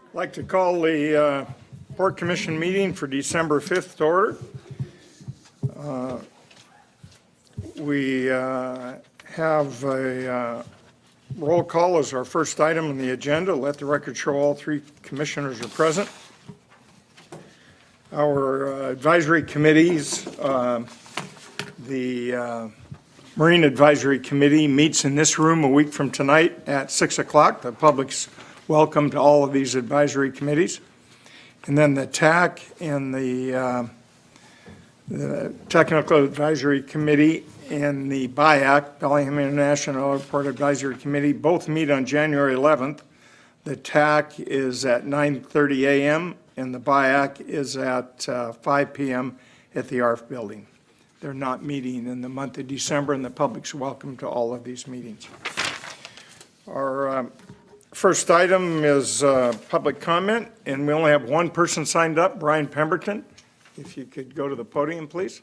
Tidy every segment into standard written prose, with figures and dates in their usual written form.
I'd like to call the Port Commission meeting for December 5th to order. We have a roll call as our first item on the agenda. Let the record show all three commissioners are present. Our advisory committees, the Marine Advisory Committee meets in this room a week from tonight at 6 o'clock. The public's welcome to all of these advisory committees. And then the TAC and the Technical Advisory Committee and the BIAC, Bellingham International Airport Advisory Committee, both meet on January 11th. The TAC is at 9:30 a.m. and the BIAC is at 5 p.m. at the ARF building. They're not meeting in the month of December, and the public's welcome to all of these meetings. Our first item is public comment, and we only have one person signed up, Brian Pemberton. If you could go to the podium, please.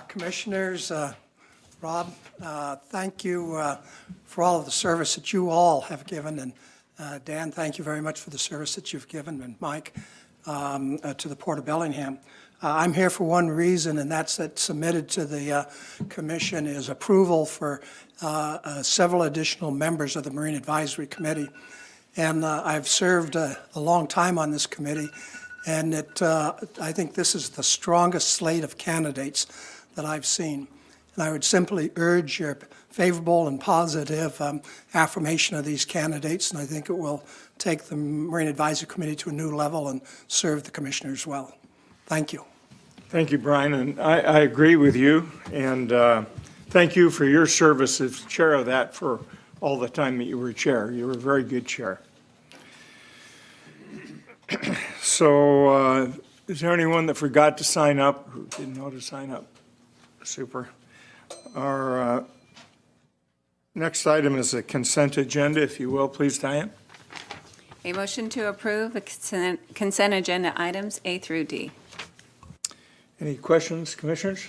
Commissioners, Rob, thank you for all of the service that you all have given, and Dan, thank you very much for the service that you've given, and Mike, to the Port of Bellingham. I'm here for one reason, and that's that submitted to the commission is approval for several additional members of the Marine Advisory Committee. And I've served a long time on this committee, and I think this is the strongest slate of candidates that I've seen. And I would simply urge your favorable and positive affirmation of these candidates, and I think it will take the Marine Advisory Committee to a new level and serve the commissioners well. Thank you. Thank you, Brian, and I agree with you, and thank you for your service as chair of that for all the time that you were chair. You were a very good chair. So is there anyone that forgot to sign up, who didn't know to sign up? Super. Our next item is a consent agenda, if you will, please, Diane. A motion to approve the consent agenda items A through D. Any questions, commissioners,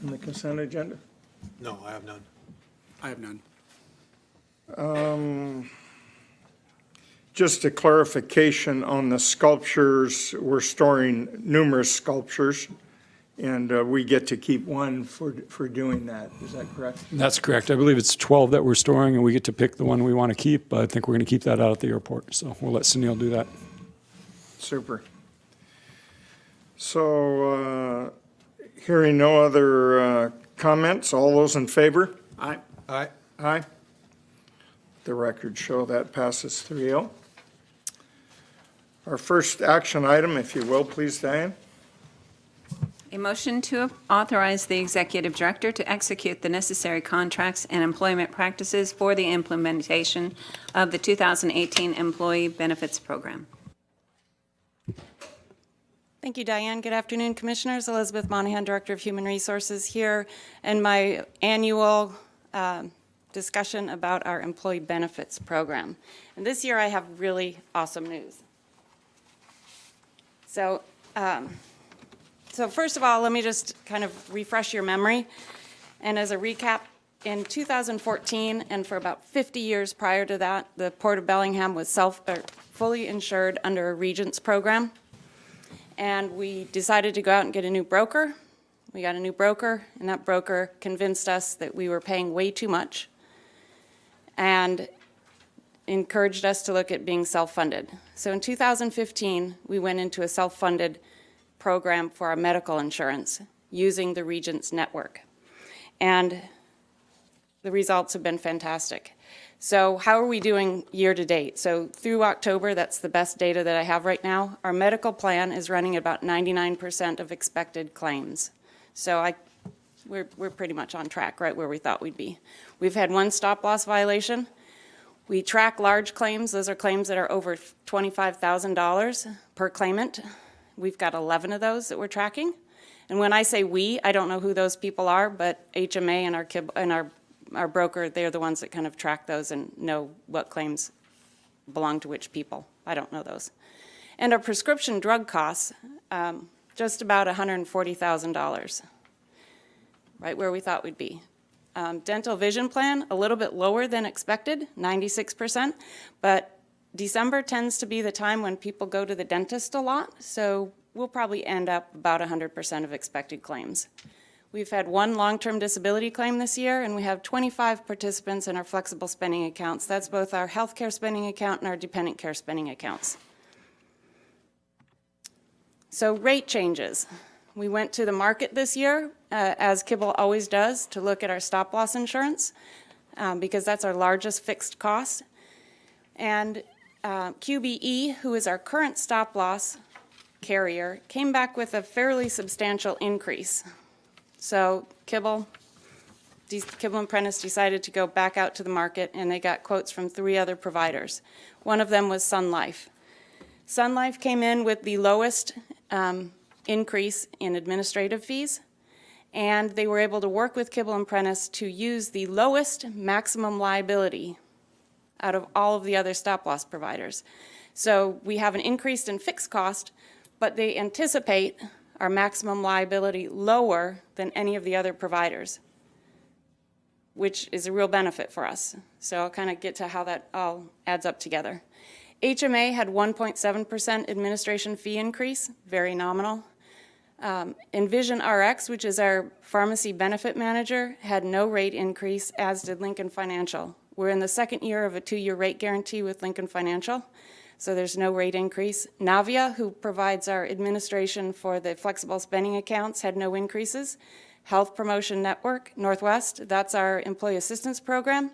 on the consent agenda? No, I have none. I have none. Just a clarification on the sculptures. We're storing numerous sculptures, and we get to keep one for doing that. Is that correct? That's correct. I believe it's 12 that we're storing, and we get to pick the one we want to keep. I think we're going to keep that out at the airport, so we'll let Sunil do that. Super. So, hearing no other comments, all those in favor? Aye. Aye. Aye. The record show that passes 3-0. Our first action item, if you will, please, Diane. A motion to authorize the executive director to execute the necessary contracts and employment practices for the implementation of the 2018 Employee Benefits Program. Thank you, Diane. Good afternoon, Commissioners. Elizabeth Monahan, Director of Human Resources here, and my annual discussion about our Employee Benefits Program. And this year I have really awesome news. So first of all, let me just kind of refresh your memory. And as a recap, in 2014 and for about 50 years prior to that, the Port of Bellingham was fully insured under a Regents program. And we decided to go out and get a new broker. We got a new broker, and that broker convinced us that we were paying way too much and encouraged us to look at being self-funded. So in 2015, we went into a self-funded program for our medical insurance using the Regents network. And the results have been fantastic. So how are we doing year to date? So through October, that's the best data that I have right now. Our medical plan is running about 99% of expected claims. So we're pretty much on track, right where we thought we'd be. We've had one stop-loss violation. We track large claims. Those are claims that are over $25,000 per claimant. We've got 11 of those that we're tracking. And when I say we, I don't know who those people are, but HMA and our broker, they're the ones that kind of track those and know what claims belong to which people. I don't know those. And our prescription drug costs, just about $140,000, right where we thought we'd be. Dental vision plan, a little bit lower than expected, 96%, but December tends to be the time when people go to the dentist a lot, so we'll probably end up about 100% of expected claims. We've had one long-term disability claim this year, and we have 25 participants in our flexible spending accounts. That's both our healthcare spending account and our dependent care spending accounts. So rate changes. We went to the market this year, as Kibble always does, to look at our stop-loss insurance, because that's our largest fixed cost. And QBE, who is our current stop-loss carrier, came back with a fairly substantial increase. So Kibble and Prentice decided to go back out to the market, and they got quotes from 3 other providers. One of them was Sun Life. Sun Life came in with the lowest increase in administrative fees, and they were able to work with Kibble and Prentice to use the lowest maximum liability out of all of the other stop-loss providers. So we have an increase in fixed cost, but they anticipate our maximum liability lower than any of the other providers, which is a real benefit for us. So I'll kind of get to how that all adds up together. HMA had 1.7% administration fee increase, very nominal. Envision RX, which is our pharmacy benefit manager, had no rate increase, as did Lincoln Financial. We're in the second year of a 2-year rate guarantee with Lincoln Financial, so there's no rate increase. Navia, who provides our administration for the flexible spending accounts, had no increases. Health Promotion Network, Northwest, that's our employee assistance program.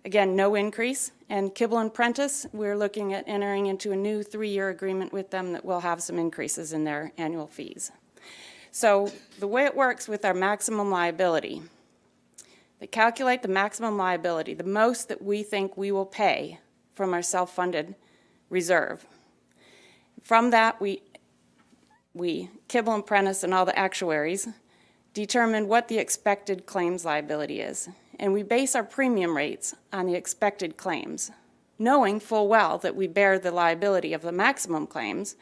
Again, no increase. And Kibble and Prentice, we're looking at entering into a new 3-year agreement with them that will have some increases in their annual fees. So the way it works with our maximum liability, they calculate the maximum liability, the most that we think we will pay from our self-funded reserve. From that, we, Kibble and Prentice and all the actuaries, determine what the expected claims liability is. And we base our premium rates on the expected claims, knowing full well that we bear the liability of the maximum claims,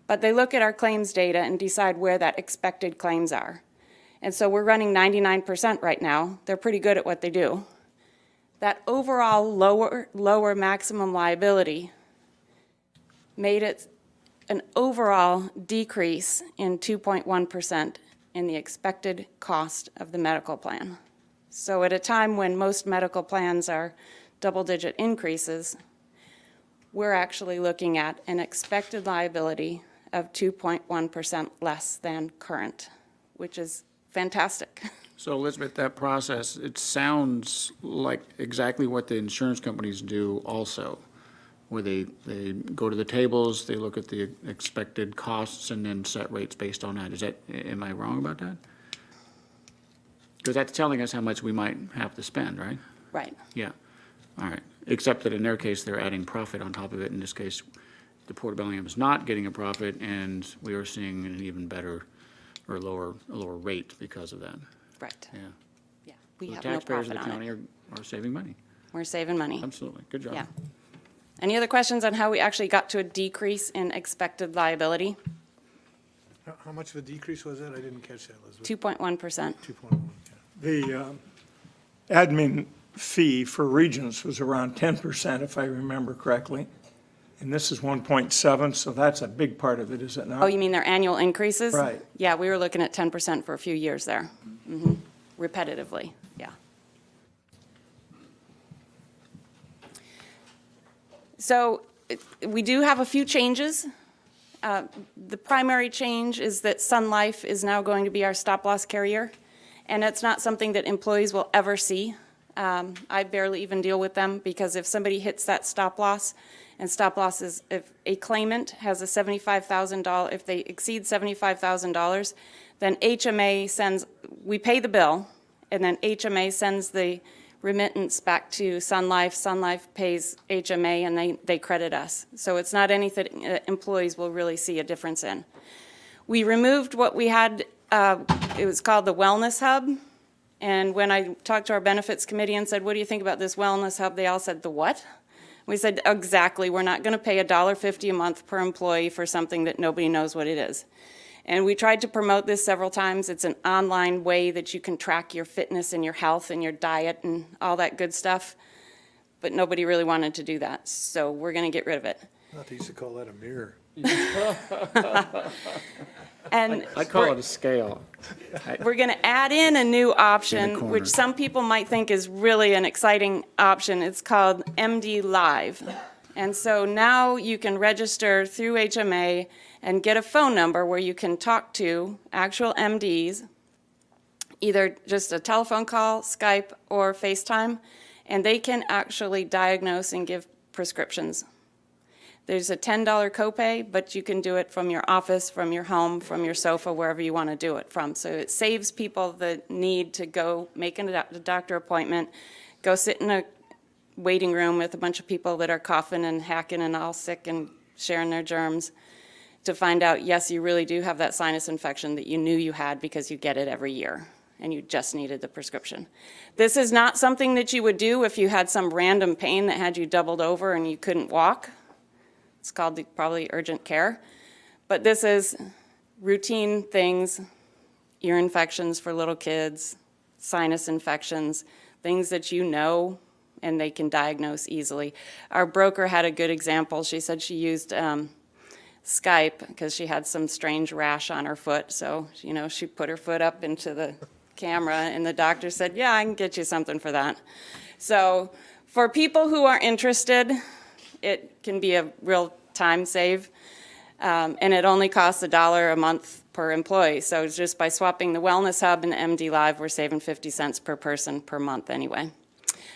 but they look at our claims data and decide where that expected claims are. And so we're running 99% right now. They're pretty good at what they do. That overall lower maximum liability made it an overall decrease in 2.1% in the expected cost of the medical plan. So at a time when most medical plans are double-digit increases, we're actually looking at an expected liability of 2.1% less than current, which is fantastic. So Elizabeth, that process, it sounds like exactly what the insurance companies do also, where they go to the tables, they look at the expected costs and then set rates based on that. Am I wrong about that? Because that's telling us how much we might have to spend, right? Right. Yeah, all right. Except that in their case, they're adding profit on top of it. In this case, the Port of Bellingham is not getting a profit, and we are seeing an even better or a lower rate because of that. Right. Yeah. Yeah. We The have no taxpayers of profit the on county it. are saving money. We're saving money. Absolutely. Good job. Yeah. Any other questions on how we actually got to a decrease in expected liability? How much of a decrease was that? I didn't catch that, Elizabeth. 2.1%. 2.1, The admin fee for Regions was around 10%, if I remember correctly. And this is 1.7, so that's a big part of it, is it not? Oh, you mean their annual increases? Right. Yeah, we were looking at 10% for a few years there. Mhm. Repetitively, yeah. So we do have a few changes. The primary change is that Sun Life is now going to be our stop-loss carrier, and it's not something that employees will ever see. I barely even deal with them, because if somebody hits that stop-loss, and stop-loss is if a claimant has a $75,000, if they exceed $75,000, then HMA sends, we pay the bill, and then HMA sends the remittance back to Sun Life. Sun Life pays HMA, and they credit us. So it's not anything employees will really see a difference in. We removed what we had, it was called the Wellness Hub. And when I talked to our benefits committee and said, what do you think about this Wellness Hub? They all said, the what? We said, exactly, we're not going to pay $1.50 a month per employee for something that nobody knows what it is. And we tried to promote this several times. It's an online way that you can track your fitness and your health and your diet and all that good stuff. But nobody really wanted to do that, so we're going to get rid of it. I thought they used to call that a mirror. And I call it a scale. we're going to add in a new In the option, corner. which some people might think is really an exciting option. It's called MD Live. And so now you can register through HMA and get a phone number where you can talk to actual MDs, either just a telephone call, Skype, or FaceTime, and they can actually diagnose and give prescriptions. There's a $10 copay, but you can do it from your office, from your home, from your sofa, wherever you want to do it from. So it saves people the need to go make a doctor appointment, go sit in a waiting room with a bunch of people that are coughing and hacking and all sick and sharing their germs to find out, yes, you really do have that sinus infection that you knew you had because you get it every year and you just needed the prescription. This is not something that you would do if you had some random pain that had you doubled over and you couldn't walk. It's called probably urgent care. But this is routine things, ear infections for little kids, sinus infections, things that you know and they can diagnose easily. Our broker had a good example. She said she used Skype because she had some strange rash on her foot. So, she put her foot up into the camera and the doctor said, yeah, I can get you something for that. So for people who are interested, it can be a real time save, and it only costs $1 a month per employee. So just by swapping the Wellness Hub and the MD Live, we're saving 50 cents per person per month anyway.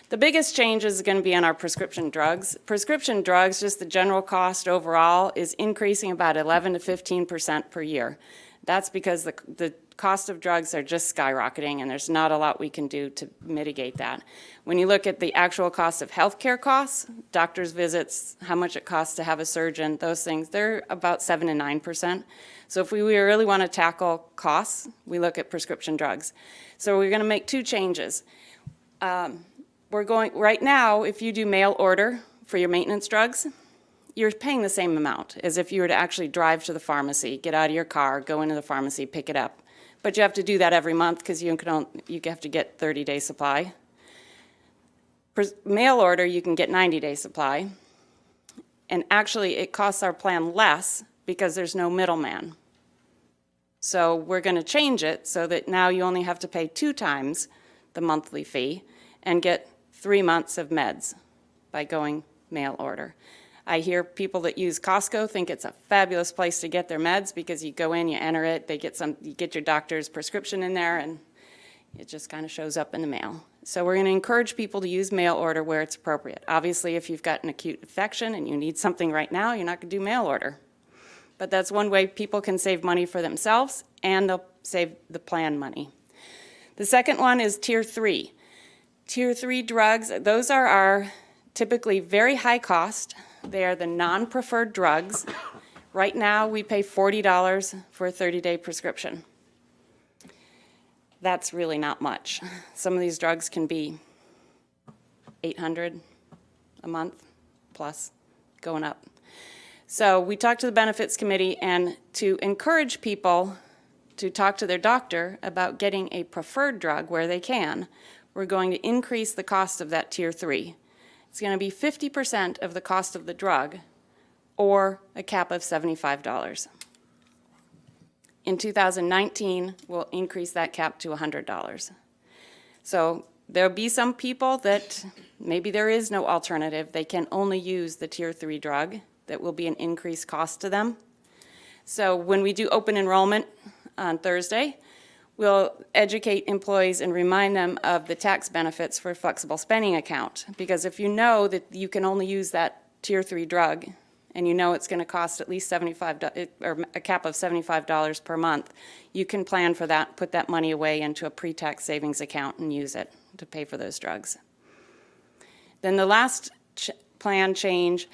The biggest change is going to be on our prescription drugs. Prescription drugs, just the general cost overall, is increasing about 11 to 15% per year. That's because the cost of drugs are just skyrocketing, and there's not a lot we can do to mitigate that. When you look at the actual cost of healthcare costs, doctor's visits, how much it costs to have a surgeon, those things, they're about 7 to 9%. So if we really want to tackle costs, we look at prescription drugs. So we're going to make two changes. Right now, if you do mail order for your maintenance drugs, you're paying the same amount as if you were to actually drive to the pharmacy, get out of your car, go into the pharmacy, pick it up. But you have to do that every month because you have to get 30-day supply. Mail order, you can get 90-day supply. And actually, it costs our plan less because there's no middleman. So we're going to change it so that now you only have to pay 2 times the monthly fee and get 3 months of meds by going mail order. I hear people that use Costco think it's a fabulous place to get their meds because you go in, you enter it, you get your doctor's prescription in there, and it just kind of shows up in the mail. So we're going to encourage people to use mail order where it's appropriate. Obviously, if you've got an acute infection and you need something right now, you're not going to do mail order. But that's one way people can save money for themselves, and they'll save the plan money. The second one is Tier 3. Tier 3 drugs, those are our typically very high cost. They are the non-preferred drugs. Right now, we pay $40 for a 30-day prescription. That's really not much. Some of these drugs can be $800 a month plus, going up. So we talked to the Benefits Committee, and to encourage people to talk to their doctor about getting a preferred drug where they can, we're going to increase the cost of that Tier 3. It's going to be 50% of the cost of the drug, or a cap of $75. In 2019, we'll increase that cap to $100. So there'll be some people that maybe there is no alternative. They can only use the Tier 3 drug. That will be an increased cost to them. So when we do open enrollment on Thursday, we'll educate employees and remind them of the tax benefits for a flexible spending account. Because if you know that you can only use that Tier 3 drug, and you know it's going to cost at least $75 or a cap of $75 per month, you can plan for that, put that money away into a pre-tax savings account and use it to pay for those drugs. Then the last plan change,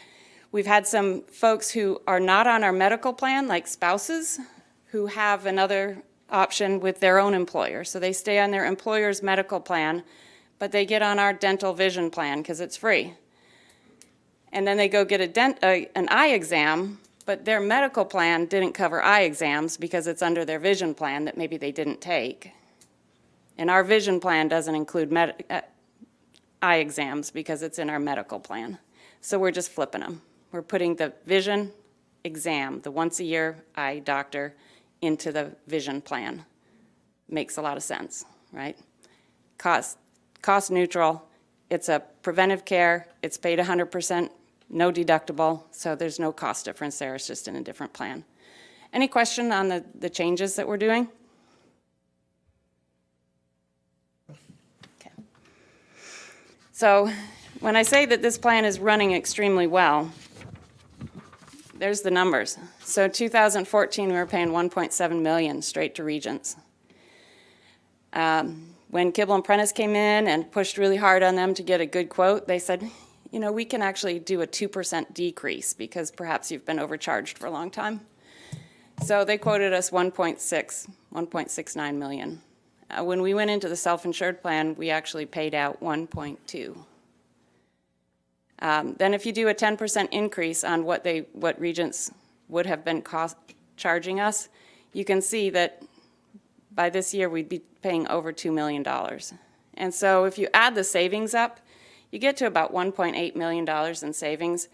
we've had some folks who are not on our medical plan, like spouses, who have another option with their own employer. So they stay on their employer's medical plan, but they get on our dental vision plan because it's free. And then they go get an eye exam, but their medical plan didn't cover eye exams because it's under their vision plan that maybe they didn't take. And our vision plan doesn't include eye exams because it's in our medical plan. So we're just flipping them. We're putting the vision exam, the once-a-year eye doctor, into the vision plan. Makes a lot of sense, right? Cost neutral. It's a preventive care. It's paid 100%, no deductible, so there's no cost difference there. It's just in a different plan. Any question on the changes that we're doing? Okay. So when I say that this plan is running extremely well, there's the numbers. So 2014, we were paying $1.7 million straight to Regents. When Kibble and Prentice came in and pushed really hard on them to get a good quote, they said, you know, we can actually do a 2% decrease because perhaps you've been overcharged for a long time. So they quoted us 1.69 million. When we went into the self-insured plan, we actually paid out 1.2. Then if you do a 10% increase on what Regents would have been charging us, you can see that by this year we'd be paying over $2 million. And so if you add the savings up, you get to about $1.8 million in savings.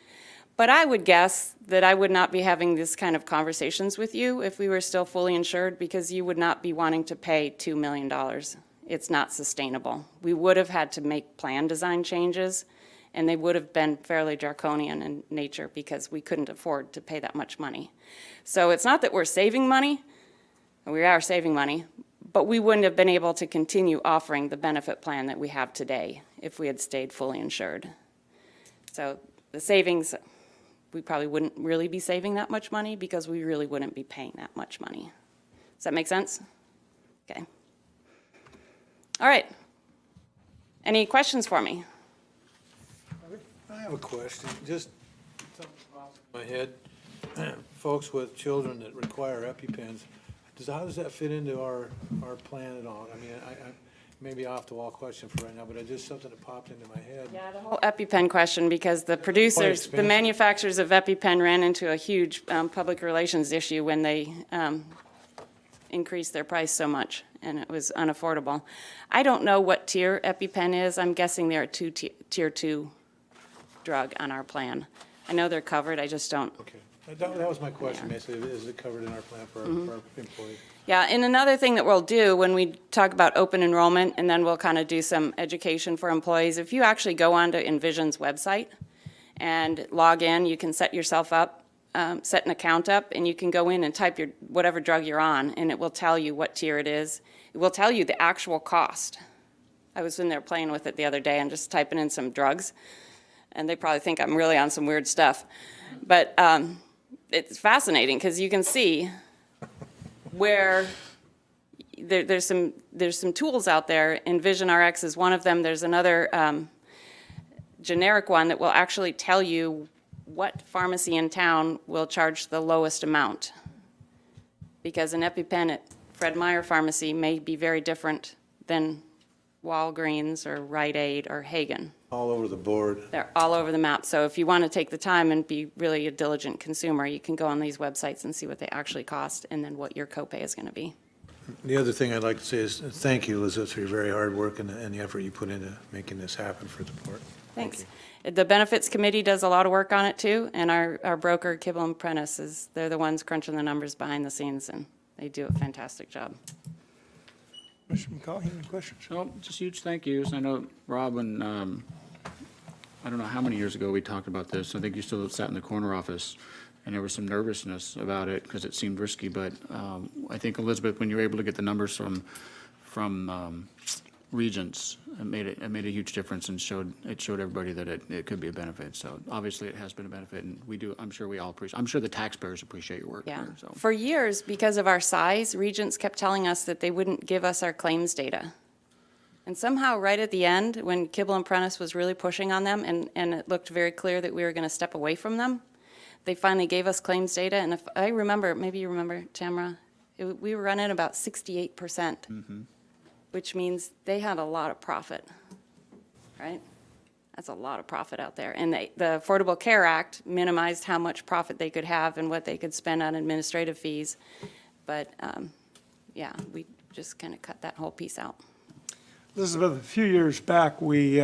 But I would guess that I would not be having this kind of conversations with you if we were still fully insured, because you would not be wanting to pay $2 million. It's not sustainable. We would have had to make plan design changes, and they would have been fairly draconian in nature because we couldn't afford to pay that much money. So it's not that we're saving money. We are saving money, but we wouldn't have been able to continue offering the benefit plan that we have today if we had stayed fully insured. So the savings, we probably wouldn't really be saving that much money because we really wouldn't be paying that much money. Does that make sense? Okay. All right. Any questions for me? I have a question, just something popped in my head. Folks with children that require EpiPens, how does that fit into our plan at all? I mean, I maybe off the wall question for right now, but it's just something that popped into my head. Yeah, the whole EpiPen question, because the producers, the expensive. manufacturers of EpiPen ran into a huge public relations issue when they increased their price so much, and it was unaffordable. I don't know what tier EpiPen is. I'm guessing they're a tier 2 drug on our plan. I know they're covered, I just don't. Okay, that was my question, basically, is it covered in our plan for our employees? Yeah, and another thing that we'll do when we talk about open enrollment, and then we'll kind of do some education for employees, if you actually go onto Envision's website and log in, you can set yourself up, set an account up, and you can go in and type your whatever drug you're on, and it will tell you what tier it is. It will tell you the actual cost. I was in there playing with it the other day and just typing in some drugs, and they probably think I'm really on some weird stuff. But it's fascinating because you can see where there's some tools out there. Envision RX is one of them. There's another generic one that will actually tell you what pharmacy in town will charge the lowest amount. Because an EpiPen at Fred Meyer Pharmacy may be very different than Walgreens or Rite Aid or Hagen. All over the board. They're all over the map. So if you want to take the time and be really a diligent consumer, you can go on these websites and see what they actually cost and then what your copay is going to be. The other thing I'd like to say is thank you, Elizabeth, for your very hard work and the effort you put into making this happen for the port. Thanks. The Benefits Committee does a lot of work on it too, and our broker, Kibble and Prentice, they're the ones crunching the numbers behind the scenes, and they do a fantastic job. Mr. McCauley, any questions? So just huge thank yous. I know, Rob, and I don't know how many years ago we talked about this. I think you still sat in the corner office, and there was some nervousness about it because it seemed risky. But I think, Elizabeth, when you were able to get the numbers from Regents, it made a huge difference and showed everybody that it could be a benefit. So obviously it has been a benefit, and we do. I'm sure we all appreciate. I'm sure the taxpayers appreciate your work. Yeah. There, so. For years, because of our size, Regents kept telling us that they wouldn't give us our claims data. And somehow, right at the end, when Kibble and Prentice was really pushing on them, and it looked very clear that we were going to step away from them, they finally gave us claims data. And if I remember, maybe you remember, Tamara, we were running about 68%, which means they had a lot of profit, right? That's a lot of profit out there. And the Affordable Care Act minimized how much profit they could have and what they could spend on administrative fees. But, yeah, we just kind of cut that whole piece out. Elizabeth, a few years back, we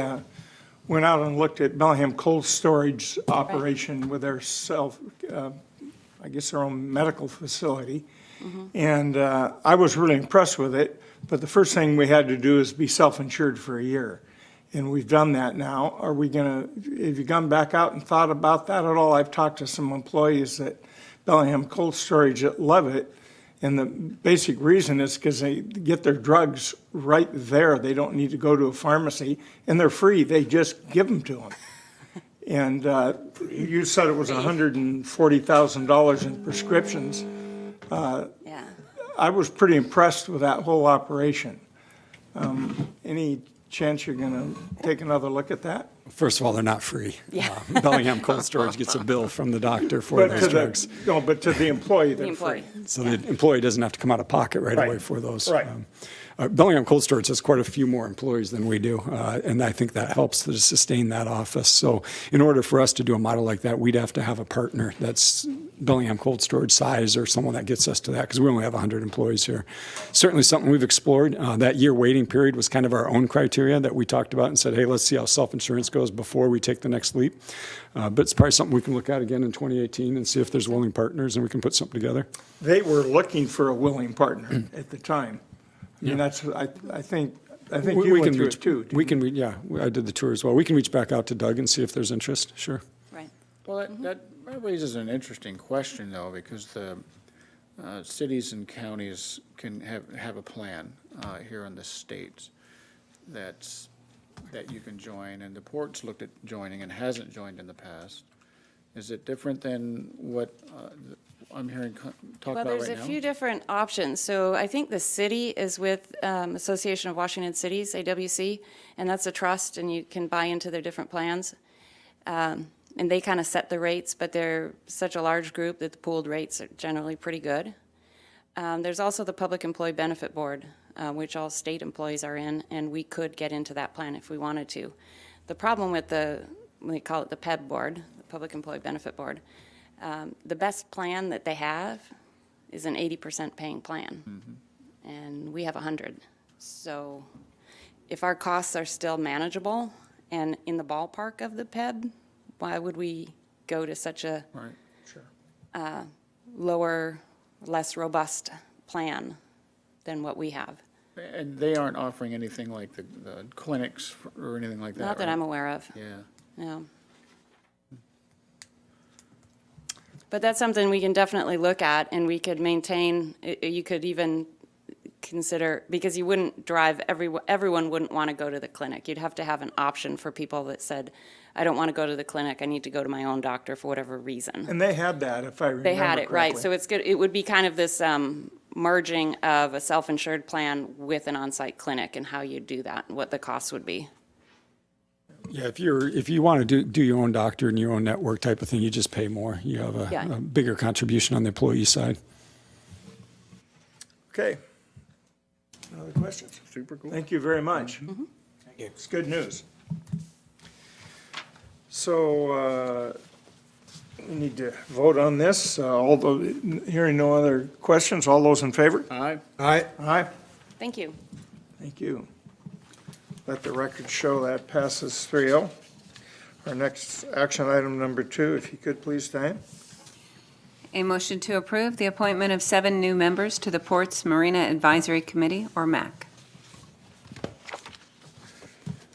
went out and looked at Bellingham Cold Storage operation with their I guess their own medical facility. And I was really impressed with it, but the first thing we had to do is be self-insured for a year. And we've done that now. Are we gonna, have you gone back out and thought about that at all? I've talked to some employees at Bellingham Cold Storage that love it. And the basic reason is because they get their drugs right there. They don't need to go to a pharmacy, and they're free. They just give them to them. And you said it was $140,000 in prescriptions. Yeah. I was pretty impressed with that whole operation. Any chance you're going to take another look at that? First of all, they're not free. Yeah. Bellingham Cold Storage gets a bill from the doctor for But those to drugs. but to the employee, The they're free. employee. So the employee doesn't have to come out of pocket right Right. away for those. Right. Bellingham Cold Storage has quite a few more employees than we do, and I think that helps to sustain that office. So in order for us to do a model like that, we'd have to have a partner that's Bellingham Cold Storage size or someone that gets us to that, because we only have 100 employees here. Certainly something we've explored. That year waiting period was kind of our own criteria that we talked about and said, hey, let's see how self-insurance goes before we take the next leap. But it's probably something we can look at again in 2018 and see if there's willing partners and we can put something together. They were looking for a willing partner at the time. I mean, that's, I think you went through it too. We can, yeah, I did the tour as well. We can reach back out to Doug and see if there's interest, sure. Right. Well, that raises an interesting question, though, because the cities and counties can have a plan here in the states that you can join, and the port's looked at joining and hasn't joined in the past. Is it different than what I'm hearing talk Well, about there's right a now? few different options. So I think the city is with Association of Washington Cities, AWC, and that's a trust, and you can buy into their different plans. And they kind of set the rates, but they're such a large group that the pooled rates are generally pretty good. There's also the Public Employee Benefit Board, which all state employees are in, and we could get into that plan if we wanted to. The problem with we call it the PEB board, the Public Employee Benefit Board, the best plan that they have is an 80% paying plan, and we have 100. So if our costs are still manageable and in the ballpark of the PEB, why would we go to such a Right. lower, less robust plan than what we have? And they aren't offering anything like the clinics or anything like that, Not that right? I'm aware of, Yeah. no. But that's something we can definitely look at, and we could maintain, you could even consider, because you wouldn't drive, everyone wouldn't want to go to the clinic. You'd have to have an option for people that said, I don't want to go to the clinic, I need to go to my own doctor for whatever reason. And they had that, if I remember They had it, right, correctly. so it's good, it would be kind of this merging of a self-insured plan with an on-site clinic and how you do that, and what the costs would be. Yeah, if you want to do your own doctor and your own network type of thing, you just pay more. You have Yeah. a bigger contribution on the employee side. Okay. No other questions? Super cool. Thank you very much. It's good news. So we need to vote on this. Hearing no other questions, all those in favor? Aye. Aye. Thank you. Thank you. Let the record show that passes 3-0. Our next action item number 2, if you could please, Diane. A motion to approve the appointment of 7 new members to the Ports Marina Advisory Committee, or MAC.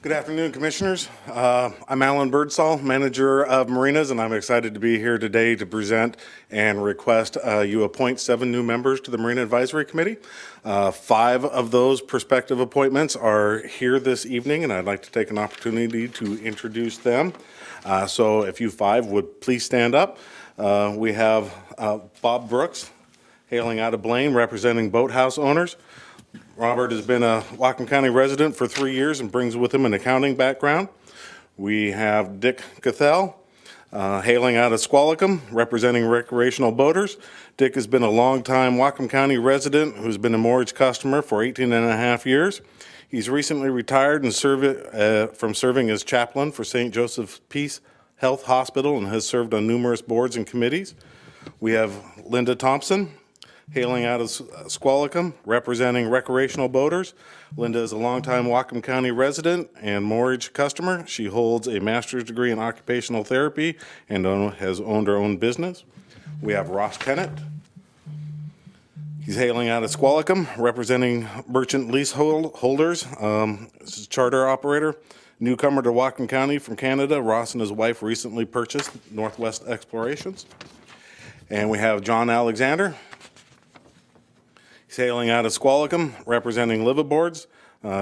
Good afternoon, Commissioners. I'm Alan Birdsall, Manager of Marinas, and I'm excited to be here today to present and request you appoint 7 new members to the Marina Advisory Committee. 5 of those prospective appointments are here this evening, and I'd like to take an opportunity to introduce them. So if you 5 would please stand up. We have Bob Brooks, hailing out of Blaine, representing boathouse owners. Robert has been a Whatcom County resident for 3 years and brings with him an accounting background. We have Dick Cathell, hailing out of Squalicum, representing recreational boaters. Dick has been a longtime Whatcom County resident who's been a mortgage customer for 18 and a half years. He's recently retired and from serving as chaplain for St. Joseph's Peace Health Hospital and has served on numerous boards and committees. We have Linda Thompson, hailing out of Squalicum, representing recreational boaters. Linda is a longtime Whatcom County resident and Mortgage customer. She holds a master's degree in occupational therapy and has owned her own business. We have Ross Kennett. He's hailing out of Squalicum, representing merchant leaseholders. This is a charter operator. Newcomer to Whatcom County from Canada, Ross and his wife recently purchased Northwest Explorations. And we have John Alexander. He's hailing out of Squalicum, representing Liveaboards.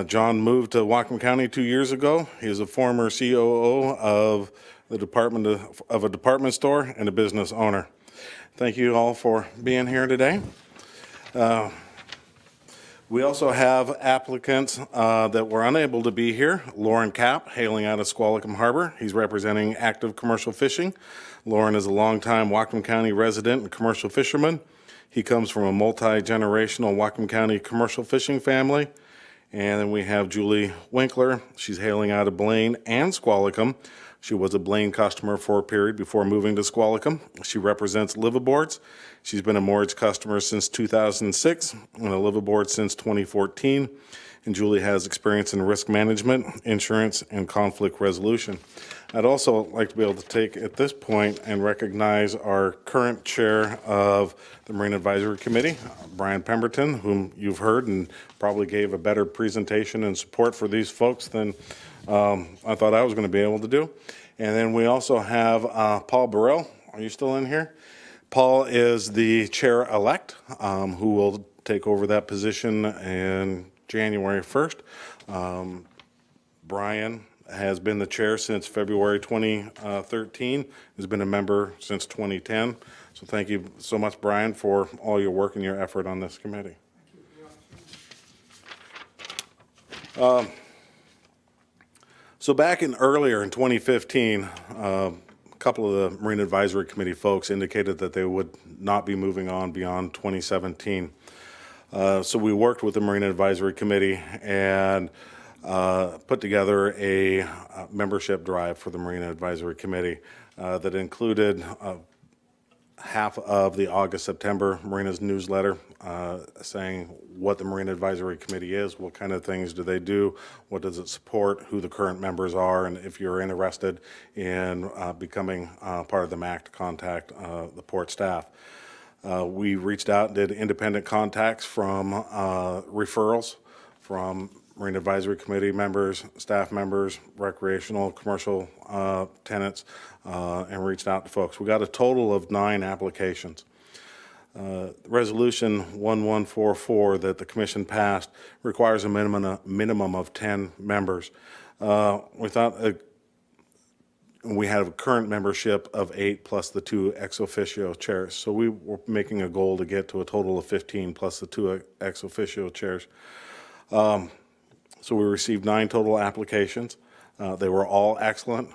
John moved to Whatcom County 2 years ago. He is a former COO of the of a department store and a business owner. Thank you all for being here today. We also have applicants that were unable to be here. Lauren Kapp, hailing out of Squalicum Harbor. He's representing Active Commercial Fishing. Lauren is a longtime Whatcom County resident and commercial fisherman. He comes from a multi-generational Whatcom County commercial fishing family. And then we have Julie Winkler. She's hailing out of Blaine and Squalicum. She was a Blaine customer for a period before moving to Squalicum. She represents Liveaboards. She's been a Mortgage customer since 2006 and a Liveaboard since 2014. And Julie has experience in risk management, insurance, and conflict resolution. I'd also like to be able to take at this point and recognize our current chair of the Marine Advisory Committee, Brian Pemberton, whom you've heard and probably gave a better presentation and support for these folks than I thought I was going to be able to do. And then we also have Paul Burrell. Are you still in here? Paul is the chair-elect who will take over that position in January 1st. Brian has been the chair since February 2013, has been a member since 2010. So thank you so much, Brian, for all your work and your effort on this committee. So back earlier in 2015, a couple of the Marine Advisory Committee folks indicated that they would not be moving on beyond 2017. So we worked with the Marine Advisory Committee and put together a membership drive for the Marine Advisory Committee that included half of the August-September Marinas newsletter saying what the Marine Advisory Committee is, what kind of things do they do, what does it support, who the current members are, and if you're interested in becoming part of the MAC, to contact the port staff. We reached out and did independent contacts from referrals from Marine Advisory Committee members, staff members, recreational, commercial tenants, and reached out to folks. We got a total of 9 applications. Resolution 1144 that the commission passed requires a minimum of 10 members. We thought we have a current membership of 8 plus the 2 ex officio chairs. So we were making a goal to get to a total of 15 plus the 2 ex officio chairs. So we received 9 total applications. They were all excellent.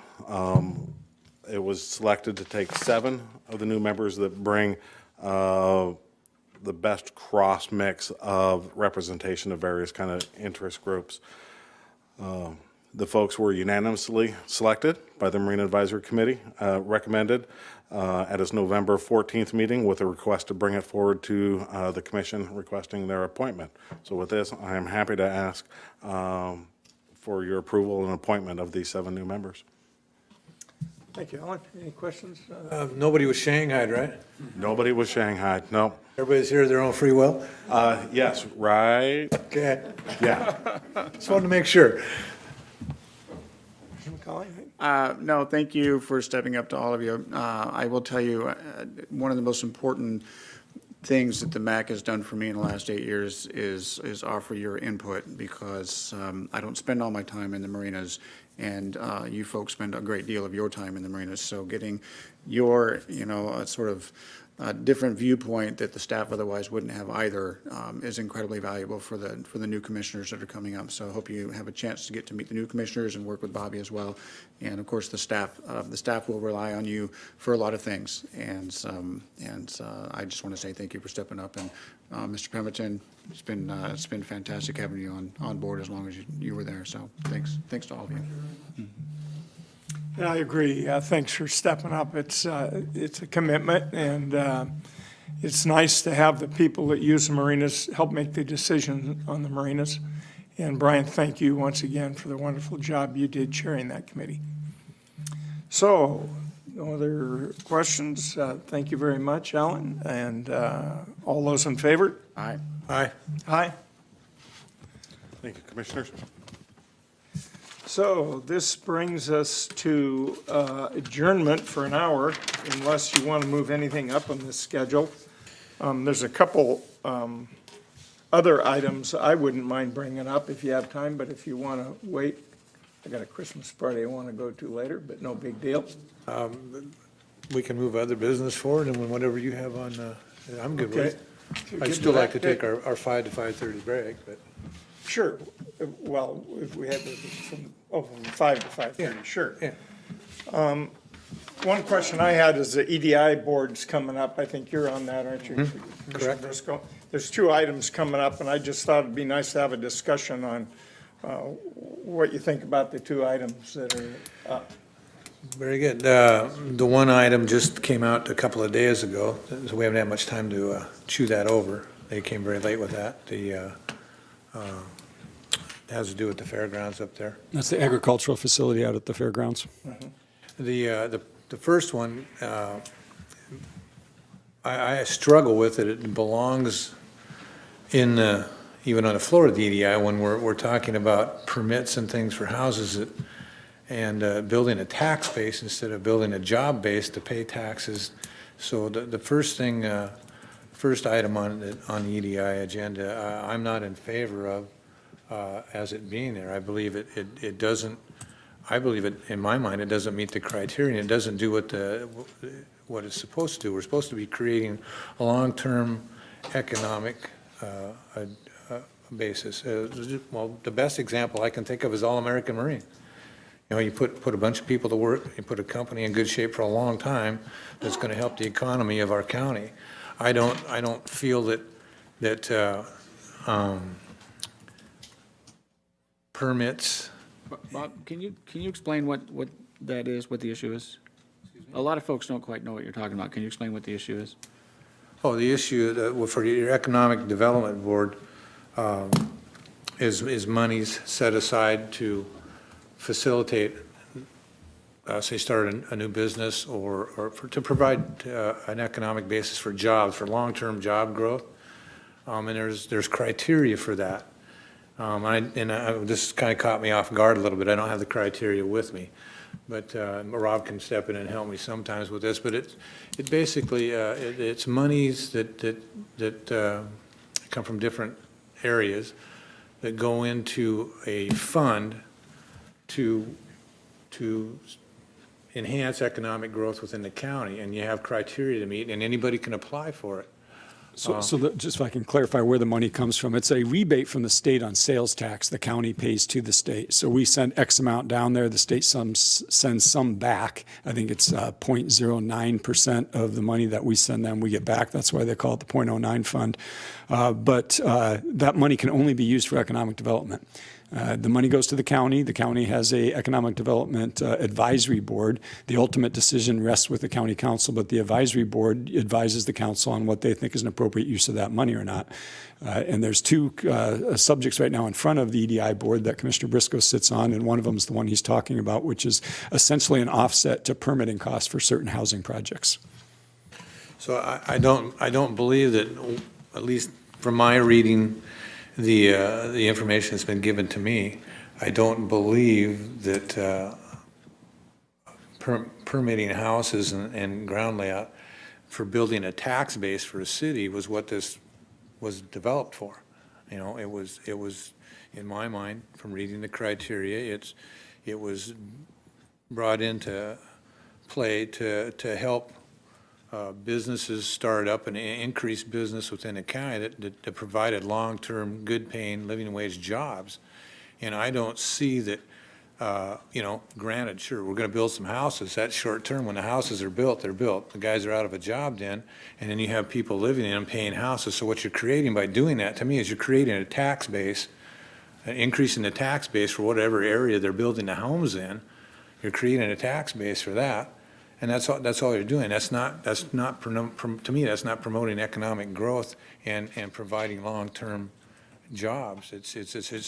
It was selected to take 7 of the new members that bring the best cross mix of representation of various kind of interest groups. The folks were unanimously selected by the Marine Advisory Committee, recommended at its November 14th meeting with a request to bring it forward to the commission requesting their appointment. So with this, I am happy to ask for your approval and appointment of these 7 new members. Thank you, Alan. Any questions? Nobody was shanghaied, right? Nobody was shanghaied, no. Everybody's here of their own free will? Yes, right, Okay, yeah. just wanted to make sure. No, thank you for stepping up to all of you. I will tell you, one of the most important things that the MAC has done for me in the last 8 years is offer your input, because I don't spend all my time in the marinas, and you folks spend a great deal of your time in the marinas. So getting your, sort of different viewpoint that the staff otherwise wouldn't have either, is incredibly valuable for the new commissioners that are coming up. So I hope you have a chance to get to meet the new commissioners and work with Bobby as well. And of course, the staff will rely on you for a lot of things. And I just want to say thank you for stepping up. And Mr. Pemberton, it's been fantastic having you on board as long as you were there. So thanks to all of you. Yeah, I agree. Thanks for stepping up. It's a commitment, and it's nice to have the people that use the marinas help make the decision on the marinas. And Brian, thank you once again for the wonderful job you did chairing that committee. So, no other questions? Thank you very much, Alan. And all those in favor? Aye. Aye. Aye. Thank you, Commissioners. So this brings us to adjournment for an hour, unless you want to move anything up on this schedule. There's a couple other items I wouldn't mind bringing up if you have time, but if you want to wait, I got a Christmas party I want to go to later, but no big deal. We can move other business forward, and whatever you have on, I'm good with Okay. it. I'd still like to take our 5 to 5:30 break, but. Sure. Well, if we had from 5 to 5:30, sure. Yeah. One question I had is the EDI board's coming up. I think you're on that, aren't you? Commissioner Correct. Briscoe? There's 2 items coming up, and I just thought it'd be nice to have a discussion on what you think about the 2 items that are up. Very good. The one item just came out a couple of days ago, so we haven't had much time to chew that over. They came very late with that. Has to do with the fairgrounds up there. That's the agricultural facility out at the fairgrounds. The first one, I struggle with it. It belongs in, even on the floor of the EDI when we're talking about permits and things for houses and building a tax base instead of building a job base to pay taxes. So the first thing, first item on the EDI agenda, I'm not in favor of as it being there. I believe it doesn't, I believe it, in my mind, it doesn't meet the criteria. It doesn't do what it's supposed to do. We're supposed to be creating a long-term economic basis. Well, the best example I can think of is All-American Marine. You know, you put a bunch of people to work, you put a company in good shape for a long time that's going to help the economy of our county. I don't feel that permits. Bob, can you explain what that is, what the issue is? A lot of folks don't quite know what you're talking about. Can you explain what the issue is? Oh, the issue for your Economic Development Board is monies set aside to facilitate, say, start a new business or to provide an economic basis for jobs, for long-term job growth. And there's criteria for that. This kind of caught me off guard a little bit. I don't have the criteria with me, but Rob can step in and help me sometimes with this. But it basically it's monies that come from different areas that go into a fund to enhance economic growth within the county, and you have criteria to meet, and anybody can apply for it. So just if I can clarify where the money comes from, it's a rebate from the state on sales tax the county pays to the state. So we send X amount down there, the state sends some back. I think it's 0.09% of the money that we send them, we get back. That's why they call it the 0.09 fund. But that money can only be used for economic development. The money goes to the county. The county has a economic development advisory board. The ultimate decision rests with the county council, but the advisory board advises the council on what they think is an appropriate use of that money or not. And there's 2 subjects right now in front of the EDI board that Commissioner Briscoe sits on, and one of them is the one he's talking about, which is essentially an offset to permitting costs for certain housing projects. So I don't believe that, at least from my reading, the information that's been given to me, I don't believe that permitting houses and ground layout for building a tax base for a city was what this was developed for. You know, it was in my mind, from reading the criteria, it was brought into play to help businesses start up and increase business within the county that provided long-term, good-paying, living wage jobs. And I don't see that, granted, sure, we're going to build some houses. That's short-term. When the houses are built, they're built. The guys are out of a job then, and then you have people living in them, paying houses. So what you're creating by doing that, to me, is you're creating a tax base, increasing the tax base for whatever area they're building the homes in. You're creating a tax base for that. And that's all you're doing. To me, that's not promoting economic growth and providing long-term jobs. It's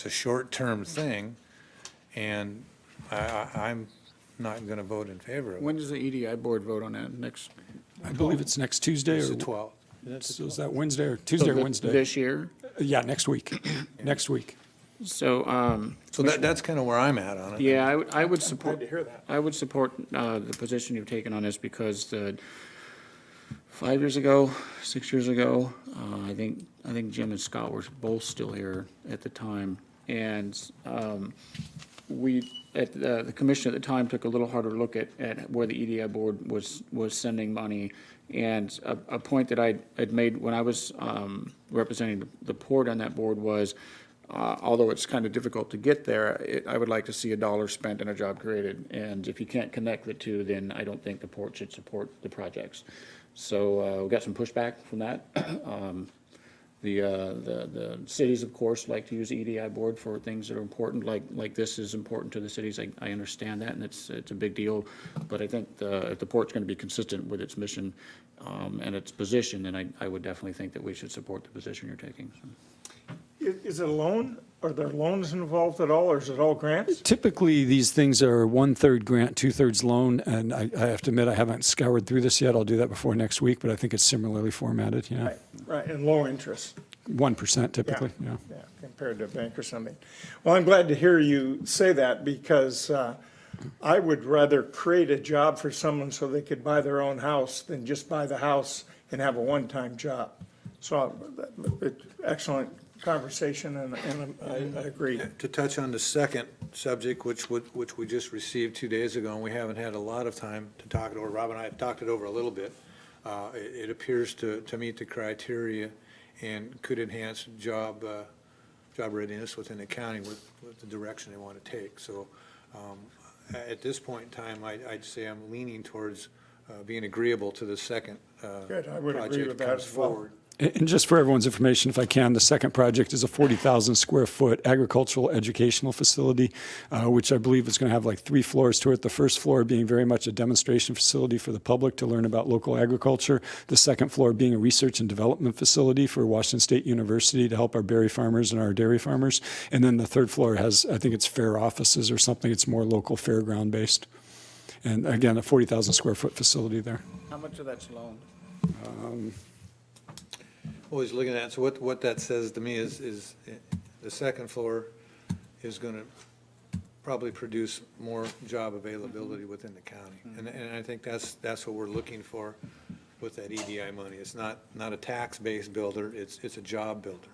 a short-term thing, and I'm not going to vote in favor of it. When does the EDI board vote on that? Next? I believe it's next Tuesday It's or, the 12th. Isn't it the so is that Wednesday or Tuesday or Wednesday? This year? Yeah, next week, next week. So, So that's kind of where I'm at on it. yeah, I would support. Glad to hear that. I would support the position you've taken on this because 5 years ago, 6 years ago, I think Jim and Scott were both still here at the time. And the commission at the time took a little harder look at where the EDI board was sending money. And a point that I had made when I was representing the port on that board was, although it's kind of difficult to get there, I would like to see $1 spent and a job created. And if you can't connect the two, then I don't think the port should support the projects. So we got some pushback from that. The cities, of course, like to use the EDI board for things that are important, like this is important to the cities. I understand that, and it's a big deal. But I think if the port's going to be consistent with its mission and its position, then I would definitely think that we should support the position you're taking. So. Is it a loan? Are there loans involved at all, or is it all grants? Typically, these things are 1/3 grant, 2/3 loan, and I have to admit, I haven't scoured through this yet. I'll do that before next week, but I think it's similarly formatted, yeah. Right, and low interest. 1% typically, yeah. Yeah, compared to a bank or something. Well, I'm glad to hear you say that because I would rather create a job for someone so they could buy their own house than just buy the house and have a one-time job. So it's excellent conversation, and I agree. To touch on the second subject, which we just received 2 days ago, and we haven't had a lot of time to talk it over. Rob and I have talked it over a little bit. It appears to meet the criteria and could enhance job readiness within the county with the direction they want to take. So at this point in time, I'd say I'm leaning towards being agreeable to the second Good, I would agree project with that that comes as well. forward. And just for everyone's information, if I can, the second project is a 40,000 square foot agricultural educational facility, which I believe is going to have like 3 floors to it. The first floor being very much a demonstration facility for the public to learn about local agriculture. The second floor being a research and development facility for Washington State University to help our berry farmers and our dairy farmers. And then the third floor has, I think it's fair offices or something. It's more local fairground based. And again, a 40,000 square foot facility there. How much of that's loaned? Always looking at, so what that says to me is the second floor is going to probably produce more job availability within the county. And I think that's what we're looking for with that EDI money. It's not a tax-based builder, it's a job builder.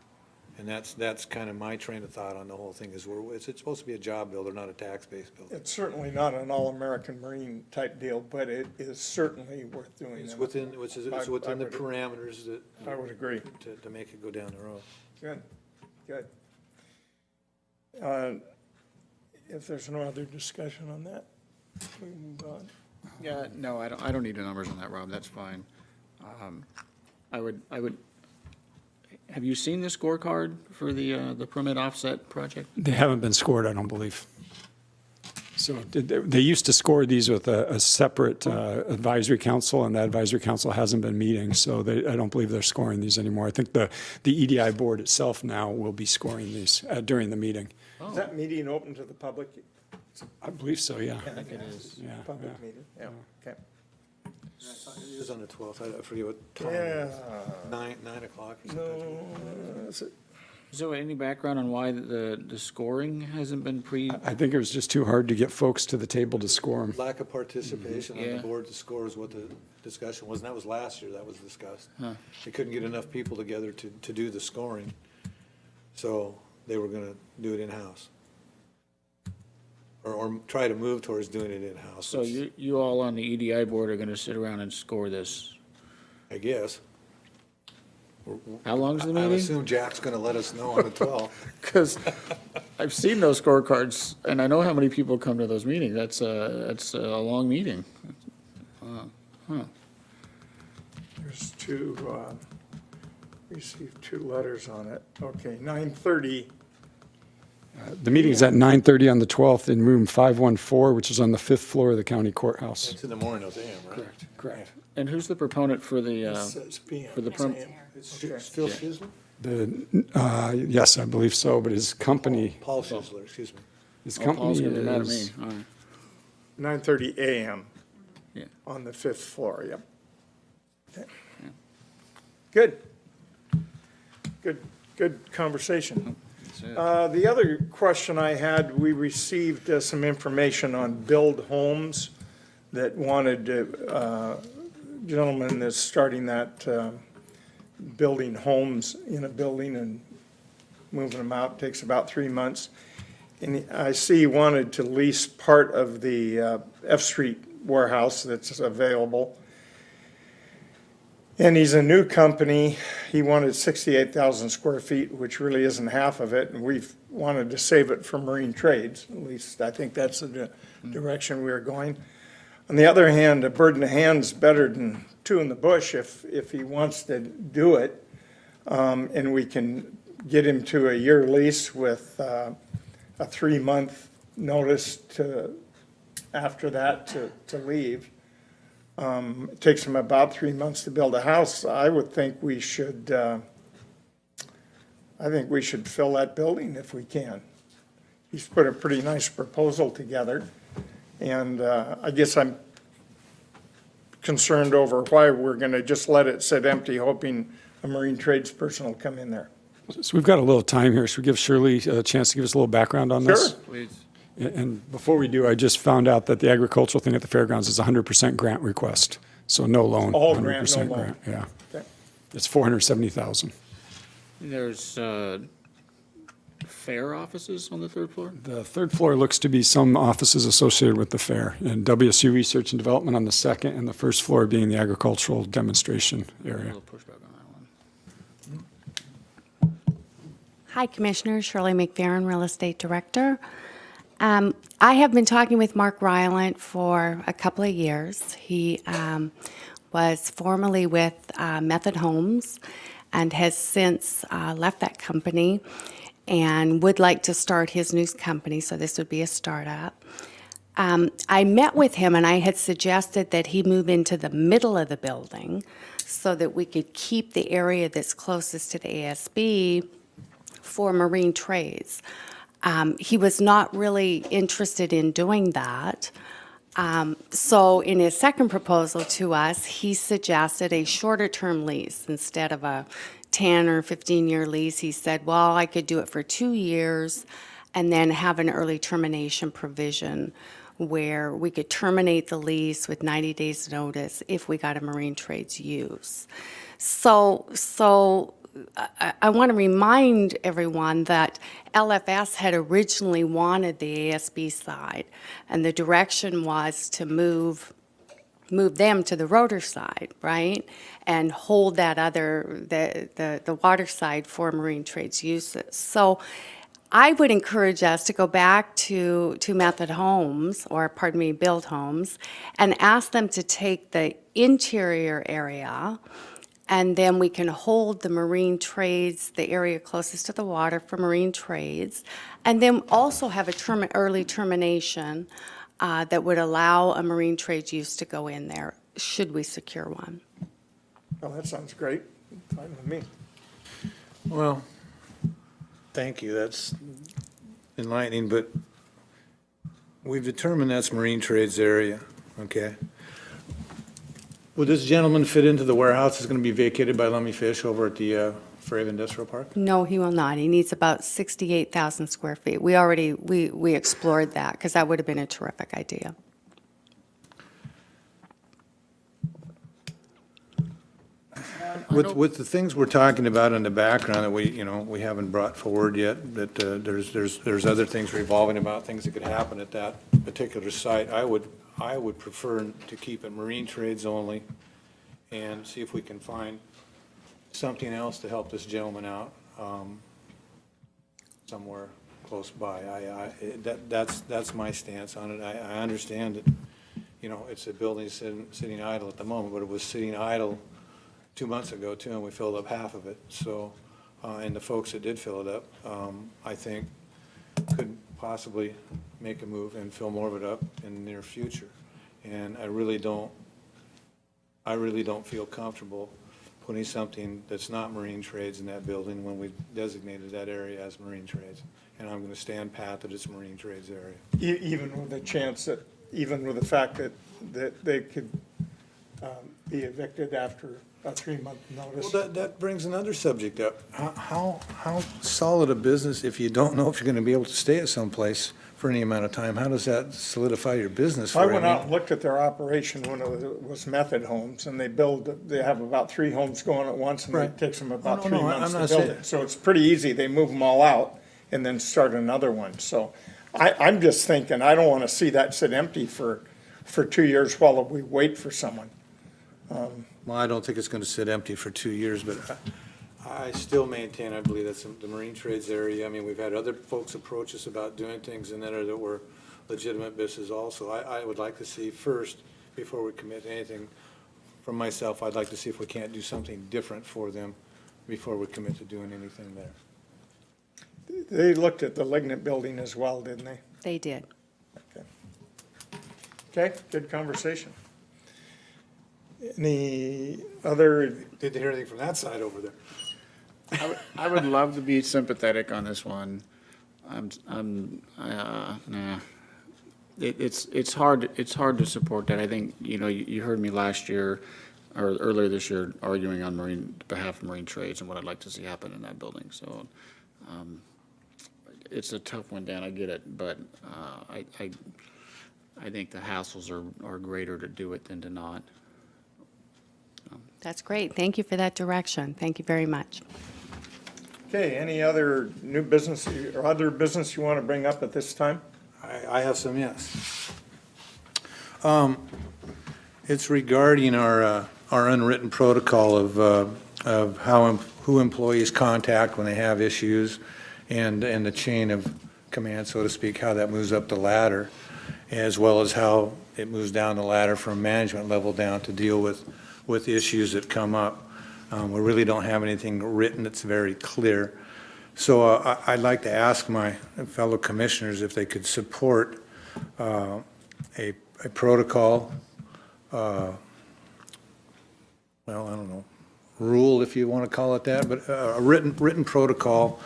And that's kind of my train of thought on the whole thing is it's supposed to be a job builder, not a tax-based builder. It's certainly not an all-American Marine type deal, but it is certainly worth doing. It's and within the would- parameters that. I would agree. To make it go down the road. Good, good. If there's no other discussion on that, we move on. Yeah, no, I don't need the numbers on that, Rob, that's fine. I would, have you seen the scorecard for the permit offset project? They haven't been scored, I don't believe. So they used to score these with a separate advisory council, and that advisory council hasn't been meeting, so I don't believe they're scoring these anymore. I think the EDI board itself now will be scoring these during the meeting. Is that meeting open to the public? I believe so, yeah. I think it is. Yeah, Public yeah. meeting, yeah, okay. It is on the 12th, I forget what time. Yeah, 9 o'clock. or something. no, is it- Is there any background on why the scoring hasn't been I think it was just too hard to get folks to the table to score them. Lack of participation on Yeah. the board to score is what the discussion was, and that was last year that was discussed. They couldn't get enough people together to do the scoring, so they were gonna do it in-house. Or try to move towards doing it in-house. So you all on the EDI board are gonna sit around and score this? I guess. How long's the I meeting? assume Jack's gonna let us know on the 12th. Because I've seen those scorecards, and I know how many people come to those meetings. That's a long meeting. There's two, received 2 letters on it. Okay, 9:30. The meeting's at 9:30 on the 12th in room 514, which is on the 5th floor of the county courthouse. It's in the morning, those AM, right? Correct. And who's the proponent for the, It says PM. for the perm- It's Phil Schisler? Yes, I believe so, but his company, Paul Schisler, excuse me. his oh, Paul's company gonna be mad at me. is, All right. 9:30 a.m. Yeah. on the 5th floor, yep. Okay. Good. Good conversation. The other question I had, we received some information on Build Homes that wanted to, gentleman that's starting that, building homes in a building and moving them out, takes about 3 months. And I see he wanted to lease part of the F Street warehouse that's available. And he's a new company. He wanted 68,000 square feet, which really isn't half of it, and we've wanted to save it for marine trades. At least I think that's the direction we are going. On the other hand, a bird in the hand's better than 2 in the bush if he wants to do it. And we can get him to a year lease with a 3-month notice after that to leave. It takes him about 3 months to build a house. I would think we should, fill that building if we can. He's put a pretty nice proposal together, and I guess I'm concerned over why we're gonna just let it sit empty, hoping a marine trades person will come in there. so we've got a little time here. Should we give Shirley a chance to give us a little background on this? Sure. Please. And before we do, I just found out that the agricultural thing at the fairgrounds is 100% grant request, so no loan. All grant, no 100% loan. grant, yeah. Okay. It's 470,000. There's fair offices on the 3rd floor? The 3rd floor looks to be some offices associated with the fair, and WSU Research and Development on the 2nd, and the 1st floor being the agricultural demonstration A area. little pushback on that one. Hi, Commissioner. Shirley McFerrin, Real Estate Director. I have been talking with Mark Rylant for a couple of years. He was formerly with Method Homes and has since left that company and would like to start his new company, so this would be a startup. I met with him and I had suggested that he move into the middle of the building so that we could keep the area that's closest to the ASB for marine trades. He was not really interested in doing that. So in his second proposal to us, he suggested a shorter-term lease instead of a 10 or 15-year lease. He said, well, I could do it for 2 years and then have an early termination provision where we could terminate the lease with 90 days notice if we got a marine trades use. So I want to remind everyone that LFS had originally wanted the ASB side, and the direction was to move them to the rotor side, right? And hold that other, the water side for marine trades uses. So I would encourage us to go back to Method Homes, or pardon me, Build Homes, and ask them to take the interior area, and then we can hold the marine trades, the area closest to the water for marine trades, and then also have a early termination that would allow a marine trades use to go in there, should we secure one. Oh, that sounds great. Fine with me. Well, thank you, that's enlightening, but we've determined that's marine trades area, okay? Would this gentleman fit into the warehouse that's gonna be vacated by Lummi Fish over at the Fairhaven Industrial Park? No, he will not. He needs about 68,000 square feet. We explored that, because that would have been a terrific idea. With the things we're talking about in the background that we haven't brought forward yet, that there's other things revolving about things that could happen at that particular site, I would prefer to keep it marine trades only and see if we can find something else to help this gentleman out, somewhere close by. That's my stance on it. I understand that, you know, it's a building sitting idle at the moment, but it was sitting idle 2 months ago too, and we filled up half of it. So, and the folks that did fill it up, I think could possibly make a move and fill more of it up in the near future. And I really don't feel comfortable putting something that's not marine trades in that building when we designated that area as marine trades. And I'm gonna stand pat that it's marine trades area. Even with the chance that, even with the fact that they could be evicted after a 3-month notice. Well, that brings another subject up. How solid a business, if you don't know if you're gonna be able to stay at some place for any amount of time, how does that solidify your business for I you? went out and looked at their operation when it was Method Homes, and they have about 3 homes going at once, and Right. it takes them about No, 3 no, months I'm to not build saying- it. So it's pretty easy. They move them all out and then start another one. So I'm just thinking, I don't want to see that sit empty for 2 years while we wait for someone. Well, I don't think it's gonna sit empty for 2 years, but I still maintain, I believe that's the marine trades area. I mean, we've had other folks approach us about doing things in there that were legitimate business also. I would like to see first, before we commit to anything, from myself, I'd like to see if we can't do something different for them before we commit to doing anything there. They looked at the Lignit building as well, didn't they? They did. Okay, good conversation. Any other, Didn't hear anything from that side over there. I would love to be sympathetic on this one. Nah. It's hard to support that. I think, you know, you heard me last year, or earlier this year, arguing on behalf of marine trades and what I'd like to see happen in that building. So, it's a tough one, Dan, I get it, but, I think the hassles are greater to do it than to not. That's great. Thank you for that direction. Thank you very much. okay, any other new business or other business you want to bring up at this time? I have some, yes. It's regarding our unwritten protocol of who employees contact when they have issues and the chain of command, so to speak, how that moves up the ladder, as well as how it moves down the ladder from management level down to deal with issues that come up. We really don't have anything written that's very clear. So I'd like to ask my fellow commissioners if they could support a protocol, well, I don't know, rule, if you want to call it that, but a written protocol.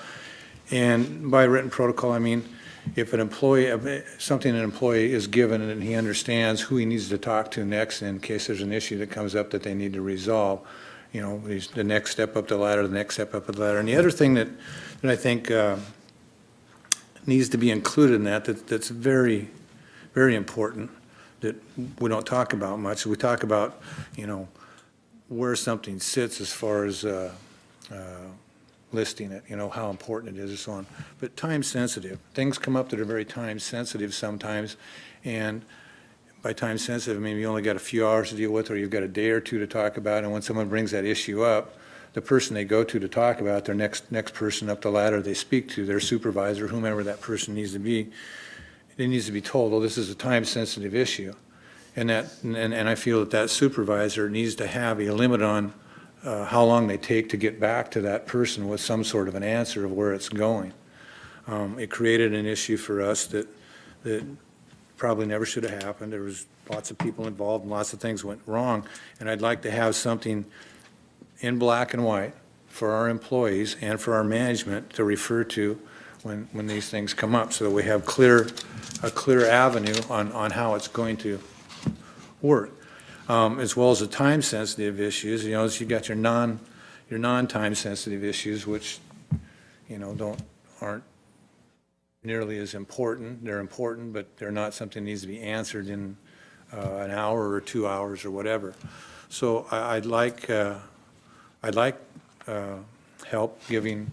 And by written protocol, I mean if an employee, something an employee is given and he understands who he needs to talk to next in case there's an issue that comes up that they need to resolve. You know, the next step up the ladder, the next step up the ladder. And the other thing that I think needs to be included in that's very, very important that we don't talk about much. We talk about, you know, where something sits as far as listing it, you know, how important it is and so on. But time sensitive. Things come up that are very time sensitive sometimes. And by time sensitive, I mean, you only got a few hours to deal with, or you've got a day or two to talk about, and when someone brings that issue up, the person they go to talk about, their next person up the ladder they speak to, their supervisor, whomever that person needs to be, it needs to be told, oh, this is a time-sensitive issue. And I feel that supervisor needs to have a limit on how long they take to get back to that person with some sort of an answer of where it's going. It created an issue for us that probably never should have happened. There was lots of people involved and lots of things went wrong. And I'd like to have something in black and white for our employees and for our management to refer to when these things come up, so that we have a clear avenue on how it's going to work. As well as the time-sensitive issues, you know, as you got your non-time sensitive issues, which, you know, aren't nearly as important. They're important, but they're not something that needs to be answered in an hour or 2 hours or whatever. So I'd like help giving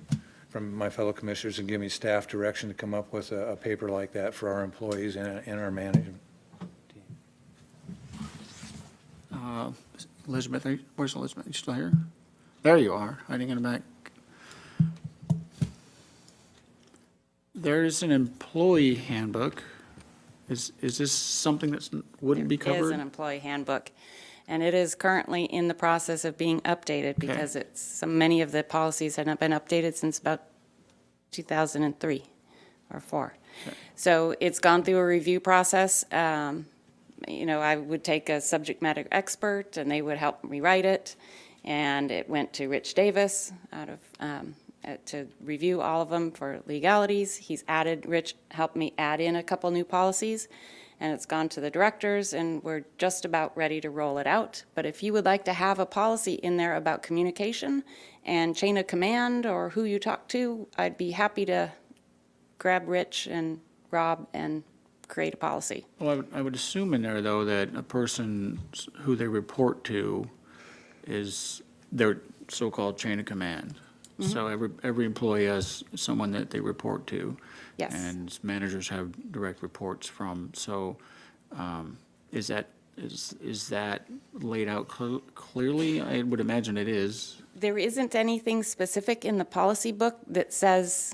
from my fellow commissioners and giving staff direction to come up with a paper like that for our employees and our management. Elizabeth, where's Elizabeth? You still here? There you are, hiding in the back. There's an employee handbook. Is this something that wouldn't be There is covered? an employee handbook, and it is currently in the process of being updated because many of the policies had not been updated since about 2003 or 4. So it's gone through a review process. I would take a subject matter expert, and they would help me write it. And it went to Rich Davis to review all of them for legalities. Rich helped me add in a couple new policies, and it's gone to the directors, and we're just about ready to roll it out. But if you would like to have a policy in there about communication and chain of command or who you talk to, I'd be happy to grab Rich and Rob and create a policy. Well, I would assume in there, though, that a person who they report to is their so-called chain of command. So every employee has someone that they report to. Yes. And managers have direct reports from. So is that laid out clearly? I would imagine it is. There isn't anything specific in the policy book that says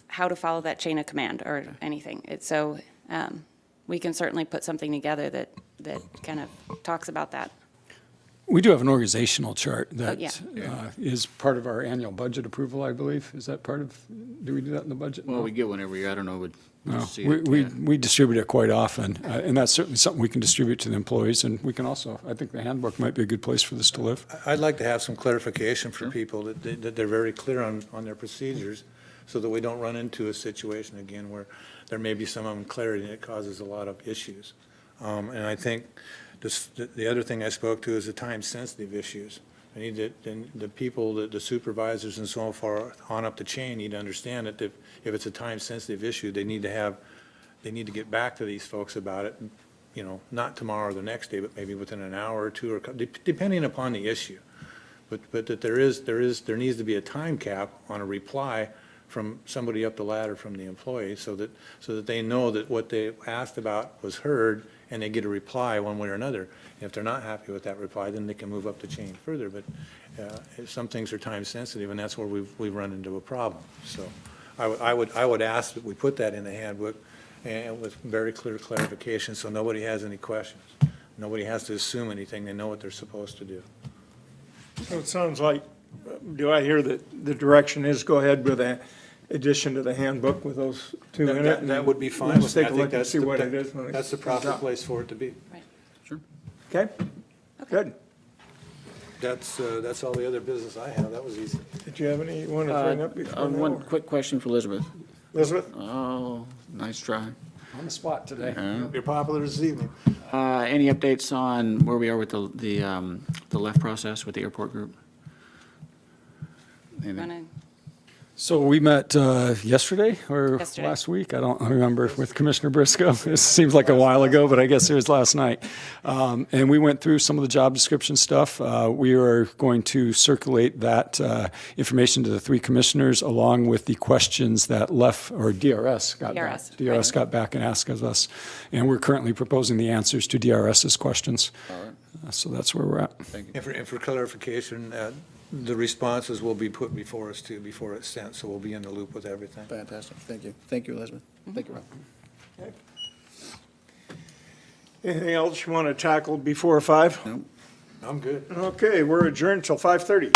how to follow that chain of command or anything. We can certainly put something together that kind of talks about that. We do have an organizational chart that yeah. is part of our annual budget approval, I believe. Is that part of, do we do that in the budget? Well, No? we get one every year. I don't know, No, see we, it. we, Yeah. we distribute it quite often, and that's certainly something we can distribute to the employees, and we can also, I think the handbook might be a good place for this to live. I'd like to have some clarification for people that they're very clear on their procedures so that we don't run into a situation again where there may be some unclarity and it causes a lot of issues. And I think the other thing I spoke to is the time-sensitive issues. I need the people, the supervisors and so far on up the chain need to understand that if it's a time-sensitive issue, they need to get back to these folks about it, not tomorrow or the next day, but maybe within an hour or two, or depending upon the issue. But that there needs to be a time cap on a reply from somebody up the ladder from the employee so that they know that what they asked about was heard and they get a reply one way or another. And if they're not happy with that reply, then they can move up the chain further. But some things are time sensitive, and that's where we've run into a problem. So I would ask that we put that in the handbook and with very clear clarification so nobody has any questions. Nobody has to assume anything. They know what they're supposed to do. So it sounds like, do I hear that the direction is go ahead with an addition to the handbook with those two in it? That would be fine. Let's with me. take I a think look and that's see the- what it is. when it That's the comes proper out. place for it to be. Sure. Okay, good. That's all the other business I have. That was easy. Did you have any you want to bring up before now, One or- quick question for Elizabeth. Elizabeth? Oh, nice try. On the spot today. You're popular this evening. Any updates on where we are with the left process with the airport group? Anything? Wanna- So we met yesterday or Yesterday. last week? I don't remember, with Commissioner Briscoe. It seems like a while ago, but I guess it was last night. And we went through some of the job description stuff. We are going to circulate that information to the three commissioners along with the questions that DRS got back. DRS, DRS right. got back and asked of us. And we're currently proposing the answers to DRS's questions. All right, So that's where we're at. thank you. And for clarification, the responses will be put before us too, before it's sent, so we'll be in the loop with everything. Fantastic, thank you. Thank you, Elizabeth. Thank you, Rob. Anything else you want to tackle before 5? Nope. I'm good. Okay, we're adjourned till 5:30.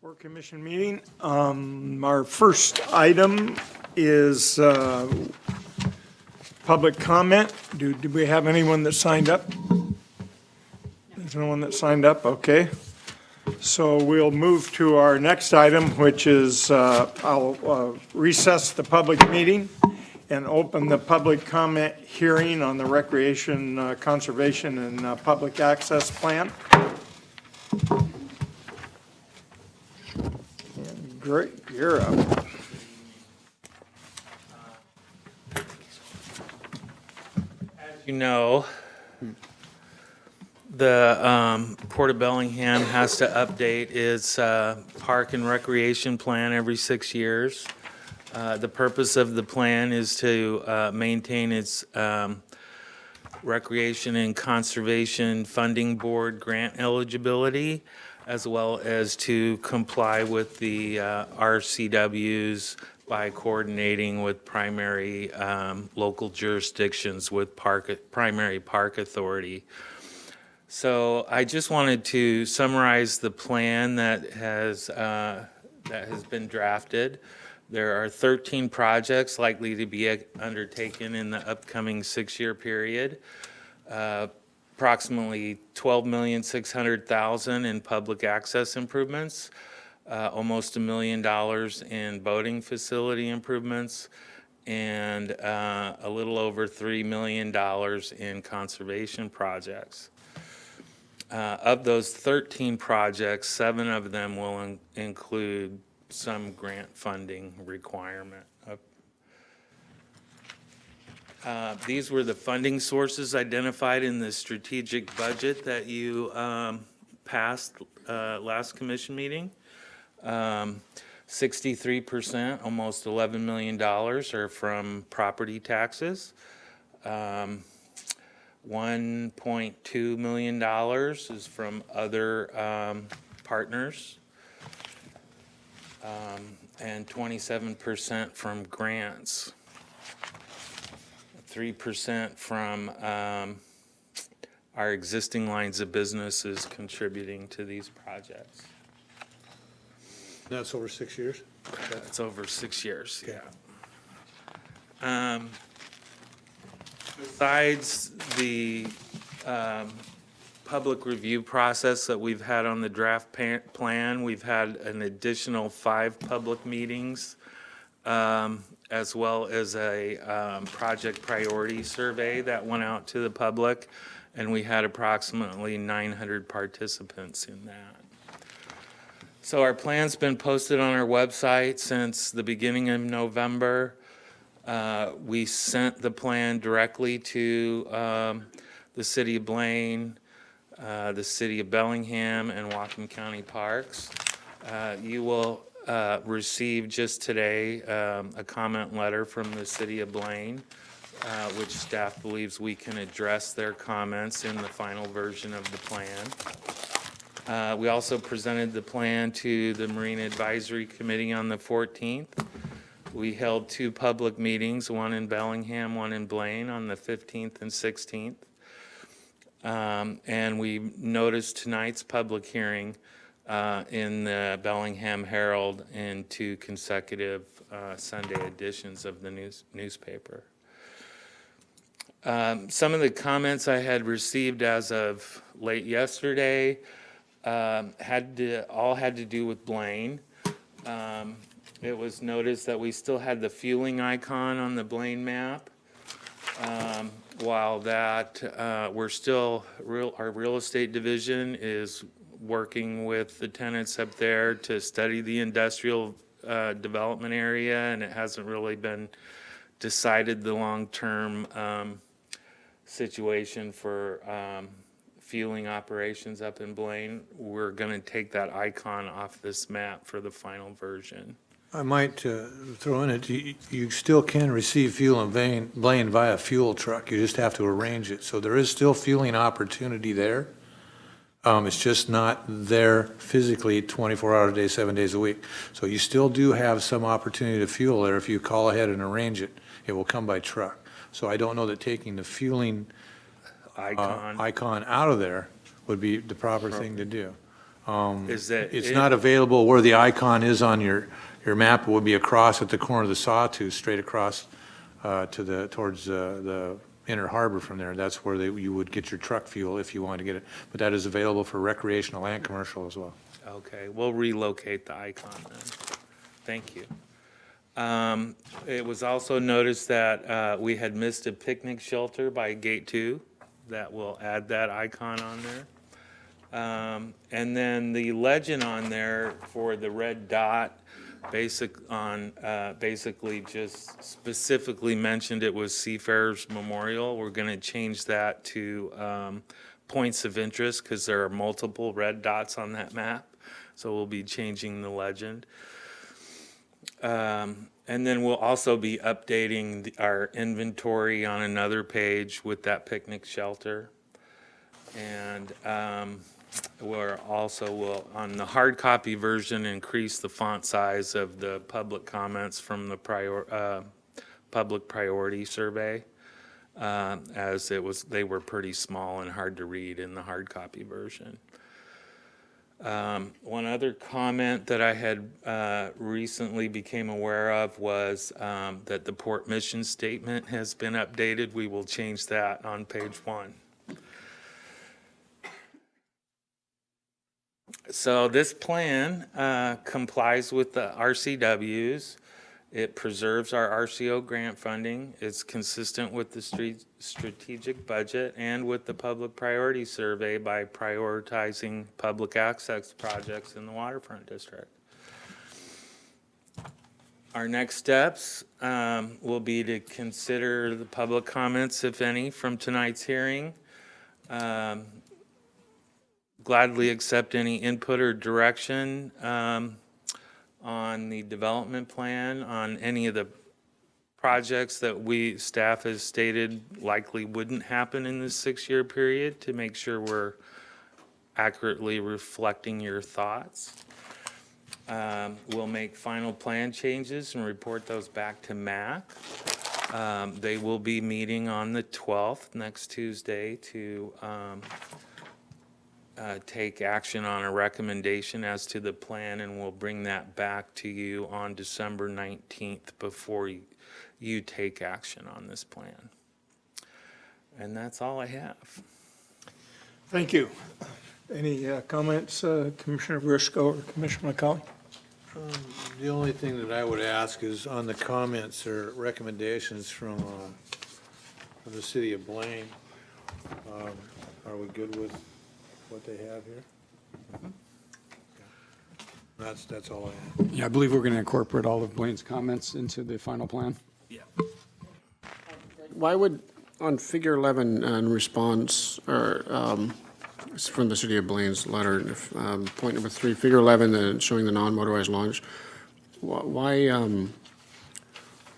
For commission meeting, our first item is public comment. Do we have anyone that signed up? There's no one that signed up, okay. So we'll move to our next item, which is I'll recess the public meeting and open the public comment hearing on the Recreation, Conservation, and Public Access Plan. Great, you're up. You know, the Port of Bellingham has to update its park and recreation plan every 6 years. The purpose of the plan is to maintain its Recreation and Conservation Funding Board grant eligibility, as well as to comply with the RCWs by coordinating with primary local jurisdictions with primary park authority. So I just wanted to summarize the plan that has been drafted. There are 13 projects likely to be undertaken in the upcoming 6-year period. Approximately $12,600,000 in public access improvements, almost $1 million in boating facility improvements, and a little over $3 million in conservation projects. Of those 13 projects, 7 of them will include some grant funding requirement. These were the funding sources identified in the strategic budget that you passed last commission meeting. 63%, almost $11 million, are from property taxes. $1.2 million is from other partners. And 27% from grants. 3% from our existing lines of businesses contributing to these projects. That's over 6 years? That's over 6 years, yeah. Besides the public review process that we've had on the draft plan, we've had an additional 5 public meetings, as well as a project priority survey that went out to the public, and we had approximately 900 participants in that. So our plan's been posted on our website since the beginning of November. We sent the plan directly to the City of Blaine, the City of Bellingham, and Whatcom County Parks. You will receive just today a comment letter from the City of Blaine, which staff believes we can address their comments in the final version of the plan. We also presented the plan to the Marina Advisory Committee on the 14th. We held 2 public meetings, one in Bellingham, one in Blaine, on the 15th and 16th. And we noticed tonight's public hearing in the Bellingham Herald in 2 consecutive Sunday editions of the newspaper. Some of the comments I had received as of late yesterday had to do with Blaine. It was noticed that we still had the fueling icon on the Blaine map. While that, we're still, our real estate division is working with the tenants up there to study the industrial development area, and it hasn't really been decided the long-term situation for fueling operations up in Blaine. We're going to take that icon off this map for the final version. I might throw in it, you still can receive fuel in Blaine via fuel truck. You just have to arrange it. So there is still fueling opportunity there. It's just not there physically 24 hours a day, 7 days a week. So you still do have some opportunity to fuel there. If you call ahead and arrange it, it will come by truck. So I don't know that taking the fueling icon out of there would be the proper thing to do. Is that? It's not available where the icon is on your map. It would be across at the corner of the Sawtooth, straight across towards the Inner Harbor from there. That's where you would get your truck fuel if you wanted to get it. But that is available for recreational and commercial as well. Okay, we'll relocate the icon then. Thank you. It was also noticed that we had missed a picnic shelter by Gate 2. That will add that icon on there. And then the legend on there for the red dot, basically just specifically mentioned it was Seafarers Memorial. We're going to change that to points of interest because there are multiple red dots on that map. So we'll be changing the legend. And then we'll also be updating our inventory on another page with that picnic shelter. And we're also will, on the hard copy version, increase the font size of the public comments from the public priority survey, as they were pretty small and hard to read in the hard copy version. One other comment that I had recently became aware of was that the port mission statement has been updated. We will change that on page 1. So this plan complies with the RCWs. It preserves our RCO grant funding. It's consistent with the strategic budget and with the public priority survey by prioritizing public access projects in the waterfront district. Our next steps will be to consider the public comments, if any, from tonight's hearing. Gladly accept any input or direction on the development plan, on any of the projects that staff has stated likely wouldn't happen in this 6-year period, to make sure we're accurately reflecting your thoughts. We'll make final plan changes and report those back to MAC. They will be meeting on the 12th, next Tuesday, to take action on a recommendation as to the plan, and we'll bring that back to you on December 19th before you take action on this plan. And that's all I have. Thank you. Any comments, Commissioner Briscoe or Commissioner McCauley? The only thing that I would ask is on the comments or recommendations from the city of Blaine. Are we good with what they have here? That's all I have. Yeah, I believe we're going to incorporate all of Blaine's comments into the final plan. Why would, on figure 11 in response, or it's from the city of Blaine's letter, point number 3, figure 11, showing the non-motorized launch, why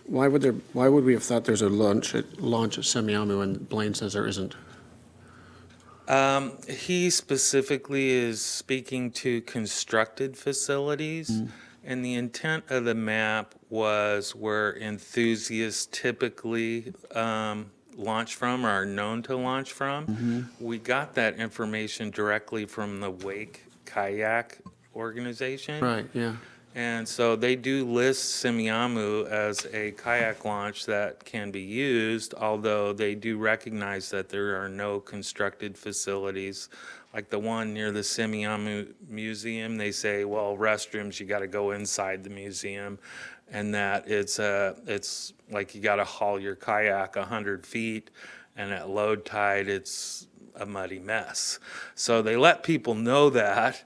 would we have thought there's a launch at Semiahmoo and Blaine says there isn't? He specifically is speaking to constructed facilities, and the intent of the map was where enthusiasts typically launch from or are known to launch from. We got that information directly from the Wake Kayak organization. Right, yeah. And so they do list Semiahmoo as a kayak launch that can be used, although they do recognize that there are no constructed facilities. Like the one near the Semiahmoo Museum, they say, well, restrooms, you got to go inside the museum, and that it's like you got to haul your kayak 100 feet, and at low tide, it's a muddy mess. So they let people know that,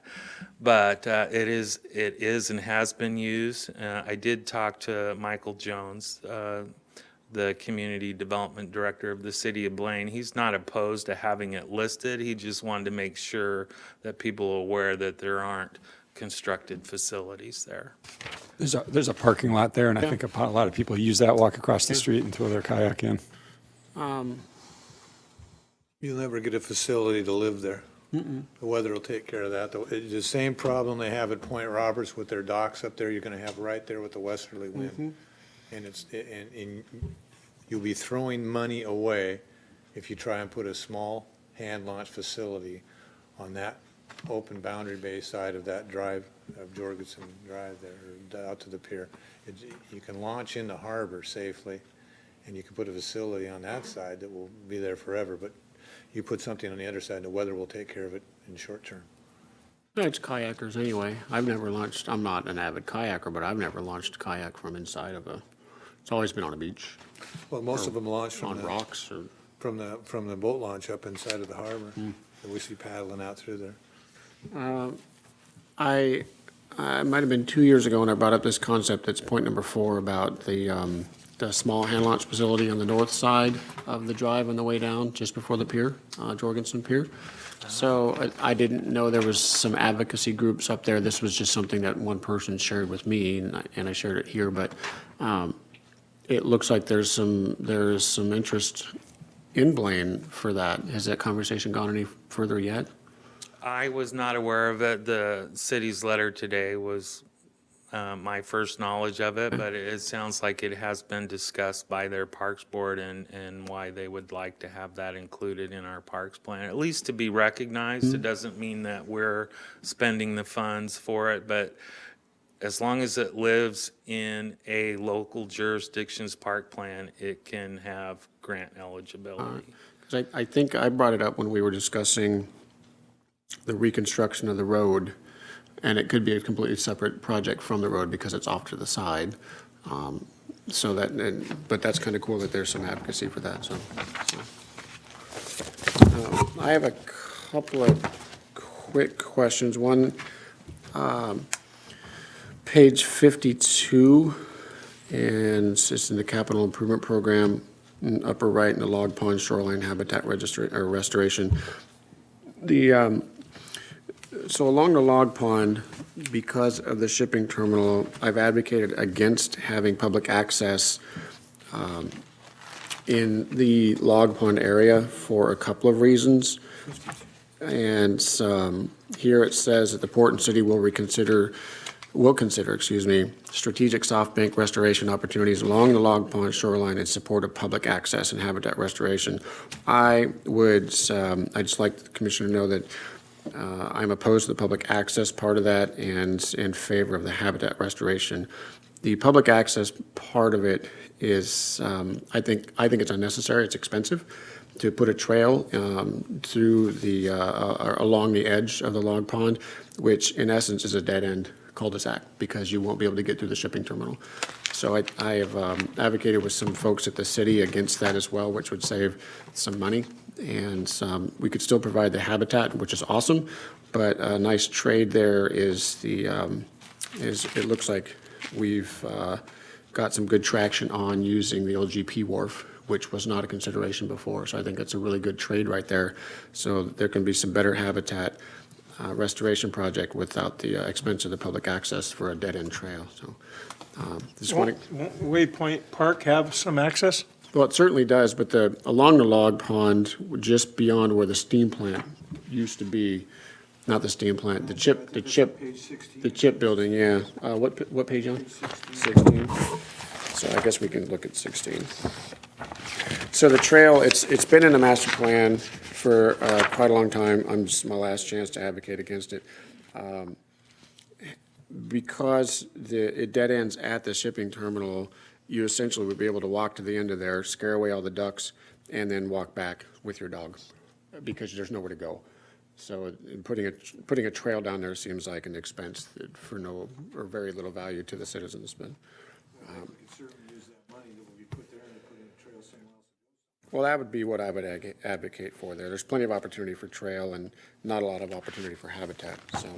but it is and has been used. I did talk to Michael Jones, the Community Development Director of the City of Blaine. He's not opposed to having it listed. He just wanted to make sure that people are aware that there aren't constructed facilities there. There's a parking lot there, and I think a lot of people use that, walk across the street and throw their kayak in. You'll never get a facility to live there. The weather will take care of that. The same problem they have at Point Roberts with their docks up there, you're gonna have right there with the westerly wind. And you'll be throwing money away if you try and put a small hand-launched facility on that open boundary bay side of that drive, of Jorgensen Drive there, out to the pier. You can launch in the harbor safely, and you can put a facility on that side that will be there forever, but you put something on the other side, and the weather will take care of it in the short term. It's kayakers anyway. I've never launched, I'm not an avid kayaker, but I've never launched a kayak from inside of a, it's always been on a beach, Well, most of them launch from on the, rocks or. from the boat launch up inside of the harbor that we see paddling out through there. I might have been 2 years ago when I brought up this concept, that's point number 4, about the small hand launch facility on the north side of the drive on the way down, just before the pier, Jorgensen Pier. So I didn't know there was some advocacy groups up there. This was just something that one person shared with me, and I shared it here, but it looks like there's some interest in Blaine for that. Has that conversation gone any further yet? I was not aware of it. The city's letter today was my first knowledge of it, but it sounds like it has been discussed by their Parks Board and why they would like to have that included in our Parks Plan, at least to be recognized. It doesn't mean that we're spending the funds for it, but as long as it lives in a local jurisdiction's park plan, it can have grant eligibility. Because I think I brought it up when we were discussing the reconstruction of the road, and it could be a completely separate project from the road because it's off to the side. So that, but that's kind of cool that there's some advocacy for that, so. I have a couple of quick questions. One, page 52, and it's in the capital improvement program, upper right in the log pond shoreline habitat restoration. So along the log pond, because of the shipping terminal, I've advocated against having public access in the log pond area for a couple of reasons. And here it says that the port and city will consider, strategic soft bank restoration opportunities along the log pond shoreline in support of public access and habitat restoration. I'd just like the commissioner to know that I'm opposed to the public access part of that and in favor of the habitat restoration. The public access part of it is, I think it's unnecessary. It's expensive to put a trail through along the edge of the log pond, which in essence is a dead end cul-de-sac because you won't be able to get through the shipping terminal. So I have advocated with some folks at the city against that as well, which would save some money. And we could still provide the habitat, which is awesome, but a nice trade there is it looks like we've got some good traction on using the old GP wharf, which was not a consideration before. So I think that's a really good trade right there. So there can be some better habitat restoration project without the expense of the public access for a dead-end trail. So just want to. Won't Waypoint Park have some access? Well, it certainly does, but along the log pond, just beyond where the steam plant used to be, not the steam plant, the chip building, yeah. What page on? 16. So I guess we can look at 16. So the trail, it's been in the master plan for quite a long time. My last chance to advocate against it. Because it dead ends at the shipping terminal, you essentially would be able to walk to the end of there, scare away all the ducks, and then walk back with your dog because there's nowhere to go. So putting a trail down there seems like an expense for no or very little value to the citizens. But We could certainly use that money that will be put there and put in a trail somewhere else. well, that would be what I would advocate for there. There's plenty of opportunity for trail and not a lot of opportunity for habitat. So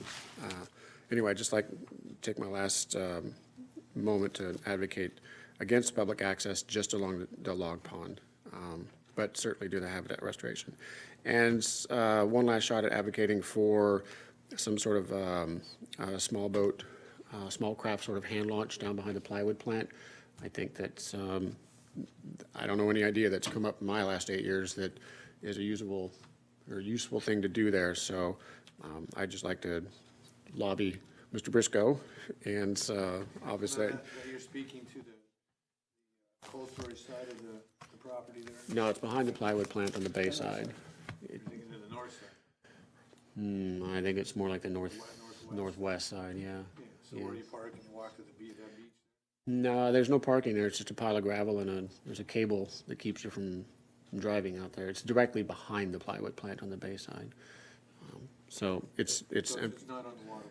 anyway, I'd just like to take my last moment to advocate against public access just along the log pond, but certainly do the habitat restoration. And one last shot at advocating for some sort of small boat, small craft sort of hand launch down behind the plywood plant. I think that's, I don't know any idea that's come up in my last 8 years that is a usable or useful thing to do there. So I'd just like to lobby Mr. Briscoe and obviously. You're speaking to the cold storage side of the property there? No, it's behind the plywood plant on the bay side. You're thinking to the north side? I think it's more like the northwest side, yeah. So where you park and you walk to the beach, that beach? No, there's no parking there. It's just a pile of gravel and there's a cable that keeps you from driving out there. It's directly behind the plywood plant on the bay side. So it's It's not on the water.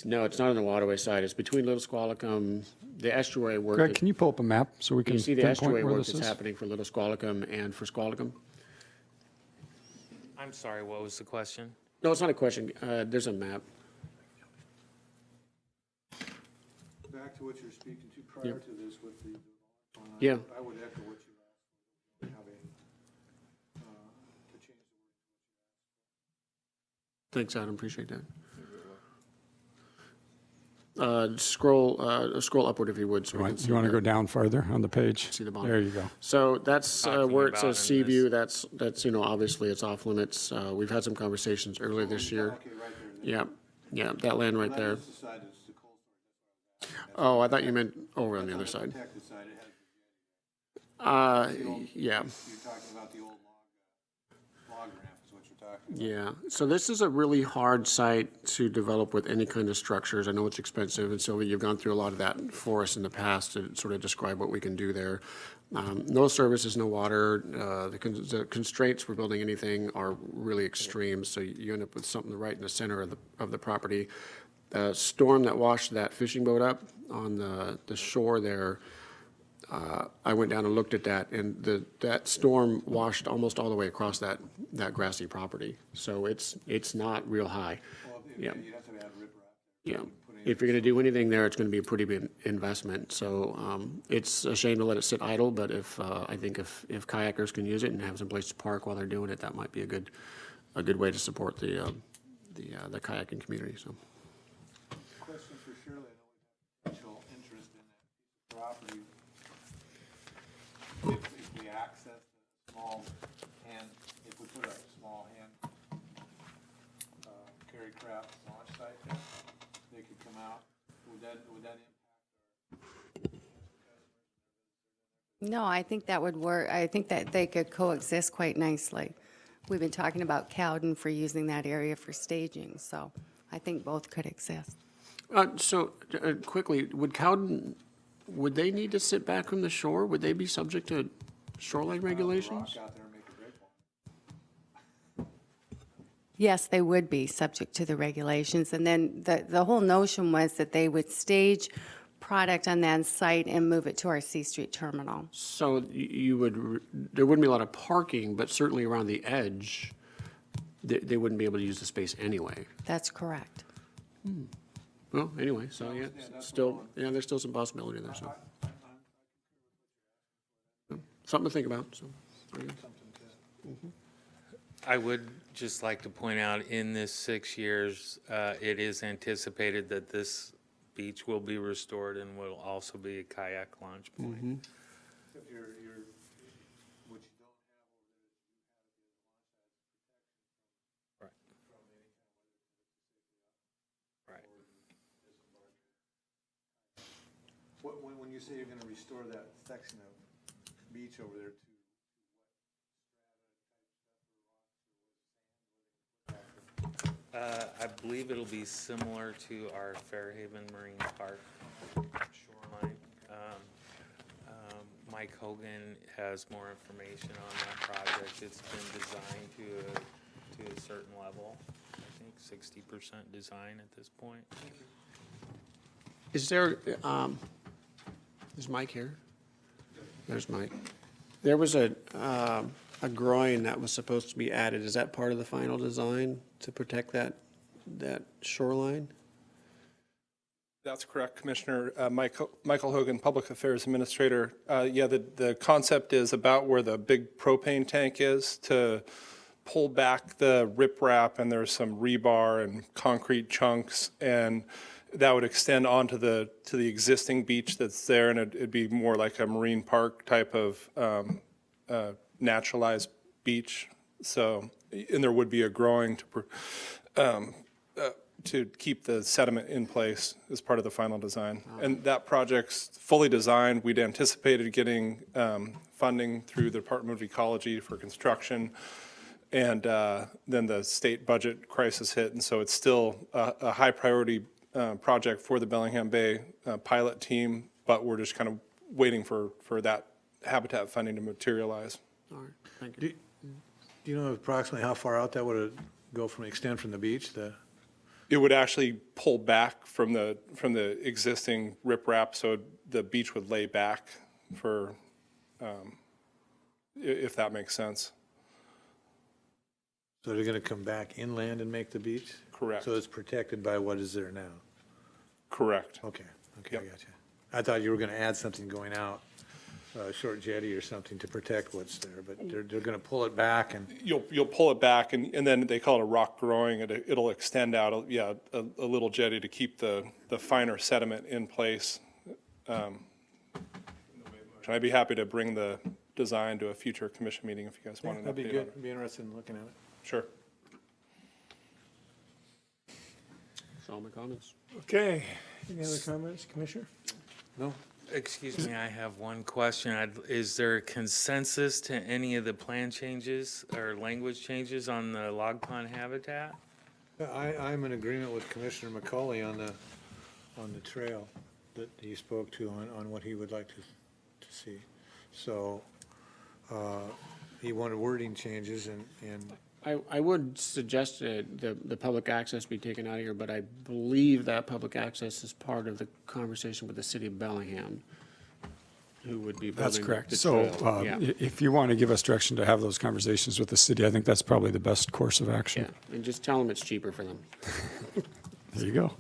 no, it's not on the waterway side. It's between Little Squalicum, the estuary work. Greg, can you pull up a map so we Can can you see the pinpoint estuary where work this that's is? happening for Little Squalicum and for Squalicum? I'm sorry, what was the question? No, it's not a question. There's a map. Back to what you were speaking to prior to this with the. Yeah. I would echo what you asked, having, to change the word. Thanks, Adam. Appreciate that. Scroll upward if you would. So we can see You want to the- go down farther on the page? See the bottom. There you go. So that's Talking where it about says in Sea this. View. That's obviously it's off limits. We've had some conversations earlier this year. Okay, right there. Yeah, that land right there. That's the side that's the cold storage. Oh, I thought you meant over on the other side. Protected side, it has, Yeah. you're talking about the old log ramp is what you're talking about. Yeah, so this is a really hard site to develop with any kind of structures. I know it's expensive, and Sylvia, you've gone through a lot of that for us in the past to sort of describe what we can do there. No services, no water. The constraints for building anything are really extreme, so you end up with something right in the center of the property. The storm that washed that fishing boat up on the shore there, I went down and looked at that, and that storm washed almost all the way across that grassy property. So it's not real high. Yeah. You'd have to add riprap. Yeah. If you're going to do anything there, it's going to be a pretty big investment. So it's a shame to let it sit idle, but I think if kayakers can use it and have some place to park while they're doing it, that might be a good way to support the kayaking community. So. Question for Shirley, I know we have potential interest in that property. If we access the small hand, if we put a small hand carry craft launch site there, they could come out, would that impact No, I think that would work. I think that they could coexist quite nicely. We've been talking about Cowden for using that area for staging, so I think both could exist. Quickly, would they need to sit back from the shore? Would they be subject to shoreline regulations? rock out there and make a break on? Yes, they would be subject to the regulations. And then the whole notion was that they would stage product on that site and move it to our C Street terminal. So there wouldn't be a lot of parking, but certainly around the edge, they wouldn't be able to use the space anyway. That's correct. Well, anyway, so yeah, there's still some possibility there, so. Something to think about, so. there you go. I would just like to point out, in this 6 years, it is anticipated that this beach will be restored and will also be a kayak launch point. Except what you don't have over there is you have Right. Right. When you say you're gonna restore that section of beach over there to I believe it'll be similar to our Fairhaven Marine Park shoreline. Mike Hogan has more information on that project. It's been designed to a certain level, I think 60% design at this point. Is there, is Mike here? There's Mike. There was a groin that was supposed to be added. Is that part of the final design to protect that shoreline? That's correct, Commissioner. Michael Hogan, Public Affairs Administrator. Yeah, the concept is about where the big propane tank is, to pull back the riprap, and there's some rebar and concrete chunks, and that would extend onto to the existing beach that's there, and it'd be more like a marine park type of naturalized beach. So, and there would be a growing to keep the sediment in place as part of the final design. And that project's fully designed. We'd anticipated getting funding through the Department of Ecology for construction. And then the state budget crisis hit, and so it's still a high-priority project for the Bellingham Bay pilot team, but we're just kind of waiting for that habitat funding to materialize. All right, thank you. Do you know approximately how far out that would extend from the beach? It would actually pull back from the existing riprap, so the beach would lay back for, if that makes sense. So they're going to come back inland and make the beach? Correct. So it's protected by what is there now? Correct. Okay, I Yep. got you. I thought you were going to add something going out, a short jetty or something to protect what's there, but they're going to pull it back and, You'll pull it back, and then they call it a rock growing. It'll extend out, a little jetty to keep the finer sediment in place. And I'd be happy to bring the design to a future commission meeting if you guys want an that'd be update on good, it. be interested in looking at it. Sure. That's all my comments. Okay, any other comments, Commissioner? No? Excuse me, I have one question. Is there consensus to any of the plan changes or language changes on the log pond habitat? I'm in agreement with Commissioner McCauley on the trail that he spoke to on what he would like to see. So, he wanted wording changes and I would suggest that the public access be taken out of here, but I believe that public access is part of the conversation with the city of Bellingham, who would be building That's correct. the So trail. Yeah. if you want to give us direction to have those conversations with the city, I think that's probably the best course of action. Yeah, and just tell them it's cheaper for them. There you go.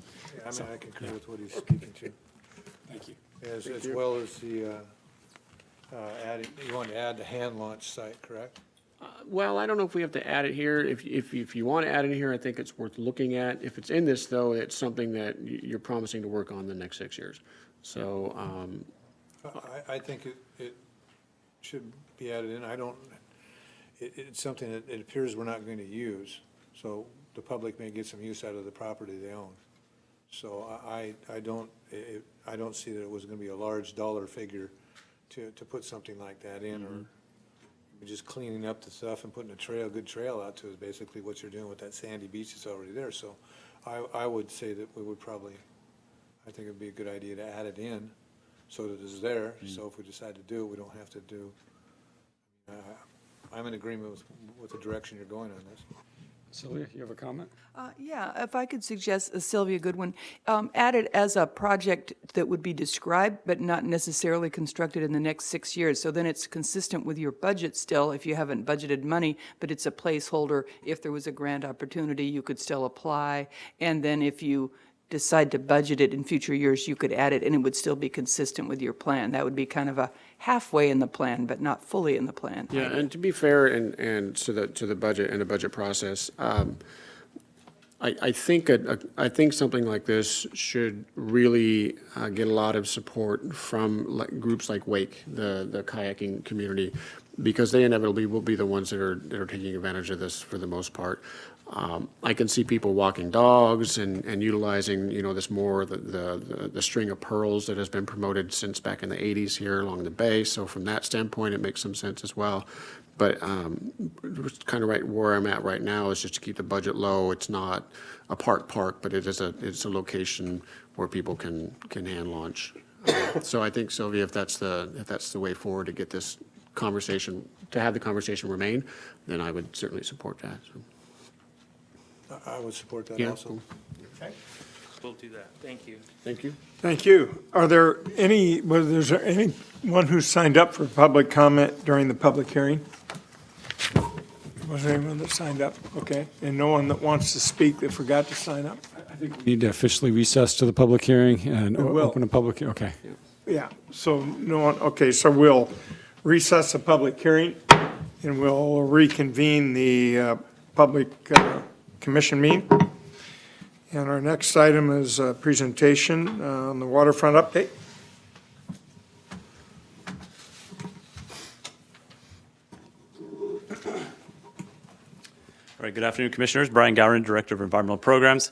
I mean, I concur with what he's speaking to. Thank you. As well as the, you want to add the hand launch site, correct? Well, I don't know if we have to add it here. If you want to add it here, I think it's worth looking at. If it's in this, though, it's something that you're promising to work on the next 6 years. So, I think it should be added in. It's something that it appears we're not going to use, so the public may get some use out of the property they own. So I don't see that it was going to be a large dollar figure to put something like that in, or just cleaning up the stuff and putting a good trail out to is basically what you're doing with that sandy beach that's already there. So I would say that we would probably, I think it'd be a good idea to add it in so that it's there. So if we decide to do it, we don't have to do, I'm in agreement with the direction you're going on this. Sylvia, you have a comment? Yeah, if I could suggest, Sylvia Goodwin, add it as a project that would be described, but not necessarily constructed in the next 6 years. So then it's consistent with your budget still, if you haven't budgeted money, but it's a placeholder. If there was a grant opportunity, you could still apply. And then if you decide to budget it in future years, you could add it, and it would still be consistent with your plan. That would be kind of a halfway in the plan, but not fully in the plan. yeah, and to be fair and to the budget and the budget process, I think something like this should really get a lot of support from groups like Wake, the kayaking community, because they inevitably will be the ones that are taking advantage of this for the most part. I can see people walking dogs and utilizing, this more, the string of pearls that has been promoted since back in the 80s here along the bay. So from that standpoint, it makes some sense as well. But kind of right where I'm at right now is just to keep the budget low. It's not a park, but it's a location where people can hand launch. So I think, Sylvia, if that's the way forward to get this conversation, to have the conversation remain, then I would certainly support that. So. I would support that Yeah, also. cool. We'll do that. Thank you. Thank you. Thank you. Was there anyone who signed up for public comment during the public hearing? Was there anyone that signed up? Okay. And no one that wants to speak that forgot to sign up? I think we need to officially recess to the public hearing and We will. open a public, okay. Yeah, so no one, okay, so we'll recess the public hearing and we'll reconvene the public commission meeting. And our next item is a presentation on the waterfront update. All right, good afternoon, Commissioners. Brian Gowron, Director of Environmental Programs.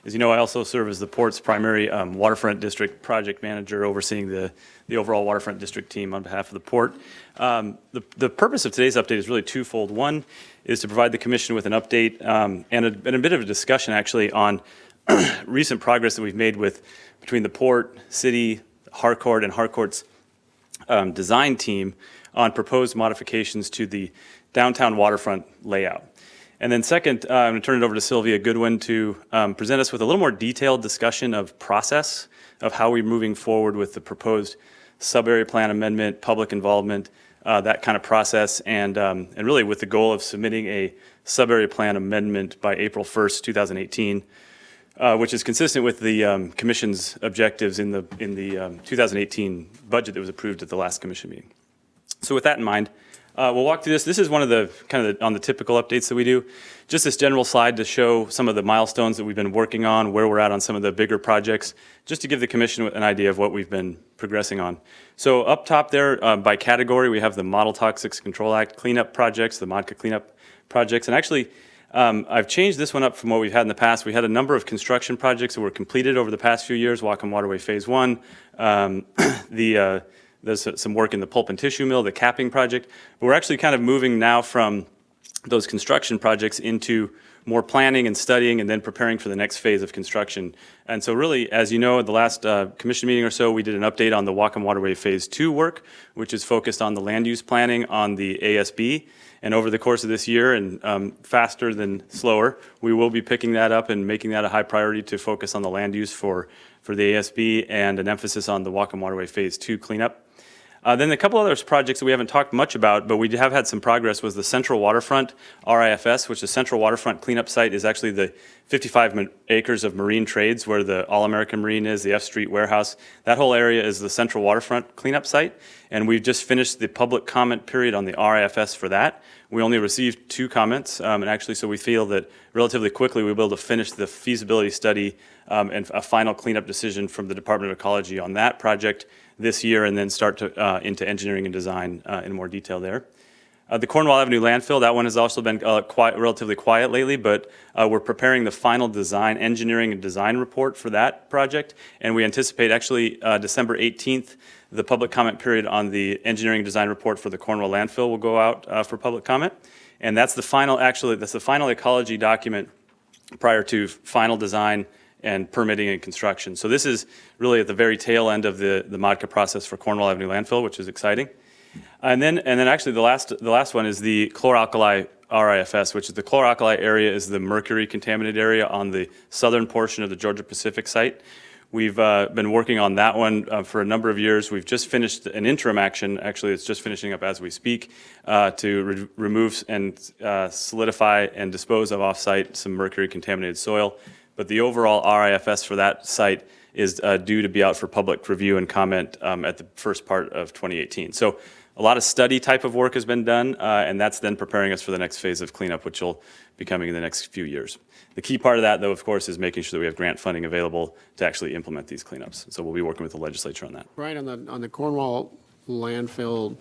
As you know, I also serve as the Port's primary waterfront district project manager, overseeing the overall waterfront district team on behalf of the Port. The purpose of today's update is really twofold. One is to provide the Commission with an update and a bit of a discussion, actually, on recent progress that we've made between the Port, City, Harcourt, and Harcourt's design team on proposed modifications to the downtown waterfront layout. And then second, I'm going to turn it over to Sylvia Goodwin to present us with a little more detailed discussion of process of how we're moving forward with the proposed sub-area plan amendment, public involvement, that kind of process, and really with the goal of submitting a sub-area plan amendment by April 1st, 2018, which is consistent with the Commission's objectives in the 2018 budget that was approved at the last Commission meeting. So with that in mind, we'll walk through this. This is one of the on the typical updates that we do. Just this general slide to show some of the milestones that we've been working on, where we're at on some of the bigger projects, just to give the Commission an idea of what we've been progressing on. So up top there, by category, we have the Model Toxics Control Act cleanup projects, the MODCA cleanup projects. And actually, I've changed this one up from what we've had in the past. We had a number of construction projects that were completed over the past few years, Whatcom Waterway Phase 1, there's some work in the pulp and tissue mill, the capping project. But we're actually kind of moving now from those construction projects into more planning and studying and then preparing for the next phase of construction. And so really, as you know, at the last Commission meeting or so, we did an update on the Whatcom Waterway Phase 2 work, which is focused on the land use planning on the ASB. And over the course of this year, and faster than slower, we will be picking that up and making that a high priority to focus on the land use for the ASB and an emphasis on the Whatcom Waterway Phase 2 cleanup. Then a couple other projects that we haven't talked much about, but we have had some progress, was the Central Waterfront RIFS, which the Central Waterfront cleanup site is actually the 55 acres of marine trades where the All-American Marine is, the F Street warehouse. That whole area is the Central Waterfront cleanup site, and we've just finished the public comment period on the RIFS for that. We only received 2 comments, and actually, so we feel that relatively quickly we'll be able to finish the feasibility study and a final cleanup decision from the Department of Ecology on that project this year, and then start to into engineering and design in more detail there. The Cornwall Avenue landfill, that one has also been relatively quiet lately, but we're preparing the final design, engineering and design report for that project, and we anticipate actually December 18th, the public comment period on the engineering and design report for the Cornwall landfill will go out for public comment, and that's the final, that's the final ecology document prior to final design and permitting and construction. So this is really at the very tail end of the MODCA process for Cornwall Avenue landfill, which is exciting. And then actually the last one is the chloralkali RIFS, which is the chloralkali area is the mercury contaminated area on the southern portion of the Georgia Pacific site. We've been working on that one for a number of years. We've just finished an interim action, actually it's just finishing up as we speak, to remove and solidify and dispose of off-site some mercury contaminated soil. But the overall RIFS for that site is due to be out for public review and comment at the first part of 2018. So a lot of study type of work has been done, and that's then preparing us for the next phase of cleanup, which will be coming in the next few years. The key part of that, though, of course, is making sure that we have grant funding available to actually implement these cleanups. So we'll be working with the legislature on that. Right, on the Cornwall landfill,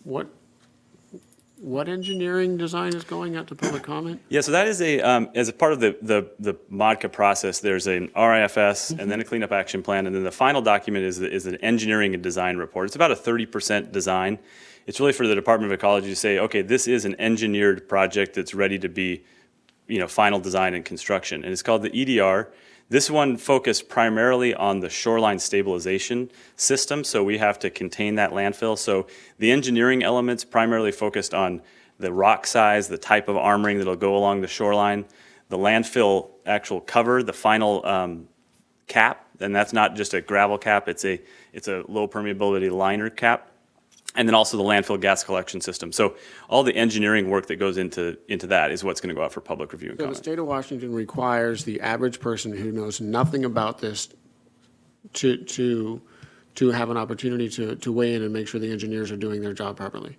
what engineering design is going out to public comment? Yeah, so that is as a part of the MODCA process, there's an RIFS and then a cleanup action plan, and then the final document is an engineering and design report. It's about a 30% design. It's really for the Department of Ecology to say, okay, this is an engineered project that's ready to be, final design and construction. And it's called the EDR. This one focused primarily on the shoreline stabilization system, so we have to contain that landfill. So the engineering elements primarily focused on the rock size, the type of armoring that'll go along the shoreline, the landfill actual cover, the final cap, and that's not just a gravel cap, it's a low permeability liner cap, and then also the landfill gas collection system. So all the engineering work that goes into that is what's going to go out for public review and So the comment. state of Washington requires the average person who knows nothing about this to have an opportunity to weigh in and make sure the engineers are doing their job properly.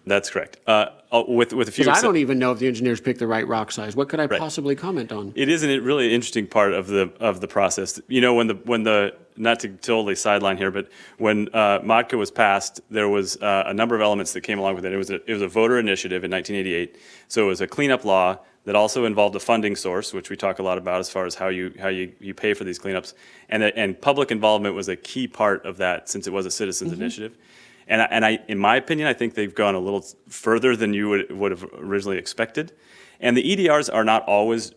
That's correct. With a few. Because I don't even know if the engineers picked the right rock size. What could I possibly comment on? It is a really interesting part of the process. When the not to totally sideline here, but when MODCA was passed, there was a number of elements that came along with it. It was a voter initiative in 1988. So it was a cleanup law that also involved a funding source, which we talk a lot about as far as how you pay for these cleanups. And public involvement was a key part of that, since it was a citizens initiative. And I, in my opinion, I think they've gone a little further than you would have originally expected. And the EDRs are not always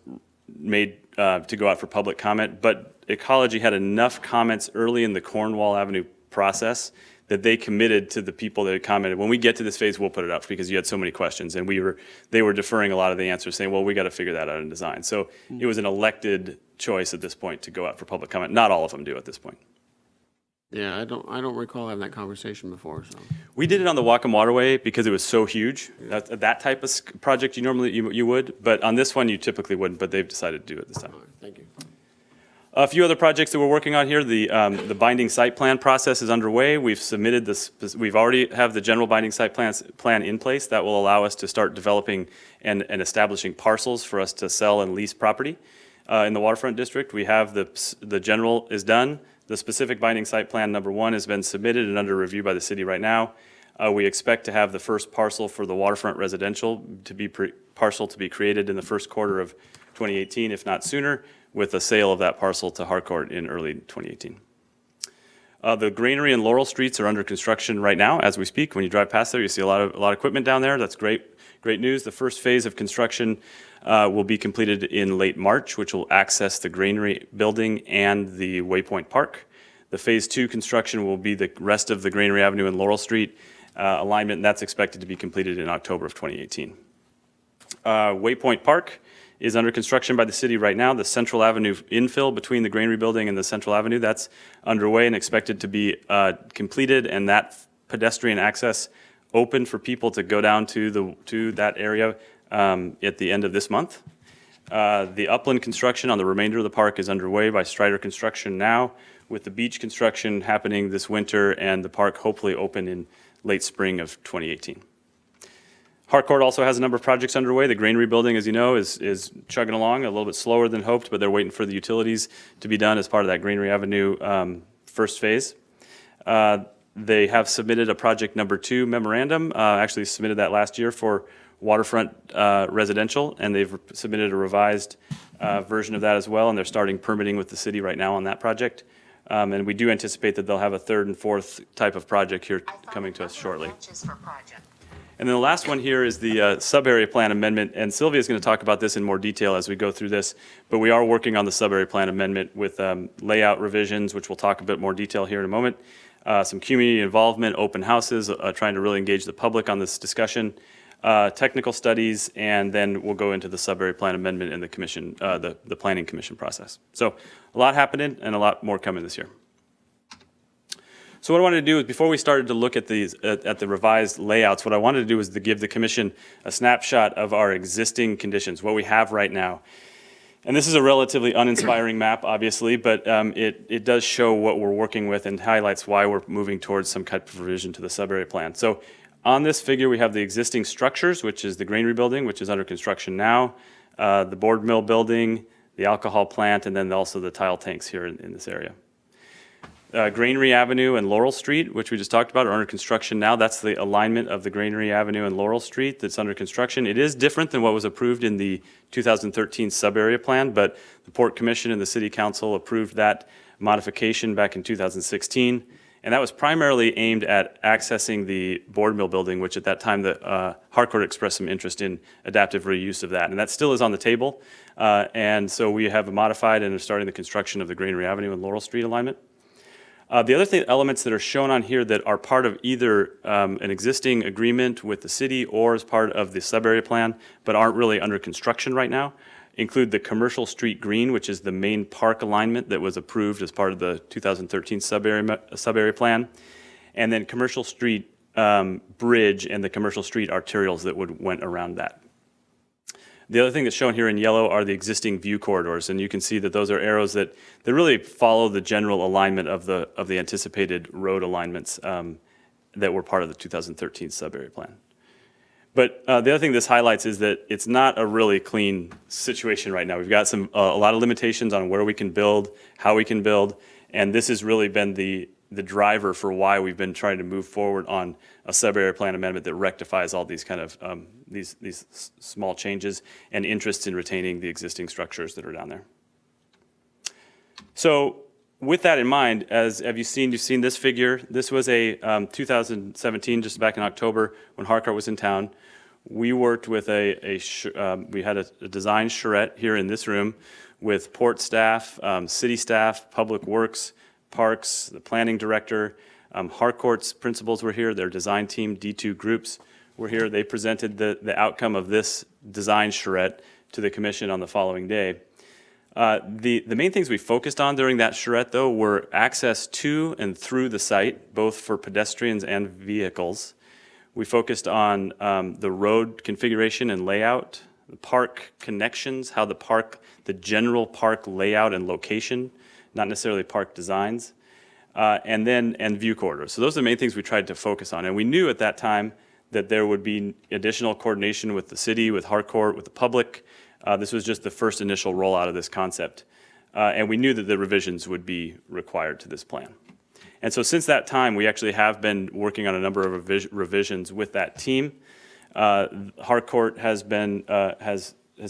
made to go out for public comment, but Ecology had enough comments early in the Cornwall Avenue process that they committed to the people that had commented, when we get to this phase, we'll put it up, because you had so many questions. And they were deferring a lot of the answers, saying, well, we got to figure that out in design. So it was an elected choice at this point to go out for public comment. Not all of them do at this point. Yeah, I don't recall having that conversation before, so. We did it on the Whatcom Waterway because it was so huge. That type of project you would, but on this one you typically wouldn't, but they've decided to do it this time. All right, thank you. A few other projects that we're working on here. The binding site plan process is underway. We've submitted this. We've already have the general binding site plan in place that will allow us to start developing and establishing parcels for us to sell and lease property in the waterfront district. We have the general is done. The specific binding site plan number 1 has been submitted and under review by the city right now. We expect to have the first parcel for the waterfront residential to be created in the first quarter of 2018, if not sooner, with a sale of that parcel to Harcourt in early 2018. The Granary and Laurel Streets are under construction right now as we speak. When you drive past there, you see a lot of equipment down there. That's great news. The first phase of construction will be completed in late March, which will access the Granary building and the Waypoint Park. The phase 2 construction will be the rest of the Granary Avenue and Laurel Street alignment, and that's expected to be completed in October of 2018. Waypoint Park is under construction by the city right now. The Central Avenue infill between the Granary building and the Central Avenue, that's underway and expected to be completed, and that pedestrian access open for people to go down to that area at the end of this month. The upland construction on the remainder of the park is underway by Strider Construction now, with the beach construction happening this winter and the park hopefully open in late spring of 2018. Harcourt also has a number of projects underway. The Granary building, as you know, is chugging along a little bit slower than hoped, but they're waiting for the utilities to be done as part of that Granary Avenue first phase. They have submitted a project number 2 memorandum, actually submitted that last year for waterfront residential, and they've submitted a revised version of that as well, and they're starting permitting with the city right now on that project. And we do anticipate that they'll have a 3rd and 4th type of project here coming to us shortly. And then the last one here is the sub-area plan amendment, and Sylvia is going to talk about this in more detail as we go through this, but we are working on the sub-area plan amendment with layout revisions, which we'll talk a bit more detail here in a moment, some community involvement, open houses, trying to really engage the public on this discussion, technical studies, and then we'll go into the sub-area plan amendment in the commission, the planning commission process. So a lot happening and a lot more coming this year. So what I wanted to do is, before we started to look at these at the revised layouts, what I wanted to do was to give the commission a snapshot of our existing conditions, what we have right now. And this is a relatively uninspiring map, obviously, but it does show what we're working with and highlights why we're moving towards some type of revision to the sub-area plan. So on this figure, we have the existing structures, which is the Granary building, which is under construction now, the board mill building, the alcohol plant, and then also the tile tanks here in this area. Granary Avenue and Laurel Street, which we just talked about, are under construction now. That's the alignment of the Granary Avenue and Laurel Street that's under construction. It is different than what was approved in the 2013 sub-area plan, but the Port Commission and the City Council approved that modification back in 2016. And that was primarily aimed at accessing the board mill building, which at that time the Harcourt expressed some interest in adaptive reuse of that. And that still is on the table. And so we have modified and are starting the construction of the Granary Avenue and Laurel Street alignment. The other elements that are shown on here that are part of either an existing agreement with the city or as part of the sub-area plan, but aren't really under construction right now, include the Commercial Street Green, which is the main park alignment that was approved as part of the 2013 sub-area plan, and then Commercial Street Bridge and the Commercial Street arterials that went around that. The other thing that's shown here in yellow are the existing view corridors, and you can see that those are arrows that really follow the general alignment of the anticipated road alignments that were part of the 2013 sub-area plan. But the other thing this highlights is that it's not a really clean situation right now. We've got a lot of limitations on where we can build, how we can build, and this has really been the the driver for why we've been trying to move forward on a sub-area plan amendment that rectifies all these kind of, these small changes and interests in retaining the existing structures that are down there. So with that in mind, you've seen this figure. This was a 2017, just back in October, when Harcourt was in town. We worked with we had a design charrette here in this room with port staff, city staff, public works, parks, the planning director. Harcourt's principals were here, their design team, D2 groups were here. They presented the outcome of this design charrette to the commission on the following day. The main things we focused on during that charrette, though, were access to and through the site, both for pedestrians and vehicles. We focused on the road configuration and layout, the park connections, how the general park layout and location, not necessarily park designs, and view corridors. So those are the main things we tried to focus on. And we knew at that time that there would be additional coordination with the city, with Harcourt, with the public. This was just the first initial rollout of this concept. And we knew that the revisions would be required to this plan. And so since that time, we actually have been working on a number of revisions with that team. Harcourt has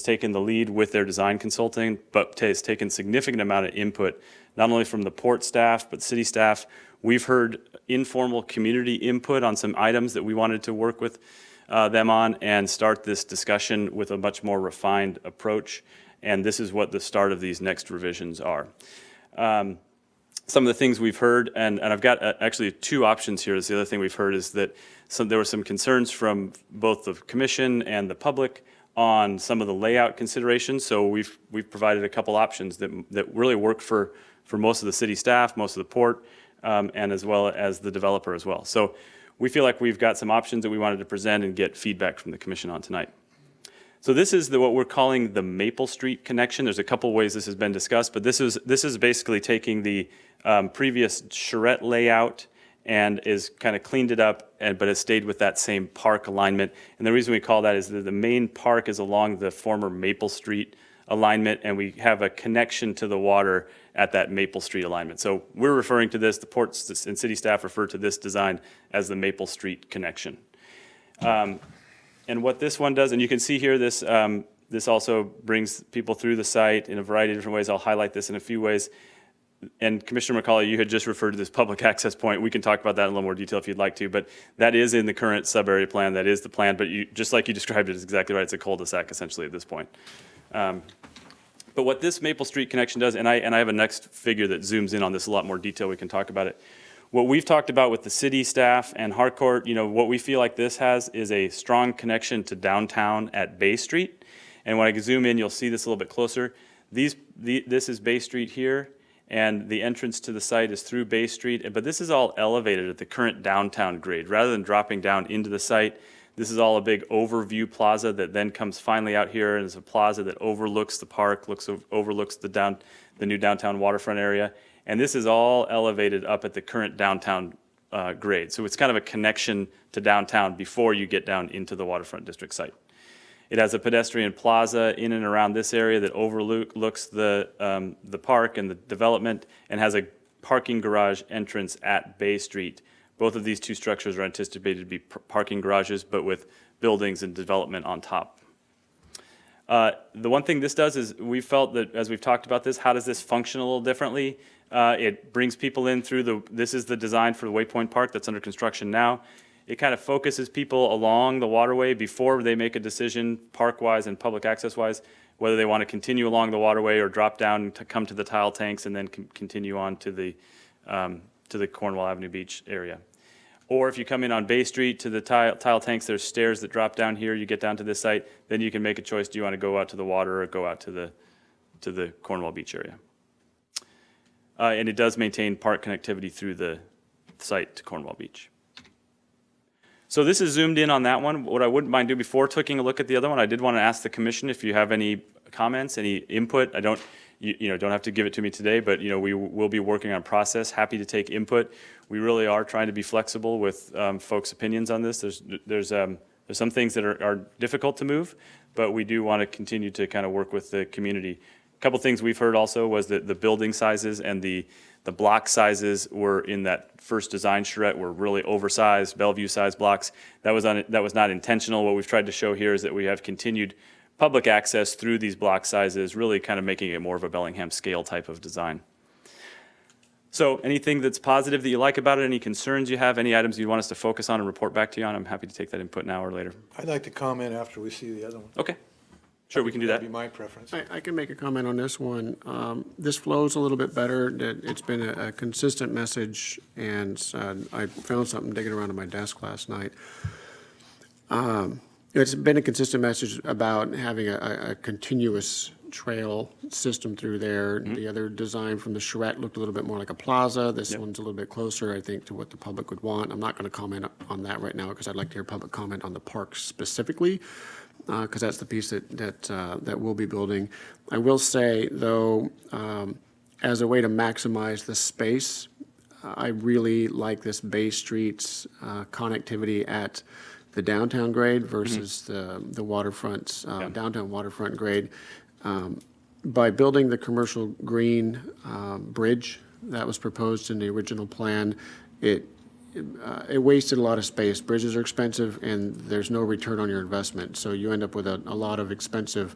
taken the lead with their design consulting, but has taken significant amount of input, not only from the port staff, but city staff. We've heard informal community input on some items that we wanted to work with them on and start this discussion with a much more refined approach. And this is what the start of these next revisions are. Some of the things we've heard, and I've got actually two options here. The other thing we've heard is that there were some concerns from both the commission and the public on some of the layout considerations. So we've provided a couple options that really work for most of the city staff, most of the port, and as well as the developer as well. So we feel like we've got some options that we wanted to present and get feedback from the commission on tonight. So this is what we're calling the Maple Street connection. There's a couple ways this has been discussed, but this is basically taking the previous charrette layout and is kind of cleaned it up, but has stayed with that same park alignment. And the reason we call that is that the main park is along the former Maple Street alignment, and we have a connection to the water at that Maple Street alignment. So we're referring to this, the ports and city staff refer to this design as the Maple Street connection. And what this one does, and you can see here, this also brings people through the site in a variety of different ways. I'll highlight this in a few ways. And Commissioner McCauley, you had just referred to this public access point. We can talk about that in a little more detail if you'd like to, but that is in the current sub-area plan. That is the plan, but just like you described it, is exactly right. It's a cul-de-sac essentially at this point. But what this Maple Street connection does, and I have a next figure that zooms in on this in a lot more detail. We can talk about it. What we've talked about with the city staff and Harcourt, what we feel like this has is a strong connection to downtown at Bay Street. And when I zoom in, you'll see this a little bit closer. This is Bay Street here, and the entrance to the site is through Bay Street. But this is all elevated at the current downtown grade. Rather than dropping down into the site, this is all a big overview plaza that then comes finally out here, and it's a plaza that overlooks the park, overlooks the new downtown waterfront area. And this is all elevated up at the current downtown grade. So it's kind of a connection to downtown before you get down into the waterfront district site. It has a pedestrian plaza in and around this area that overlooks the park and the development, and has a parking garage entrance at Bay Street. Both of these two structures are anticipated to be parking garages, but with buildings and development on top. The one thing this does is we felt that as we've talked about this, how does this function a little differently? It brings people in through this is the design for the Waypoint Park that's under construction now. It kind of focuses people along the waterway before they make a decision, park-wise and public access-wise, whether they want to continue along the waterway or drop down to come to the tile tanks and then continue on to the Cornwall Avenue Beach area. Or if you come in on Bay Street to the tile tanks, there's stairs that drop down here. You get down to this site, then you can make a choice. Do you want to go out to the water or go out to the Cornwall Beach area? And it does maintain park connectivity through the site to Cornwall Beach. So this is zoomed in on that one. What I wouldn't mind doing before taking a look at the other one, I did want to ask the commission if you have any comments, any input. I don't, don't have to give it to me today, but we will be working on process. Happy to take input. We really are trying to be flexible with folks' opinions on this. There's some things that are difficult to move, but we do want to continue to kind of work with the community. A couple things we've heard also was that the building sizes and the block sizes were in that first design charrette were really oversized, Bellevue-sized blocks. That was not intentional. What we've tried to show here is that we have continued public access through these block sizes, really kind of making it more of a Bellingham scale type of design. So anything that's positive that you like about it, any concerns you have, any items you want us to focus on and report back to you on, I'm happy to take that input now or later. I'd like to comment after we see the other one. Okay, sure, we can do that. That'd be my preference. I can make a comment on this one. This flows a little bit better. That It's been a consistent message, and I found something digging around in my desk last night. It's been a consistent message about having a continuous trail system through there. The other design from the charrette looked a little bit more like a plaza. This one's a little bit closer, I think, to what the public would want. I'm not going to comment on that right now because I'd like to hear public comment on the park specifically, because that's the piece that we'll be building. I will say, though, as a way to maximize the space, I really like this Bay Street's connectivity at the downtown grade versus the waterfront, downtown waterfront grade. By building the commercial green bridge that was proposed in the original plan, it wasted a lot of space. Bridges are expensive, and there's no return on your investment. So you end up with a lot of expensive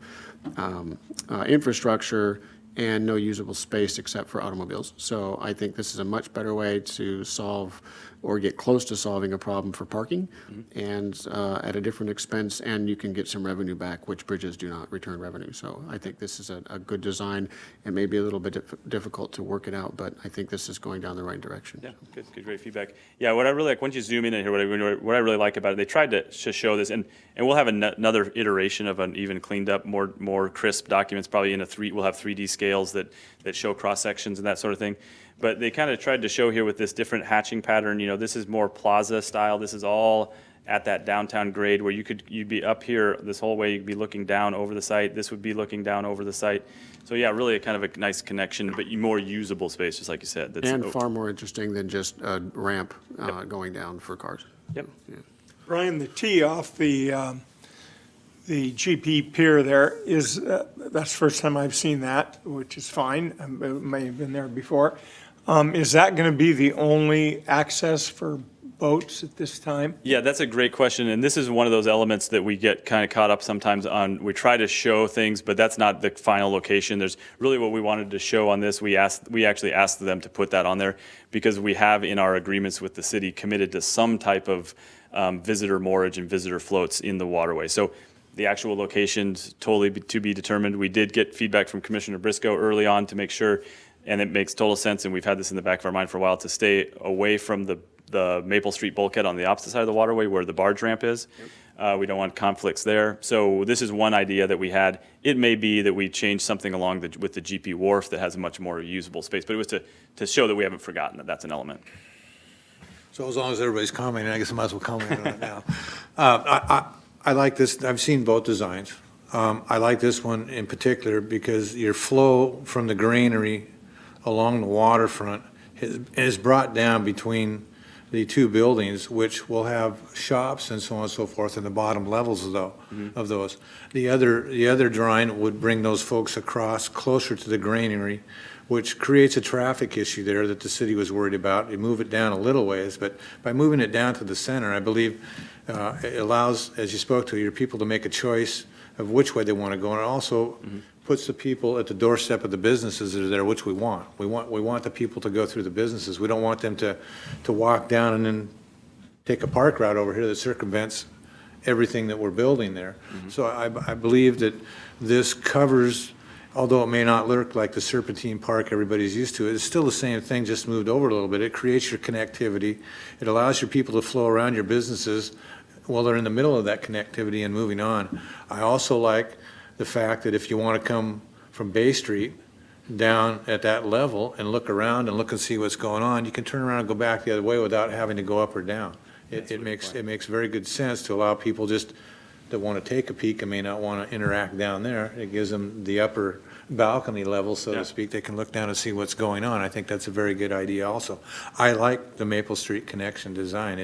infrastructure and no usable space except for automobiles. So I think this is a much better way to solve or get close to solving a problem for parking, and at a different expense, and you can get some revenue back, which bridges do not return revenue. So I think this is a good design. It may be a little bit difficult to work it out, but I think this is going down the right direction. Yeah, good, great feedback. Yeah, what I really like, once you zoom in here, what I really like about it, they tried to show this, and we'll have another iteration of an even cleaned up, more crisp documents, probably we'll have 3D scales that show cross sections and that sort of thing. But they kind of tried to show here with this different hatching pattern, this is more plaza style. This is all at that downtown grade where you'd be up here this whole way, you'd be looking down over the site. This would be looking down over the site. So yeah, really a kind of a nice connection, but more usable space, just like you said. And far more interesting than just a ramp going down for cars. Yep. Yeah. Brian, the tee off the GP pier there is, that's the first time I've seen that, which is fine. It may have been there before. Is that going to be the only access for boats at this time? Yeah, that's a great question, and this is one of those elements that we get kind of caught up sometimes on. We try to show things, but that's not the final location. There's really what we wanted to show on this. We actually asked them to put that on there because we have in our agreements with the city committed to some type of visitor moorage and visitor floats in the waterway. So the actual location's totally to be determined. We did get feedback from Commissioner Briscoe early on to make sure, and it makes total sense, and we've had this in the back of our mind for a while, to stay away from the Maple Street bulkhead on the opposite side of the waterway where the barge ramp is. We don't want conflicts there. So this is one idea that we had. It may be that we change something along with the GP wharf that has a much more usable space, but it was to show that we haven't forgotten that that's an element. So as long as everybody's commenting, I guess I might as well comment on it now. I like this. I've seen both designs. I like this one in particular because your flow from the greenery along the waterfront is brought down between the two buildings, which will have shops and so on and so forth in the bottom levels of those. The other drawing would bring those folks across closer to the granary, which creates a traffic issue there that the city was worried about. You move it down a little ways, but by moving it down to the center, I believe it allows, as you spoke to, your people to make a choice of which way they want to go, and it also puts the people at the doorstep of the businesses that are there, which we want. We want the people to go through the businesses. We don't want them to walk down and then take a park route over here that circumvents everything that we're building there. So I believe that this covers, although it may not look like the Serpentine Park everybody's used to, it's still the same thing, just moved over a little bit. It creates your connectivity. It allows your people to flow around your businesses while they're in the middle of that connectivity and moving on. I also like the fact that if you want to come from Bay Street down at that level and look around and look and see what's going on, you can turn around and go back the other way without having to go up or down. It makes very good sense to allow people just that want to take a peek and may not want to interact down there. It gives them the upper balcony level, so to speak. They can look down and see what's going on. I think that's a very good idea also. I like the Maple Street connection design.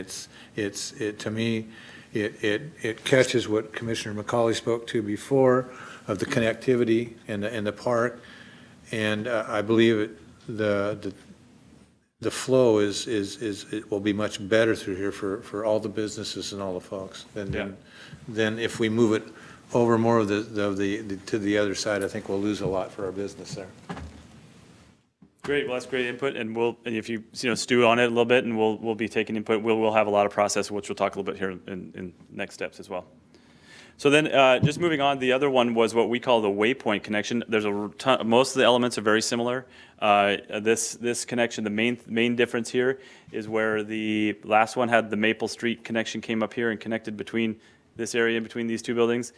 To me, it catches what Commissioner McCauley spoke to before, of the connectivity and the park. And I believe the flow it will be much better through here for all the businesses and all the folks than if we move it over more of to the other side. I think we'll lose a lot for our business there. Great, well, that's great input, and if you stew on it a little bit, and we'll be taking input, we'll have a lot of process, which we'll talk a little bit here in next steps as well. So then, just moving on, the other one was what we call the waypoint connection. There's a ton, most of the elements are very similar. This connection, the main difference here is where the last one had the Maple Street connection came up here and connected between this area, between these two buildings.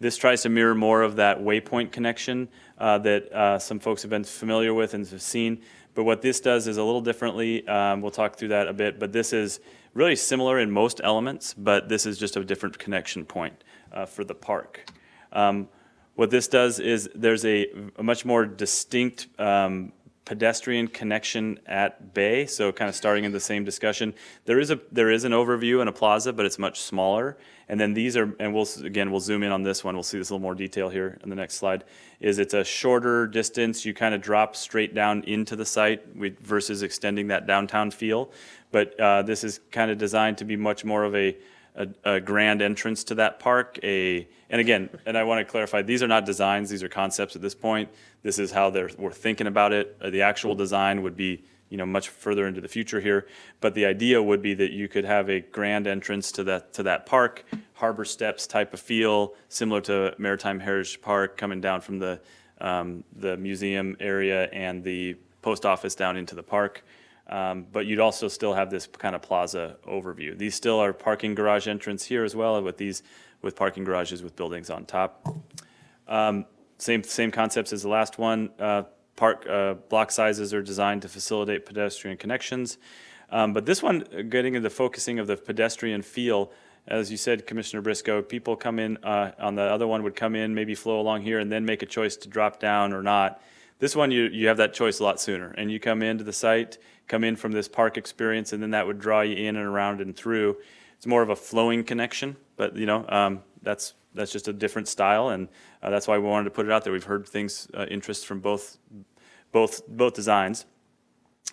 This tries to mirror more of that waypoint connection that some folks have been familiar with and have seen. But what this does is a little differently. We'll talk through that a bit. But this is really similar in most elements, but this is just a different connection point for the park. What this does is there's a much more distinct pedestrian connection at Bay, so kind of starting in the same discussion. There is an overview and a plaza, but it's much smaller. And then these are, and we'll zoom in on this one. We'll see this a little more detail here in the next slide. It's a shorter distance. You kind of drop straight down into the site versus extending that downtown feel. But this is kind of designed to be much more of a grand entrance to that park. And I want to clarify, these are not designs, these are concepts at this point. This is how we're thinking about it. The actual design would be much further into the future here. But the idea would be that you could have a grand entrance to that park, harbor steps type of feel, similar to Maritime Heritage Park, coming down from the museum area and the post office down into the park. But you'd also still have this kind of plaza overview. These still are parking garage entrance here as well, with parking garages with buildings on top. Same concepts as the last one. Park block sizes are designed to facilitate pedestrian connections. But this one, getting into focusing of the pedestrian feel, as you said, Commissioner Briscoe, people come in, on the other one would come in, maybe flow along here, and then make a choice to drop down or not. This one, you have that choice a lot sooner. And you come into the site, come in from this park experience, and then that would draw you in and around and through. It's more of a flowing connection, but that's just a different style, and that's why we wanted to put it out there. We've heard interest from both designs.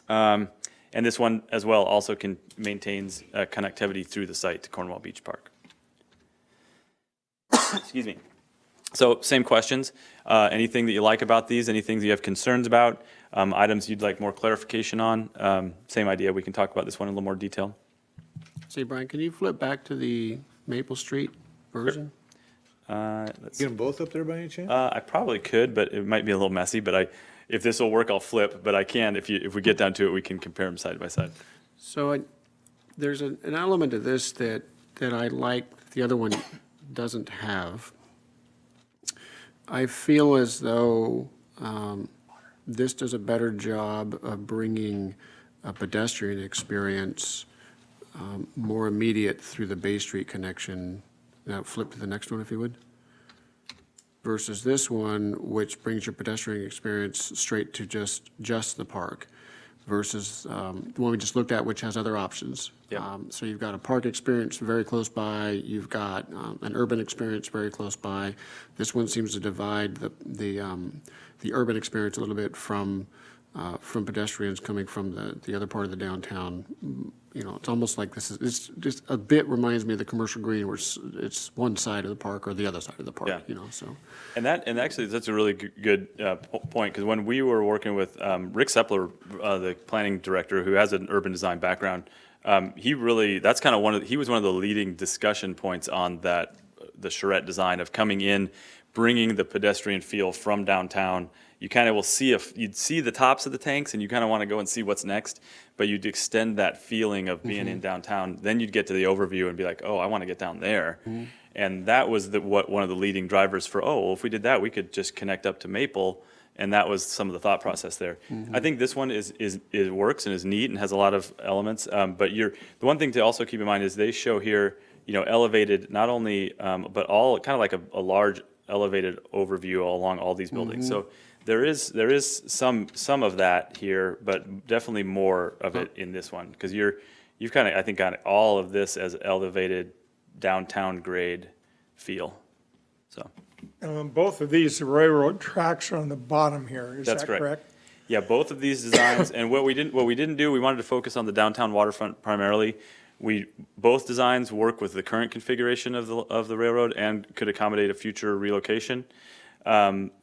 And this one as well also maintains connectivity through the site to Cornwall Beach Park. Excuse me. So same questions. Anything that you like about these? Anything that you have concerns about? Items you'd like more clarification on? Same idea. We can talk about this one in a little more detail. Say, Brian, can you flip back to the Maple Street version? Let's Get them both up there by any chance? I probably could, but it might be a little messy. But if this will work, I'll flip. But I can, if we get down to it, we can compare them side by side. So there's an element of this that I like that the other one doesn't have. I feel as though this does a better job of bringing a pedestrian experience more immediate through the Bay Street connection. Now flip to the next one if you would. Versus this one, which brings your pedestrian experience straight to just the park. Versus the one we just looked at, which has other options. Yep. So you've got a park experience very close by. You've got an urban experience very close by. This one seems to divide the urban experience a little bit from pedestrians coming from the other part of the downtown. It's almost like it's just a bit reminds me of the commercial green, where it's one side of the park or the other side of the park. Yeah. So. And actually, that's a really good point, because when we were working with Rick Sepler, the planning director, who has an urban design background, he was one of the leading discussion points on the charrette design of coming in, bringing the pedestrian feel from downtown. You kind of you'd see the tops of the tanks, and you kind of want to go and see what's next, but you'd extend that feeling of being in downtown. Then you'd get to the overview and be like, oh, I want to get down there. And that was one of the leading drivers for, if we did that, we could just connect up to Maple. And that was some of the thought process there. I think this one is works and is neat and has a lot of elements. But the one thing to also keep in mind is they show here, elevated, not only, but all kind of like a large elevated overview along all these buildings. So there is some of that here, but definitely more of it in this one, because you've kind of, I think, got all of this as elevated downtown grade feel. So. Both of these railroad tracks are on the bottom here, is That's that correct. correct? Yeah, both of these designs, and what we didn't do, we wanted to focus on the downtown waterfront primarily. Both designs work with the current configuration of the railroad and could accommodate a future relocation.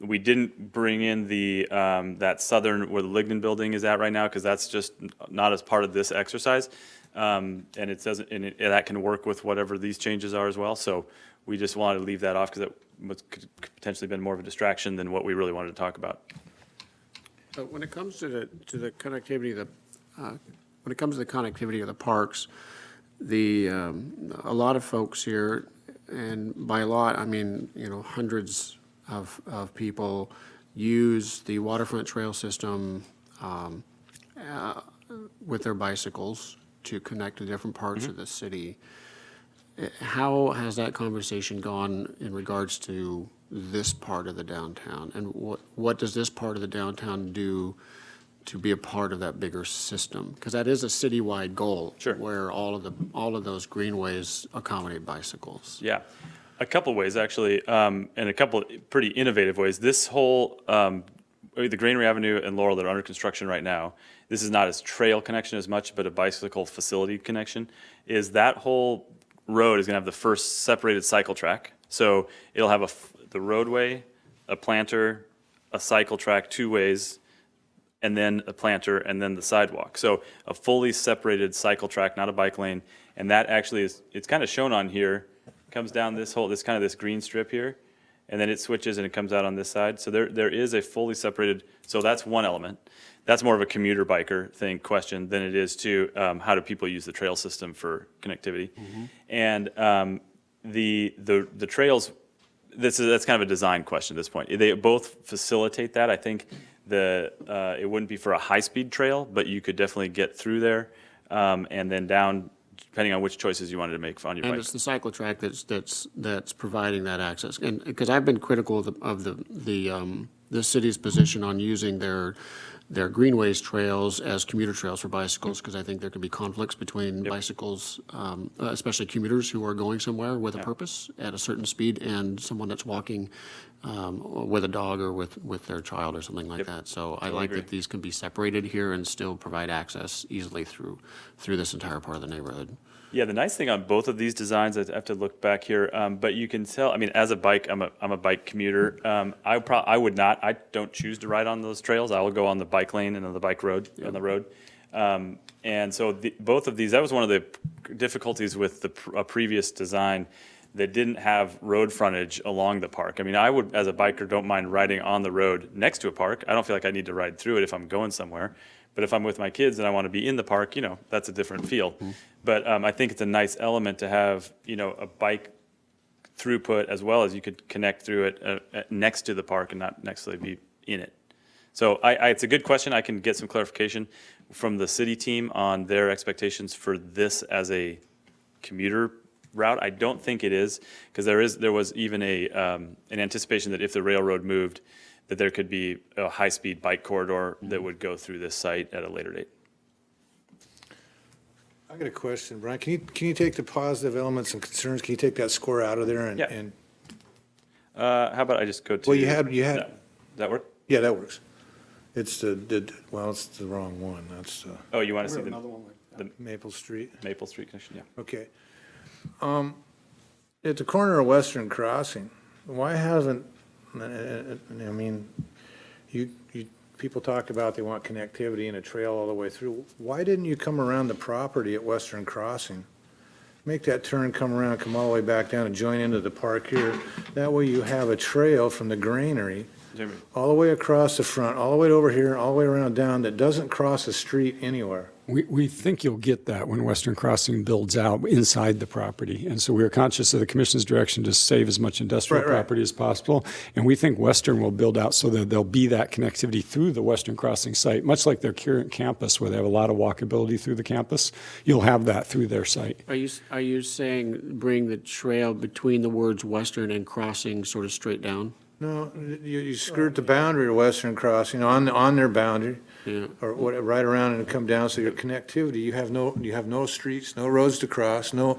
We didn't bring in that southern, where the Lignan building is at right now, because that's just not as part of this exercise. And it doesn't, and that can work with whatever these changes are as well. So we just wanted to leave that off, because it could potentially been more of a distraction than what we really wanted to talk about. So when it comes to the connectivity of when it comes to the connectivity of the parks, a lot of folks here, and by a lot, I mean, hundreds of people use the waterfront trail system with their bicycles to connect to different parts of the city. How has that conversation gone in regards to this part of the downtown? And what does this part of the downtown do to be a part of that bigger system? Because that is a citywide goal. Sure. Where all of those greenways accommodate bicycles. Yeah, a couple ways actually, and a couple pretty innovative ways. This whole, the Granary Avenue and Laurel that are under construction right now, this is not as trail connection as much, but a bicycle facility connection, is that whole road is gonna have the first separated cycle track. So it'll have the roadway, a planter, a cycle track, two ways, and then a planter, and then the sidewalk. So a fully separated cycle track, not a bike lane. And that actually it's kind of shown on here, comes down this kind of this green strip here, and then it switches and it comes out on this side. So there is a fully separated, so that's one element. That's more of a commuter biker question than it is to how do people use the trail system for connectivity. And the trails, that's kind of a design question at this point. They both facilitate that. I think it wouldn't be for a high-speed trail, but you could definitely get through there and then down, depending on which choices you wanted to make on your bike. And it's the cycle track that's providing that access. And because I've been critical of the city's position on using their greenways trails as commuter trails for bicycles, because I think there can be conflicts between bicycles, especially commuters who are going somewhere with a purpose at a certain speed, and someone that's walking with a dog or with their child or something like that. So I like that these can be separated here and still provide access easily through this entire part of the neighborhood. Yeah, the nice thing on both of these designs, I have to look back here, but you can tell, I mean, as a bike, I'm a bike commuter. I don't choose to ride on those trails. I will go on the bike lane and on the bike road, on the road. And so both of these, that was one of the difficulties with a previous design that didn't have road frontage along the park. I mean, I would, as a biker, don't mind riding on the road next to a park. I don't feel like I need to ride through it if I'm going somewhere. But if I'm with my kids and I want to be in the park, that's a different feel. But I think it's a nice element to have, a bike throughput as well as you could connect through it next to the park and not necessarily be in it. So it's a good question. I can get some clarification from the city team on their expectations for this as a commuter route. I don't think it is, because there was even an anticipation that if the railroad moved, that there could be a high-speed bike corridor that would go through this site at a later date. I got a question, Brian. Can you take the positive elements and concerns, can you take that score out of there and? Yeah. How about I just go to? Well, you had. Does that work? Yeah, that works. It's it's the wrong one. That's. Oh, you want to see the Maple Street? Maple Street connection, yeah. Okay. At the corner of Western Crossing, why hasn't, I mean, people talk about they want connectivity and a trail all the way through. Why didn't you come around the property at Western Crossing? Make that turn, come around, come all the way back down and join into the park here. That way you have a trail from the granary all the way across the front, all the way over here, all the way around down, that doesn't cross the street anywhere. We think you'll get that when Western Crossing builds out inside the property. And so we are conscious of the commission's direction to save as much industrial property as possible. And we think Western will build out so that there'll be that connectivity through the Western Crossing site, much like their current campus where they have a lot of walkability through the campus. You'll have that through their site. Are you saying bring the trail between the words Western and Crossing sort of straight down? No, you skirt the boundary of Western Crossing on their boundary. Yeah. Or right around and come down, so your connectivity, you have no streets, no roads to cross, no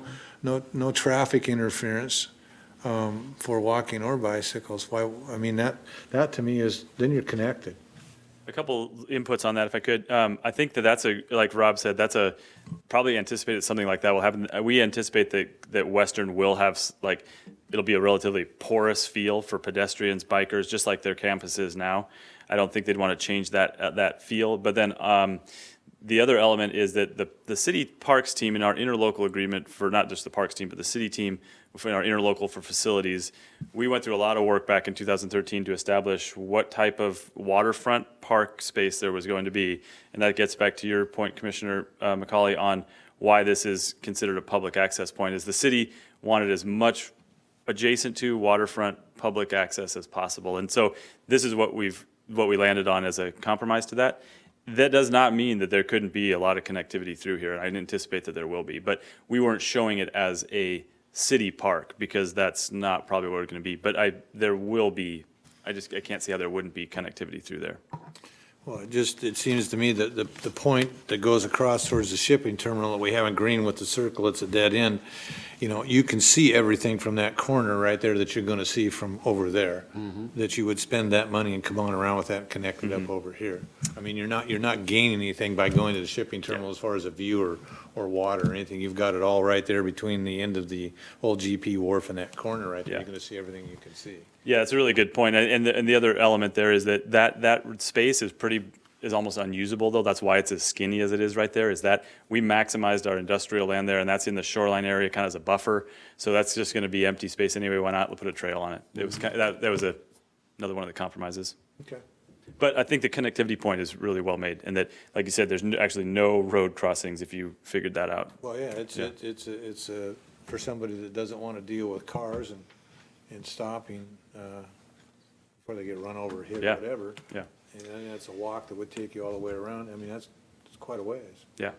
traffic interference. for walking or bicycles. Why, I mean, that to me is, then you're connected. A couple inputs on that, if I could. I think that's like Rob said, probably anticipated something like that will happen. We anticipate that Western will have, it'll be a relatively porous feel for pedestrians, bikers, just like their campus is now. I don't think they'd want to change that feel. But then the other element is that the city parks team in our interlocal agreement for not just the parks team, but the city team in our interlocal for facilities, we went through a lot of work back in 2013 to establish what type of waterfront park space there was going to be. And that gets back to your point, Commissioner McCauley, on why this is considered a public access point, is the city wanted as much adjacent to waterfront public access as possible. And so this is what we landed on as a compromise to that. That does not mean that there couldn't be a lot of connectivity through here. I anticipate that there will be, but we weren't showing it as a city park because that's not probably what it's going to be. But there will be. I can't see how there wouldn't be connectivity through there. Well, it seems to me that the point that goes across towards the shipping terminal that we have in green with the circle, it's a dead end. You know, you can see everything from that corner right there that you're going to see from over there, that you would spend that money and come on around with that and connect it up over here. I mean, you're not gaining anything by going to the shipping terminal as far as a view or water or anything. You've got it all right there between the end of the old GP wharf and that corner right there. Yeah. You're going to see everything you can see. Yeah, it's a really good point. And the other element there is that space is almost unusable, though. That's why it's as skinny as it is right there, is that we maximized our industrial land there, and that's in the shoreline area kind of as a buffer. So that's just going to be empty space anyway. Why not put a trail on it? It was that was another one of the compromises. Okay. But I think the connectivity point is really well made, and that, like you said, there's actually no road crossings if you figured that out. Well, yeah, it's for somebody that doesn't want to deal with cars and stopping before they get run over, hit, or whatever. Yeah. And then that's a walk that would take you all the way around. I mean, that's quite a ways. Yeah.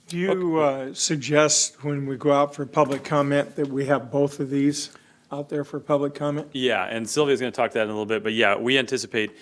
Do you suggest when we go out for public comment that we have both of these out there for public comment? Yeah, and Sylvia's going to talk to that in a little bit, but yeah, we anticipate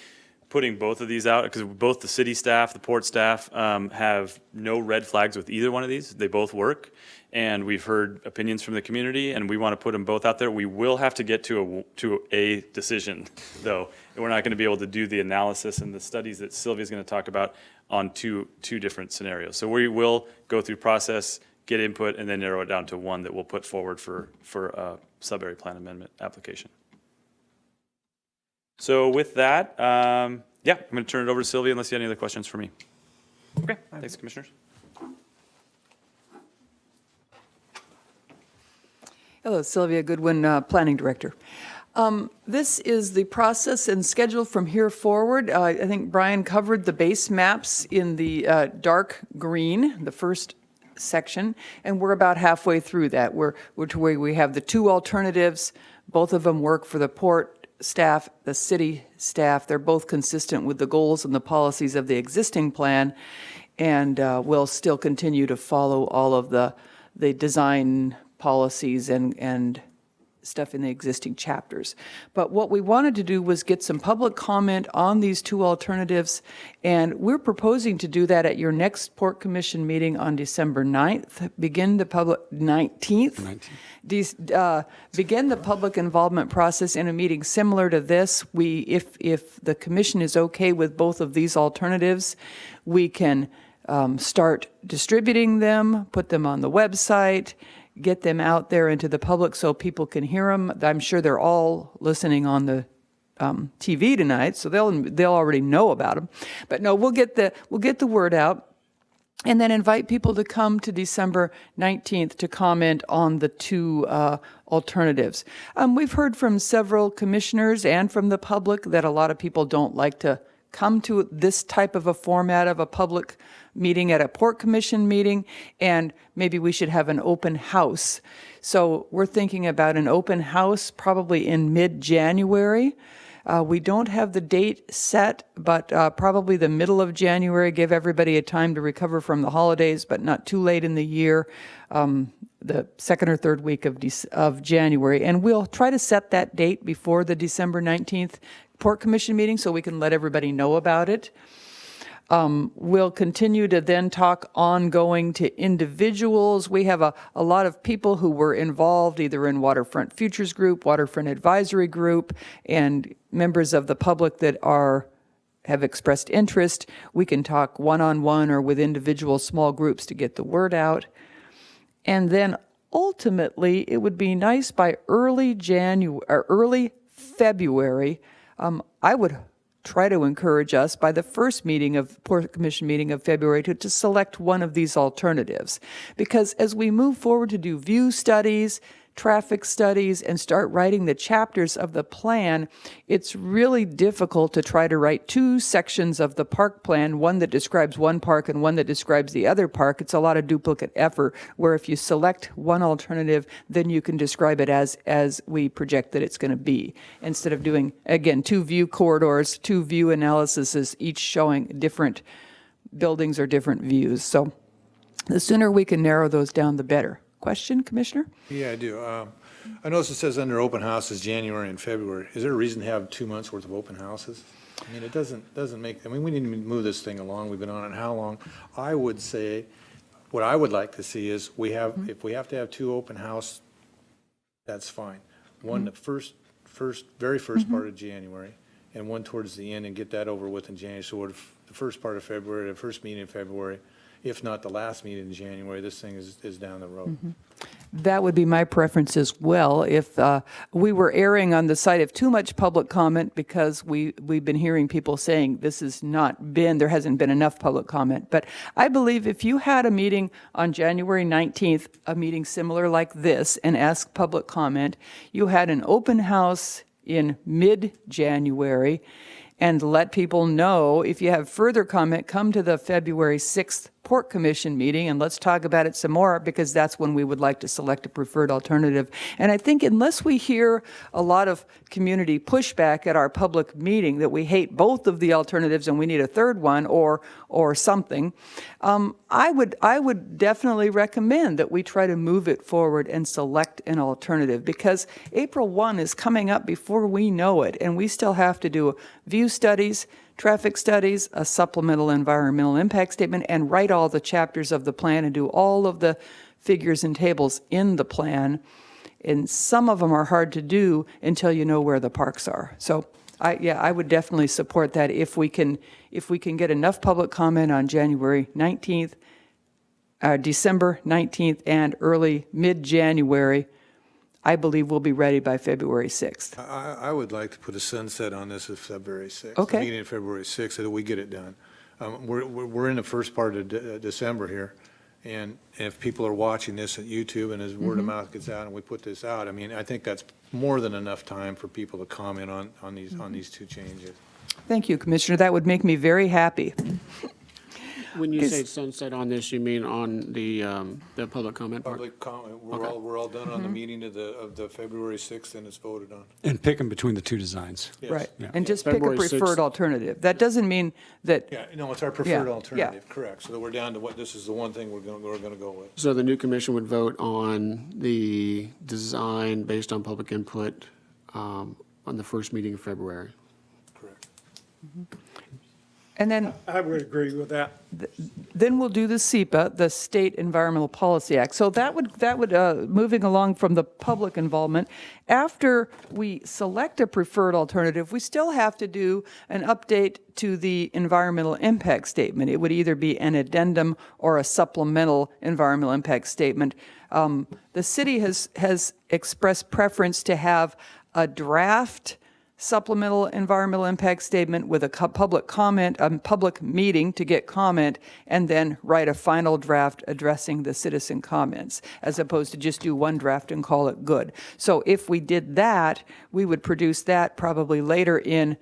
putting both of these out because both the city staff, the port staff have no red flags with either one of these. They both work, and we've heard opinions from the community, and we want to put them both out there. We will have to get to a decision, though. We're not going to be able to do the analysis and the studies that Sylvia's going to talk about on two different scenarios. So we will go through process, get input, and then narrow it down to one that we'll put forward for a sub-area plan amendment application. So with that, I'm going to turn it over to Sylvia unless you have any other questions for me. Okay, thanks, Commissioners. Hello, Sylvia Goodwin, Planning Director. This is the process and schedule from here forward. I think Brian covered the base maps in the dark green, the first section, and we're about halfway through that. We're to where we have the two alternatives. Both of them work for the port staff, the city staff. They're both consistent with the goals and the policies of the existing plan, and we'll still continue to follow all of the design policies and stuff in the existing chapters. But what we wanted to do was get some public comment on these two alternatives, and we're proposing to do that at your next Port Commission meeting on December 9th. Begin the public, 19th? Begin the public involvement process in a meeting similar to this. If the commission is okay with both of these alternatives, we can start distributing them, put them on the website, get them out there into the public so people can hear them. I'm sure they're all listening on the TV tonight, so they'll already know about them. But no, we'll get the word out, and then invite people to come to December 19th to comment on the two alternatives. We've heard from several commissioners and from the public that a lot of people don't like to come to this type of a format of a public meeting at a Port Commission meeting, and maybe we should have an open house. So we're thinking about an open house probably in mid-January. We don't have the date set, but probably the middle of January, give everybody a time to recover from the holidays, but not too late in the year, the second or third week of January. And we'll try to set that date before the December 19th Port Commission meeting so we can let everybody know about it. We'll continue to then talk ongoing to individuals. We have a lot of people who were involved either in Waterfront Futures Group, Waterfront Advisory Group, and members of the public that have expressed interest. We can talk one-on-one or with individual small groups to get the word out. And then ultimately, it would be nice by early February, I would try to encourage us by the first Port Commission meeting of February to select one of these alternatives. Because as we move forward to do view studies, traffic studies, and start writing the chapters of the plan, it's really difficult to try to write two sections of the park plan, one that describes one park and one that describes the other park. It's a lot of duplicate effort, where if you select one alternative, then you can describe it as we project that it's going to be, instead of doing, again, two view corridors, two view analyses, each showing different buildings or different views. So the sooner we can narrow those down, the better. Question, Commissioner? Yeah, I do. I notice it says under open houses, January and February. Is there a reason to have 2 months worth of open houses? I mean, it doesn't make, I mean, we need to move this thing along. We've been on it how long? I would say, what I would like to see is if we have to have 2 open house, that's fine. One, the very first part of January, and one towards the end, and get that over with in January. So the first part of February, the first meeting in February, if not the last meeting in January, this thing is down the road. That would be my preference as well. If we were erring on the side of too much public comment, because we've been hearing people saying there hasn't been enough public comment. But I believe if you had a meeting on January 19th, a meeting similar like this, and asked public comment, you had an open house in mid-January, and let people know, if you have further comment, come to the February 6th Port Commission meeting and let's talk about it some more, because that's when we would like to select a preferred alternative. And I think unless we hear a lot of community pushback at our public meeting that we hate both of the alternatives and we need a third one or something, I would definitely recommend that we try to move it forward and select an alternative, because April 1 is coming up before we know it, and we still have to do view studies, traffic studies, a supplemental environmental impact statement, and write all the chapters of the plan and do all of the figures and tables in the plan. And some of them are hard to do until you know where the parks are. So I would definitely support that if we can get enough public comment on January 19th, December 19th, and early mid-January. I believe we'll be ready by February 6th. I would like to put a sunset on this of February 6th. Okay. Meeting of February 6th, so that we get it done. We're in the first part of December here, and if people are watching this at YouTube and as word of mouth gets out and we put this out, I mean, I think that's more than enough time for people to comment on these 2 changes. Thank you, Commissioner. That would make me very happy. When you say sunset on this, you mean on the public comment part? Public comment, we're all done on the meeting of the February 6th, and it's voted on. And pick them between the 2 designs. Yes. Right. Yeah. And just pick a February 6th. preferred alternative. That doesn't mean that, Yeah, no, it's our preferred Yeah, alternative, correct. So that we're down to this is the one thing we're gonna go with. So the new commission would vote on the design based on public input on the first meeting of February. Correct. and then I would agree with that. Then we'll do the SEPA, the State Environmental Policy Act. So that would moving along from the public involvement, after we select a preferred alternative, we still have to do an update to the environmental impact statement. It would either be an addendum or a supplemental environmental impact statement. The city has expressed preference to have a draft supplemental environmental impact statement with a public comment, a public meeting to get comment, and then write a final draft addressing the citizen comments, as opposed to just do one draft and call it good. So if we did that, we would produce that probably later in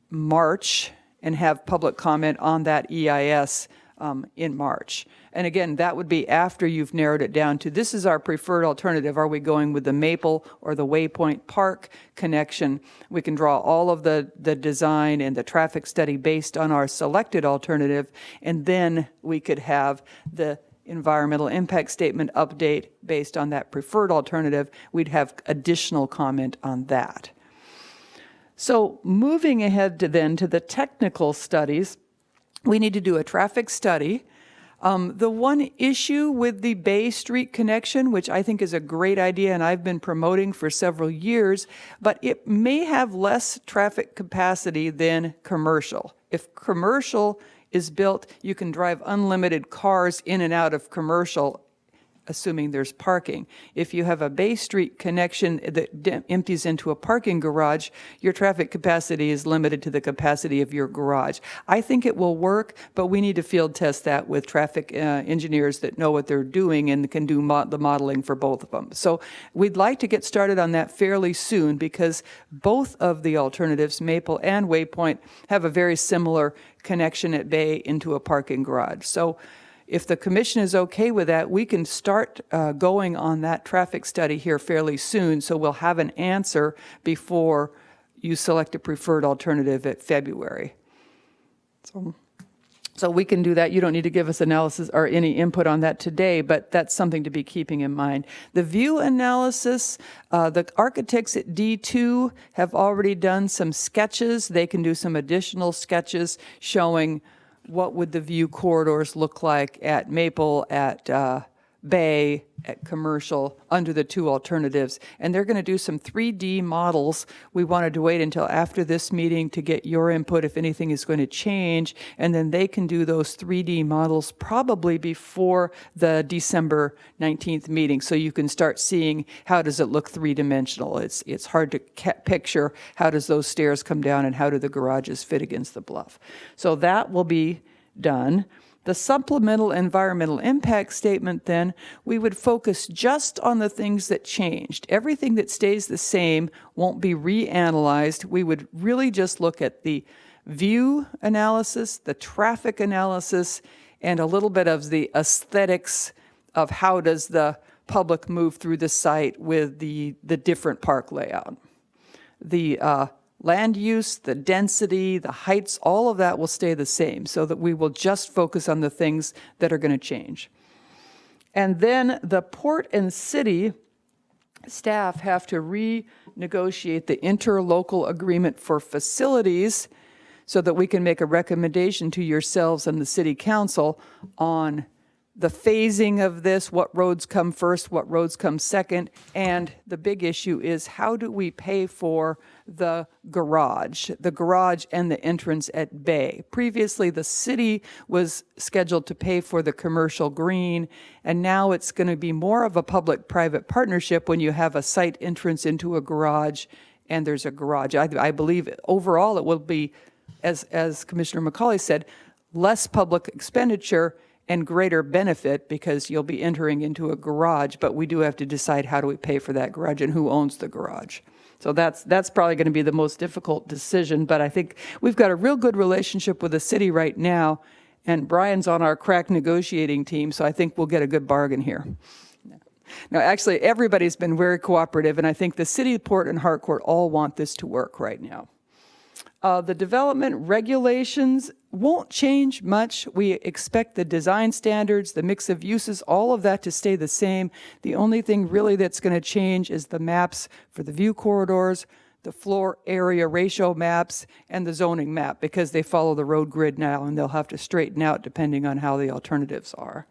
March and have public comment on that EIS in March. And again, that would be after you've narrowed it down to, this is our preferred alternative. Are we going with the Maple or the Waypoint Park connection? We can draw all of the design and the traffic study based on our selected alternative, and then we could have the environmental impact statement update based on that preferred alternative. We'd have additional comment on that. So moving ahead to the technical studies, We need to do a traffic study. The one issue with the Bay Street connection, which I think is a great idea and I've been promoting for several years, but it may have less traffic capacity than commercial. If commercial is built, you can drive unlimited cars in and out of commercial, assuming there's parking. If you have a Bay Street connection that empties into a parking garage, your traffic capacity is limited to the capacity of your garage. I think it will work, but we need to field test that with traffic engineers that know what they're doing and can do the modeling for both of them. So we'd like to get started on that fairly soon because both of the alternatives, Maple and Waypoint, have a very similar connection at Bay into a parking garage. So if the commission is okay with that, we can start going on that traffic study here fairly soon, so we'll have an answer before you select a preferred alternative at February. So we can do that. You don't need to give us analysis or any input on that today, but that's something to be keeping in mind. The view analysis, the architects at D2 have already done some sketches. They can do some additional sketches showing what would the view corridors look like at Maple, at Bay, at Commercial, under the two alternatives. And they're going to do some 3D models. We wanted to wait until after this meeting to get your input if anything is going to change, and then they can do those 3D models probably before the December 19th meeting, so you can start seeing how does it look three-dimensional. It's hard to picture how does those stairs come down and how do the garages fit against the bluff. So that will be done. The supplemental environmental impact statement, then, we would focus just on the things that changed. Everything that stays the same won't be reanalyzed. We would really just look at the view analysis, the traffic analysis, and a little bit of the aesthetics of how does the public move through the site with the different park layout. The land use, the density, the heights, all of that will stay the same so that we will just focus on the things that are going to change. And then the port and city staff have to renegotiate the interlocal agreement for facilities so that we can make a recommendation to yourselves and the city council on the phasing of this, what roads come first, what roads come second, and the big issue is how do we pay for the garage and the entrance at Bay. Previously, the city was scheduled to pay for the commercial green, and now it's going to be more of a public-private partnership when you have a site entrance into a garage and there's a garage. I believe overall it will be, as Commissioner McCauley said, less public expenditure and greater benefit because you'll be entering into a garage, but we do have to decide how do we pay for that garage and who owns the garage. So that's probably going to be the most difficult decision, but I think we've got a real good relationship with the city right now, and Brian's on our crack negotiating team, so I think we'll get a good bargain here. Now, actually, everybody's been very cooperative, and I think the city, Port, and Harcourt all want this to work right now. The development regulations won't change much. We expect the design standards, the mix of uses, all of that to stay the same. The only thing really that's going to change is the maps for the view corridors, the floor area ratio maps, and the zoning map because they follow the road grid now and they'll have to straighten out depending on how the alternatives are.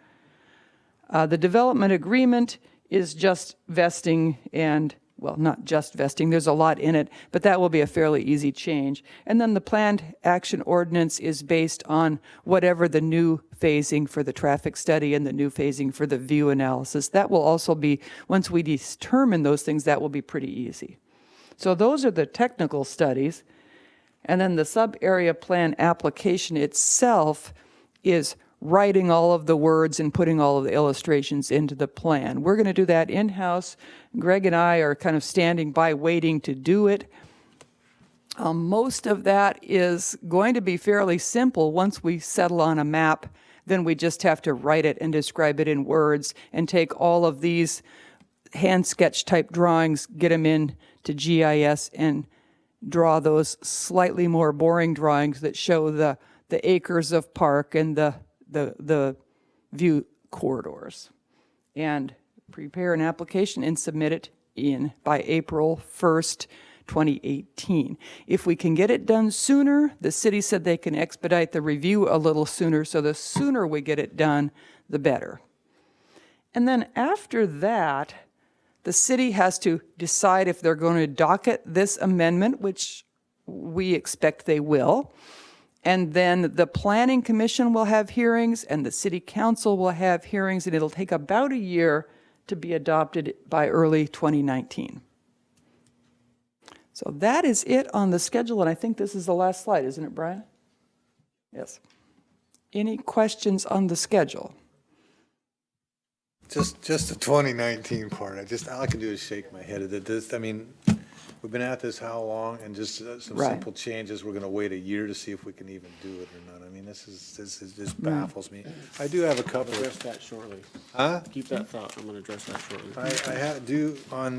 The development agreement is just vesting and well, not just vesting, there's a lot in it, but that will be a fairly easy change. And then the planned action ordinance is based on whatever the new phasing for the traffic study and the new phasing for the view analysis. That will also be, once we determine those things, that will be pretty easy. So those are the technical studies. And then the sub-area plan application itself is writing all of the words and putting all of the illustrations into the plan. We're going to do that in-house. Greg and I are kind of standing by waiting to do it. Most of that is going to be fairly simple. Once we settle on a map, then we just have to write it and describe it in words and take all of these hand sketch type drawings, get them in to GIS and draw those slightly more boring drawings that show the acres of park and the view corridors, and prepare an application and submit it by April 1st 2018. If we can get it done sooner, the city said they can expedite the review a little sooner, so the sooner we get it done, the better. And then after that, the city has to decide if they're going to docket this amendment, which we expect they will. And then the Planning Commission will have hearings, and the City Council will have hearings, and it'll take about a year to be adopted by early 2019. So that is it on the schedule, and I think this is the last slide, isn't it, Brian? Yes. Any questions on the schedule? Just the 2019 part, all I can do is shake my head at this. I mean, we've been at this how long, and just some Right. simple changes, we're gonna wait a year to see if we can even do it or not. I mean, this just baffles me. I do have a couple Address of, that shortly. huh? Keep that thought. I'm going to address that shortly. On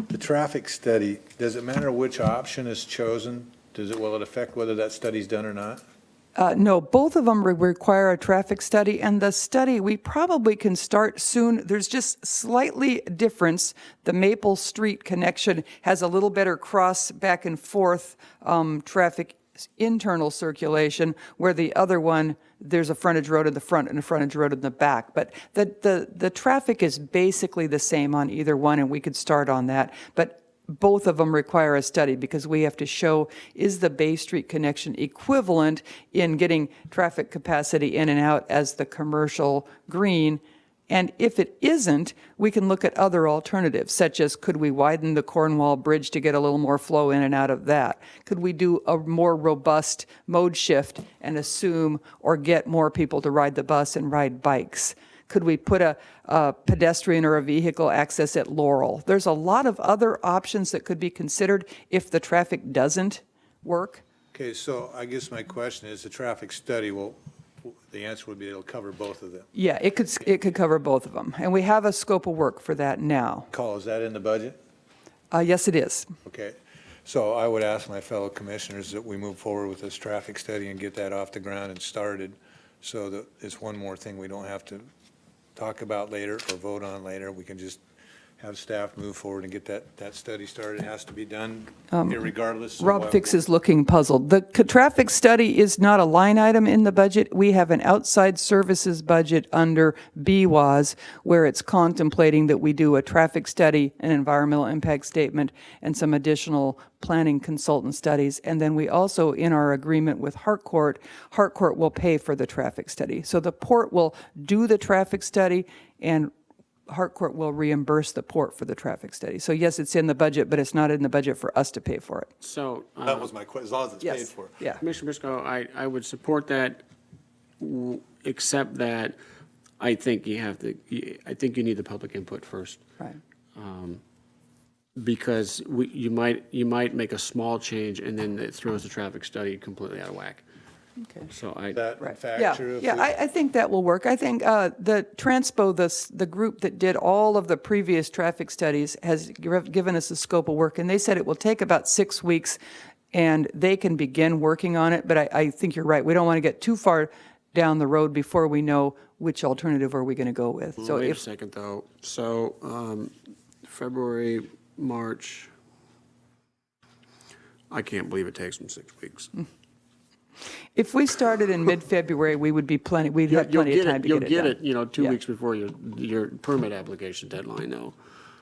the traffic study, does it matter which option is chosen? Will it affect whether that study's done or not? No, both of them require a traffic study, and the study, we probably can start soon. There's just slightly difference. The Maple Street connection has a little better cross back and forth traffic internal circulation, where the other one, there's a frontage road in the front and a frontage road in the back. But the traffic is basically the same on either one, and we could start on that. But both of them require a study because we have to show, is the Bay Street connection equivalent in getting traffic capacity in and out as the commercial green? And if it isn't, we can look at other alternatives, such as could we widen the Cornwall Bridge to get a little more flow in and out of that? Could we do a more robust mode shift and assume or get more people to ride the bus and ride bikes? Could we put a pedestrian or a vehicle access at Laurel? There's a lot of other options that could be considered if the traffic doesn't work. Okay, so I guess my question is, the traffic study the answer would be it'll cover both of them. Yeah, it could cover both of them. And we have a scope of work for that now. Call, is that in the budget? Yes, it is. Okay, so I would ask my fellow commissioners that we move forward with this traffic study and get that off the ground and started, so that it's one more thing we don't have to talk about later or vote on later. We can just have staff move forward and get that study started. It has to be done irregardless. Rob Fix is looking puzzled. The traffic study is not a line item in the budget. We have an outside services budget under BWAS where it's contemplating that we do a traffic study, an environmental impact statement, and some additional planning consultant studies. And then we also, in our agreement with Harcourt will pay for the traffic study. So the port will do the traffic study and Harcourt will reimburse the port for the traffic study. So yes, it's in the budget, but it's not in the budget for us to pay for it. So, That was my question, as long as it's paid Yes, for. yeah. Commissioner Briscoe, I would support that, except that I think you need the public input first. Right. Because you might make a small change and then it throws the traffic study completely out of whack. Okay. So Is that in fact Yeah, true? yeah, I think that will work. I think the Transpo, the group that did all of the previous traffic studies, has given us a scope of work, and they said it will take about 6 weeks, and they can begin working on it, but I think you're right. We don't want to get too far down the road before we know which alternative are we going to go with. So wait a if, second, though. So, February, March, I can't believe it takes them 6 weeks. if we started in mid-February, we'd have plenty of time to get it done. You'll get it, 2 Yeah. weeks before your permit application deadline, though.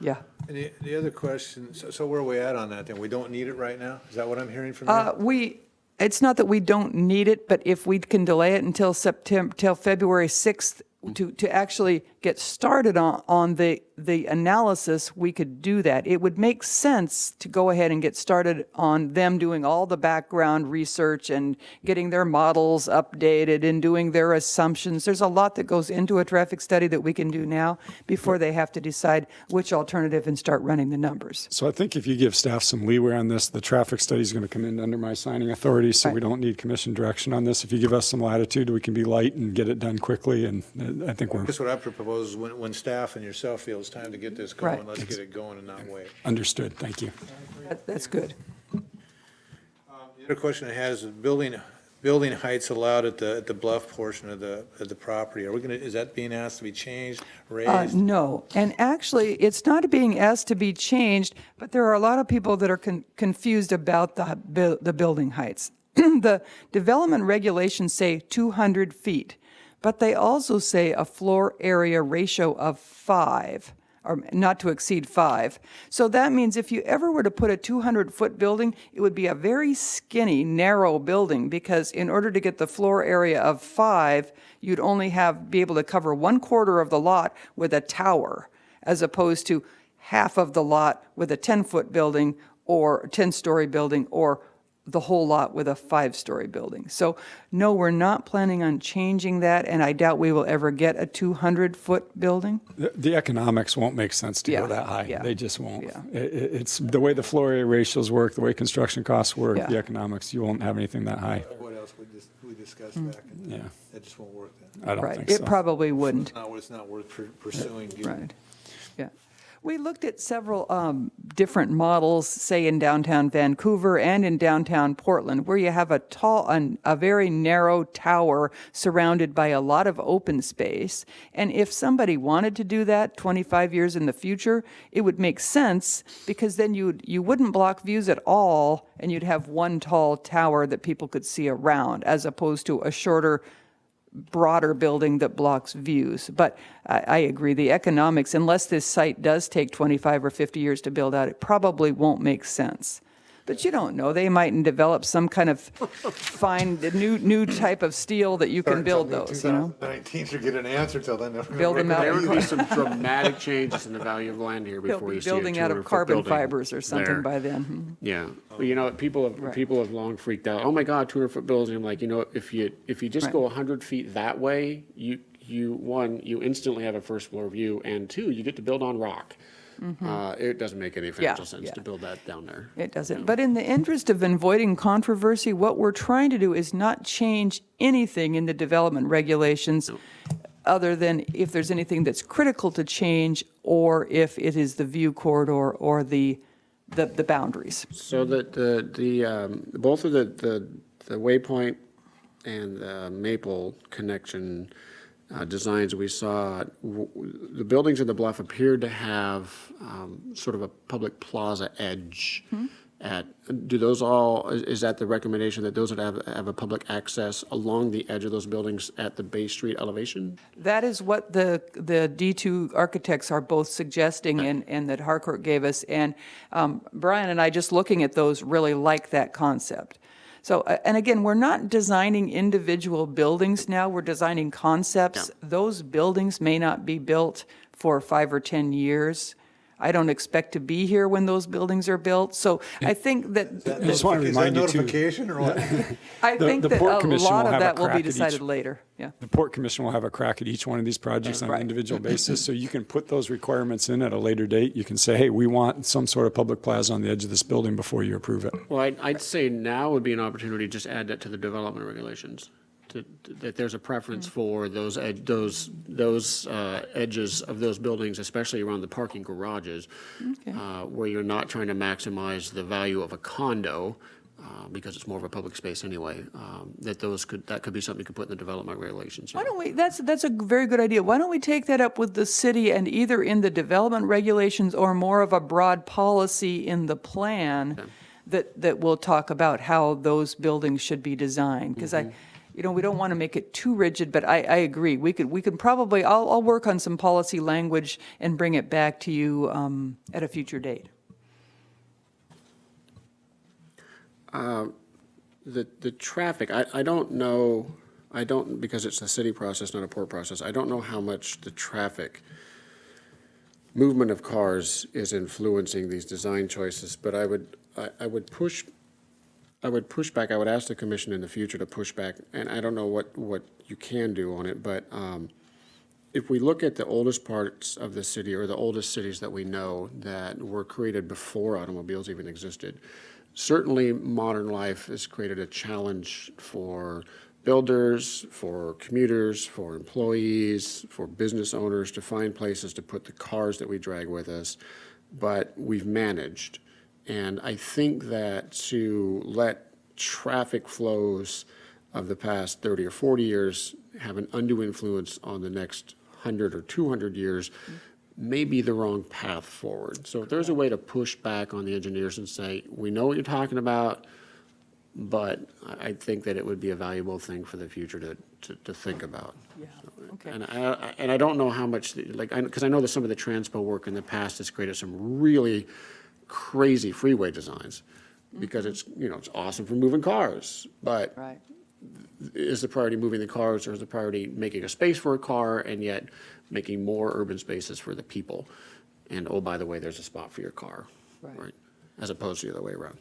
Yeah. And the other question, so where are we at on that then? We don't need it right now? Is that what I'm hearing from you? It's not that we don't need it, but if we can delay it until till February 6th to actually get started on the analysis, we could do that. It would make sense to go ahead and get started on them doing all the background research and getting their models updated and doing their assumptions. There's a lot that goes into a traffic study that we can do now before they have to decide which alternative and start running the numbers. So I think if you give staff some leeway on this, the traffic study is going to come in under my signing authority, so we Right. don't need commission direction on this. If you give us some latitude, we can be light and get it done quickly, and I think we're That's what I propose, is when staff and yourself feel it's time to get this going, Right. let's get it going and not wait. understood. Thank you. That's good. The other question I had is the building building heights allowed at the bluff portion of the property, is that being asked to be changed, raised? No, and actually, it's not being asked to be changed, but there are a lot of people that are confused about the building heights. The development regulations say 200 feet, but they also say a floor area ratio of 5, or not to exceed 5. So that means if you ever were to put a 200-foot building, it would be a very skinny, narrow building, because in order to get the floor area of 5, you'd only be able to cover 1/4 of the lot with a tower, as opposed to half of the lot with a 10-foot building or 10-story building, or the whole lot with a 5-story building. So no, we're not planning on changing that, and I doubt we will ever get a 200-foot building. The economics won't make sense to Yeah, go that high. yeah. They just won't. Yeah. It's the way the floor area ratios work, the way construction costs work, Yeah. the economics, you won't have anything that high. What else we discussed back, and Yeah. that just won't work then? I don't Right, think so. it probably wouldn't. It's not worth pursuing. Right, yeah. We looked at several different models, say in downtown Vancouver and in downtown Portland, where you have a very narrow tower surrounded by a lot of open space. And if somebody wanted to do that 25 years in the future, it would make sense, because then you wouldn't block views at all, and you'd have one tall tower that people could see around, as opposed to a shorter, broader building that blocks views. But I agree, the economics, unless this site does take 25 or 50 years to build out, it probably won't make sense. But you don't know, they mightn't develop some kind of new type of steel that you can build those, you know? 2019 should get an answer till then. Build them out There of would be some dramatic changes in the value of land here They'll before be you see a building out of 200-foot carbon building fibers or something there. by then. Yeah, well, you know, people have long freaked out. Oh my God, 200-foot building. I'm like, you know, if you just Right. go 100 feet that way, you instantly have a first floor view, and 2, you get to build on rock. It doesn't make any financial sense yeah. to build that down there. It doesn't. But in the interest of avoiding controversy, what we're trying to do is not change anything in the development regulations, other than if there's anything that's critical to change, or if it is the view corridor or the boundaries. So that both of the Waypoint and the Maple connection designs we saw, the buildings in the bluff appeared to have sort of a public plaza edge. Do those all, is that the recommendation that those would have a public access along the edge of those buildings at the Bay Street elevation? That is what the D2 architects are both suggesting, and that Harcourt gave us. And Brian and I, just looking at those, really like that concept. So, and again, we're not designing individual buildings now, we're designing concepts. Yeah. Those buildings may not be built for 5 or 10 years. I don't expect to be here when those buildings are built. So I think that, I just want to remind you too. Notification or what? I think the that Port a Commission lot will of have a that will be crack at decided each- later, yeah. The Port Commission will have a crack at each one of these projects on an Right. individual basis, so you can put those requirements in at a later date. You can say, hey, we want some sort of public plaza on the edge of this building before you approve it. Well, I'd say now would be an opportunity to just add that to the development regulations. That there's a preference for those edges of those buildings, especially around the parking garages, where you're not trying to maximize the value of a condo, because it's more of a public space anyway. That could be something you could put in the development regulations. Why don't we, that's a very good idea. Why don't we take that up with the city, and either in the development regulations or more of a broad policy in the plan that will talk about how those buildings should be designed? Because we don't want to make it too rigid, but I agree. We could probably, I'll work on some policy language and bring it back to you at a future date. The traffic, I don't know, because it's a city process, not a port process, I don't know how much the traffic movement of cars is influencing these design choices, but I would push back, I would ask the commission in the future to push back, and I don't know what you can do on it, but if we look at the oldest parts of the city, or the oldest cities that we know that were created before automobiles even existed, certainly modern life has created a challenge for builders, for commuters, for employees, for business owners to find places to put the cars that we drag with us, but we've managed. And I think that to let traffic flows of the past 30 or 40 years have an undue influence on the next 100 or 200 years may be the wrong path forward. So if there's a way to push back on the engineers and say, we know what you're talking about, but I think that it would be a valuable thing for the future to think about. Yeah, okay. And I don't know how much, because I know that some of the transpo work in the past has created some really crazy freeway designs, because it's, it's awesome for moving cars, but Right. is the priority moving the cars, or is the priority making a space for a car and yet making more urban spaces for the people? And, oh, by the way, there's a spot for your car, Right. As opposed to the other way around.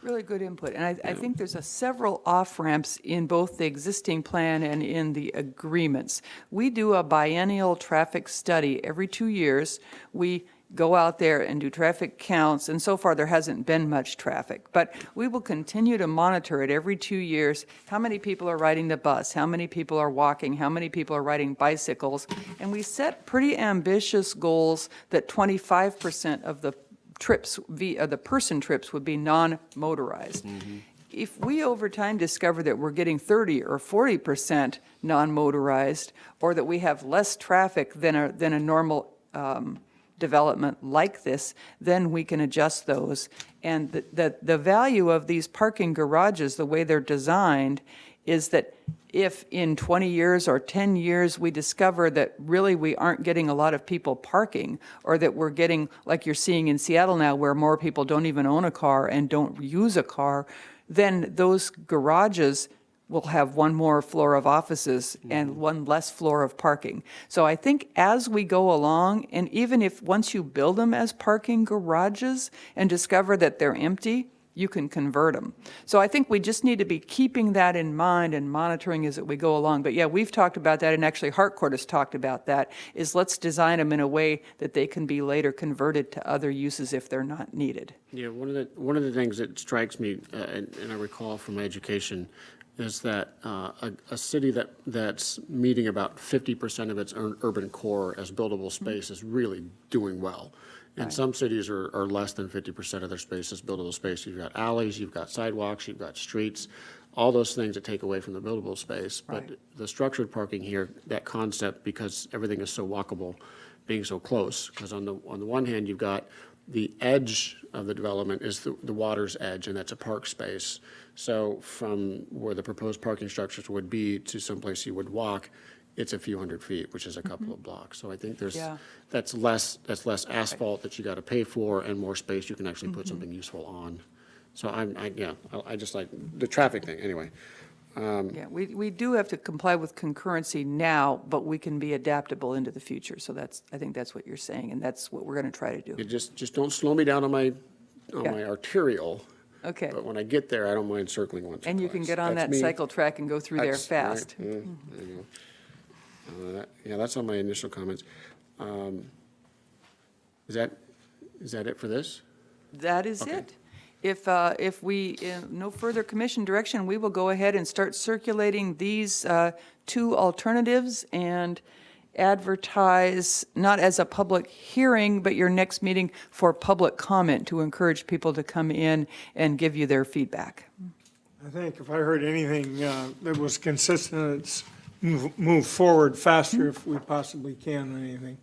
Really good input. And I think there's several off-ramps in both the existing plan and in the agreements. We do a biennial traffic study every 2 years. We go out there and do traffic counts, and so far there hasn't been much traffic. But we will continue to monitor it every 2 years. How many people are riding the bus? How many people are walking? How many people are riding bicycles? And we set pretty ambitious goals that 25% of the trips, the person trips, would be non-motorized. If we over time discover that we're getting 30 or 40% non-motorized, or that we have less traffic than a normal development like this, then we can adjust those. And the value of these parking garages, the way they're designed, is that if in 20 years or 10 years we discover that really we aren't getting a lot of people parking, or that we're getting, like you're seeing in Seattle now, where more people don't even own a car and don't use a car, then those garages will have one more floor of offices and one less floor of parking. So I think as we go along, and even if once you build them as parking garages and discover that they're empty, you can convert them. So I think we just need to be keeping that in mind and monitoring as we go along. But yeah, we've talked about that, and actually Harcourt has talked about that, is let's design them in a way that they can be later converted to other uses if they're not needed. Yeah, one of the things that strikes me, and I recall from my education, is that a city that's meeting about 50% of its urban core as buildable space is really doing well. And some cities are less than 50% of their space is buildable space. You've got alleys, you've got sidewalks, you've got streets, all those things that take away from the buildable space. Right. But the structured parking here, that concept, because everything is so walkable, being so close, because on the one hand, you've got the edge of the development is the water's edge, and that's a park space. So from where the proposed parking structures would be to someplace you would walk, it's a few hundred feet, which is a couple of blocks. So I think that's less asphalt that you got to pay for, and more space you can actually put something useful on. So I just like the traffic thing, anyway. Yeah, we do have to comply with concurrency now, but we can be adaptable into the future. So I think that's what you're saying, and that's what we're going to try to do. You just don't slow me down on my arterial. Okay. But when I get there, I don't mind circling once or And you can twice. get on That's that me. cycle track and go through there That's fast. right. There you go. Yeah, that's on my initial comments. Is that it for this? That is Okay. it. If we, no further commission direction, we will go ahead and start circulating these two alternatives and advertise, not as a public hearing, but your next meeting for public comment, to encourage people to come in and give you their feedback. I think if I heard anything that was consistent, it's move forward faster if we possibly can on anything.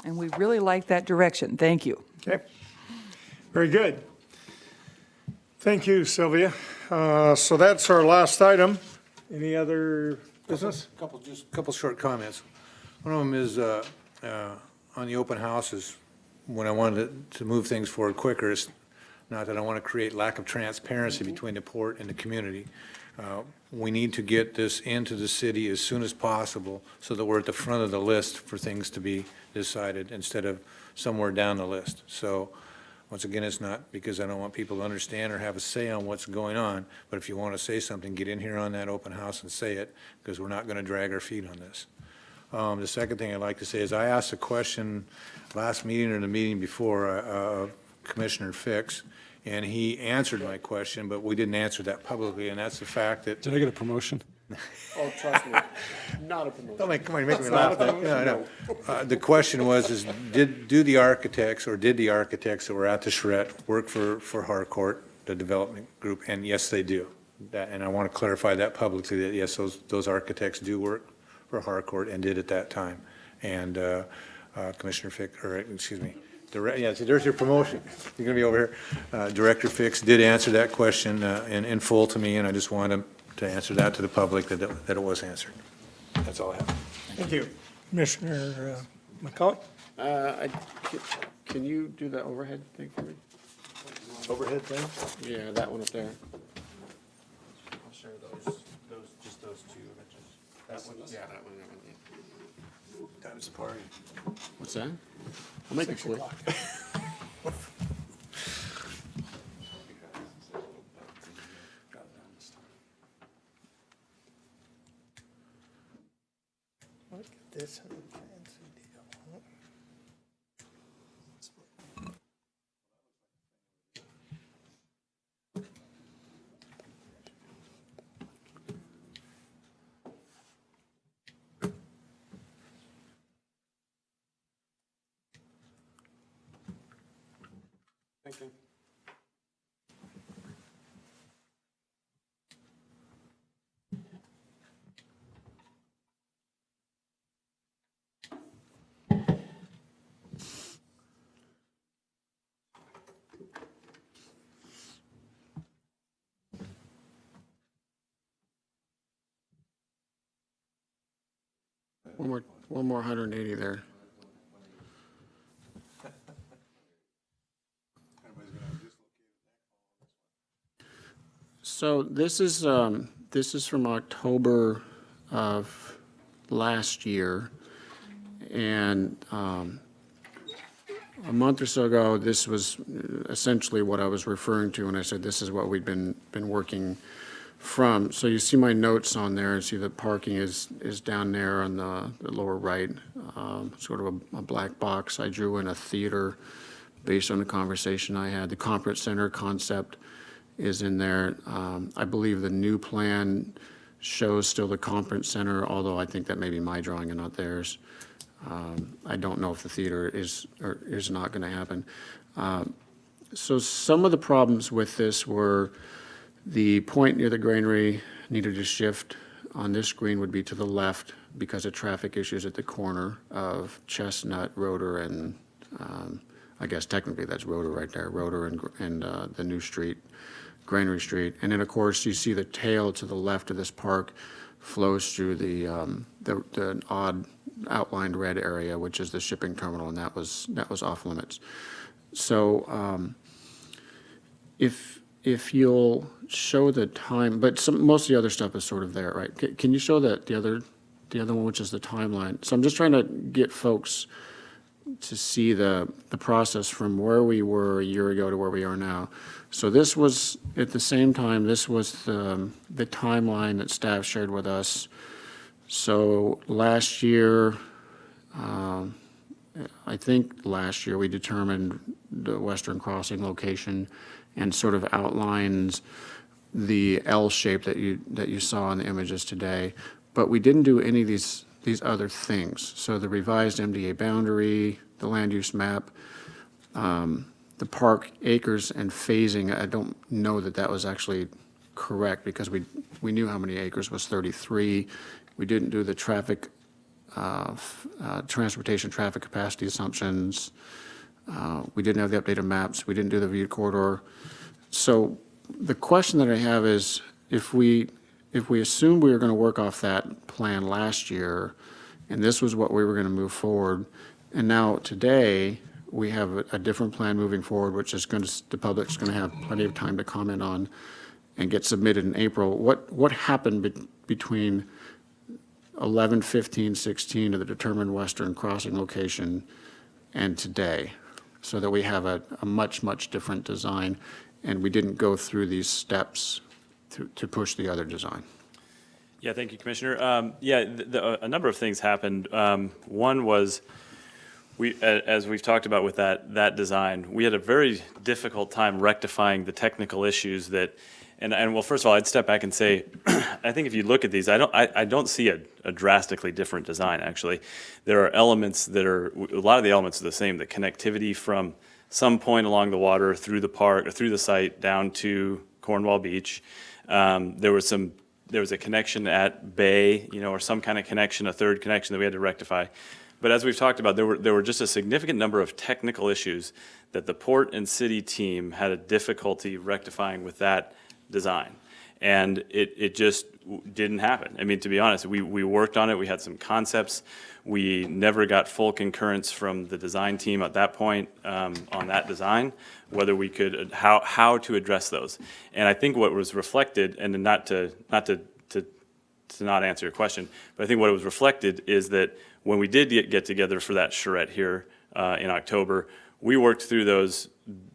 And we really like that direction. Thank you. Okay, very good. Thank you, Sylvia. So that's our last item. Any other business? Just a couple short comments. One of them is on the open houses, when I wanted to move things forward quicker. It's not that I want to create lack of transparency between the port and the community. We need to get this into the city as soon as possible so that we're at the front of the list for things to be decided instead of somewhere down the list. So once again, it's not because I don't want people to understand or have a say on what's going on, but if you want to say something, get in here on that open house and say it, because we're not going to drag our feet on this. The second thing I'd like to say is I asked a question last meeting or the meeting before Commissioner Fix, and he answered my question, but we didn't answer that publicly, and that's the fact that. Did I get a promotion? Oh, trust me, not a promotion. Don't make, come on, you're making me laugh. No. The question was, did the architects that were at the charrette work for Harcourt, the development group? And yes, they do. that, and I want to clarify that publicly, that yes, those architects do work for Harcourt and did at that time. And Commissioner Fick, or excuse me, yeah, see, there's your promotion. You're going to be over here. Director Fix did answer that question in full to me, and I just wanted to answer that to the public, that it was answered. That's all I have. Thank you. Commissioner McCullough? Can you do the overhead thing for me? Overhead thing? Yeah, that one up there. I'll share just those two images. That one, yeah, that one, yeah. Time's the party. What's that? I'll make it quick. Look at this fancy deal. Thank you. One more 180 there. So this is from October of last year, and a month or so ago, this was essentially what I was referring to when I said this is what we'd been working from. So you see my notes on there, and see the parking is down there on the lower right, sort of a black box. I drew in a theater based on the conversation I had. The conference center concept is in there. I believe the new plan shows still the conference center, although I think that may be my drawing and not theirs. I don't know if the theater is or is not going to happen. So some of the problems with this were the point near the granary needed to shift on this screen would be to the left because of traffic issues at the corner of Chestnut, Roeder, and I guess technically that's Roeder right there, Roeder and the new street, Granary Street. And then, of course, you see the tail to the left of this park flows through the odd outlined red area, which is the shipping terminal, and that was off limits. So if you'll show the time, but most of the other stuff is sort of there, right? Can you show that the other one, which is the timeline? So I'm just trying to get folks to see the process from where we were a year ago to where we are now. So this was, at the same time, this was the timeline that staff shared with us. So last year, I think last year we determined the Western Crossing location and sort of outlines the L shape that you saw in the images today. But we didn't do any of these other things. So the revised MDA boundary, the land use map, the park acres and phasing, I don't know that was actually correct because we knew how many acres was 33. We didn't do the traffic, transportation traffic capacity assumptions. We didn't have the updated maps. We didn't do the view corridor. So the question that I have is, if we assumed we were going to work off that plan last year, and this was what we were going to move forward, and now today we have a different plan moving forward, which is the public's going to have plenty of time to comment on and get submitted in April. What happened between 11, 15, 16 to the determined Western Crossing location and today, so that we have a much, much different design, and we didn't go through these steps to push the other design? Yeah, thank you, Commissioner. A number of things happened. One was, as we've talked about with that design, we had a very difficult time rectifying the technical issues that, and well, first of all, I'd step back and say, I think if you look at these, I don't see a drastically different design, actually. There are elements a lot of the elements are the same. The connectivity from some point along the water through the park, or through the site down to Cornwall Beach. There was a connection at Bay, or some kind of connection, a third connection that we had to rectify. But as we've talked about, there were just a significant number of technical issues that the port and city team had a difficulty rectifying with that design. And it just didn't happen. I mean, to be honest, we worked on it. We had some concepts. We never got full concurrence from the design team at that point on that design, whether we could, how to address those. And I think what was reflected, and not to not answer your question, but I think what was reflected is that when we did get together for that charrette here in October, we worked through those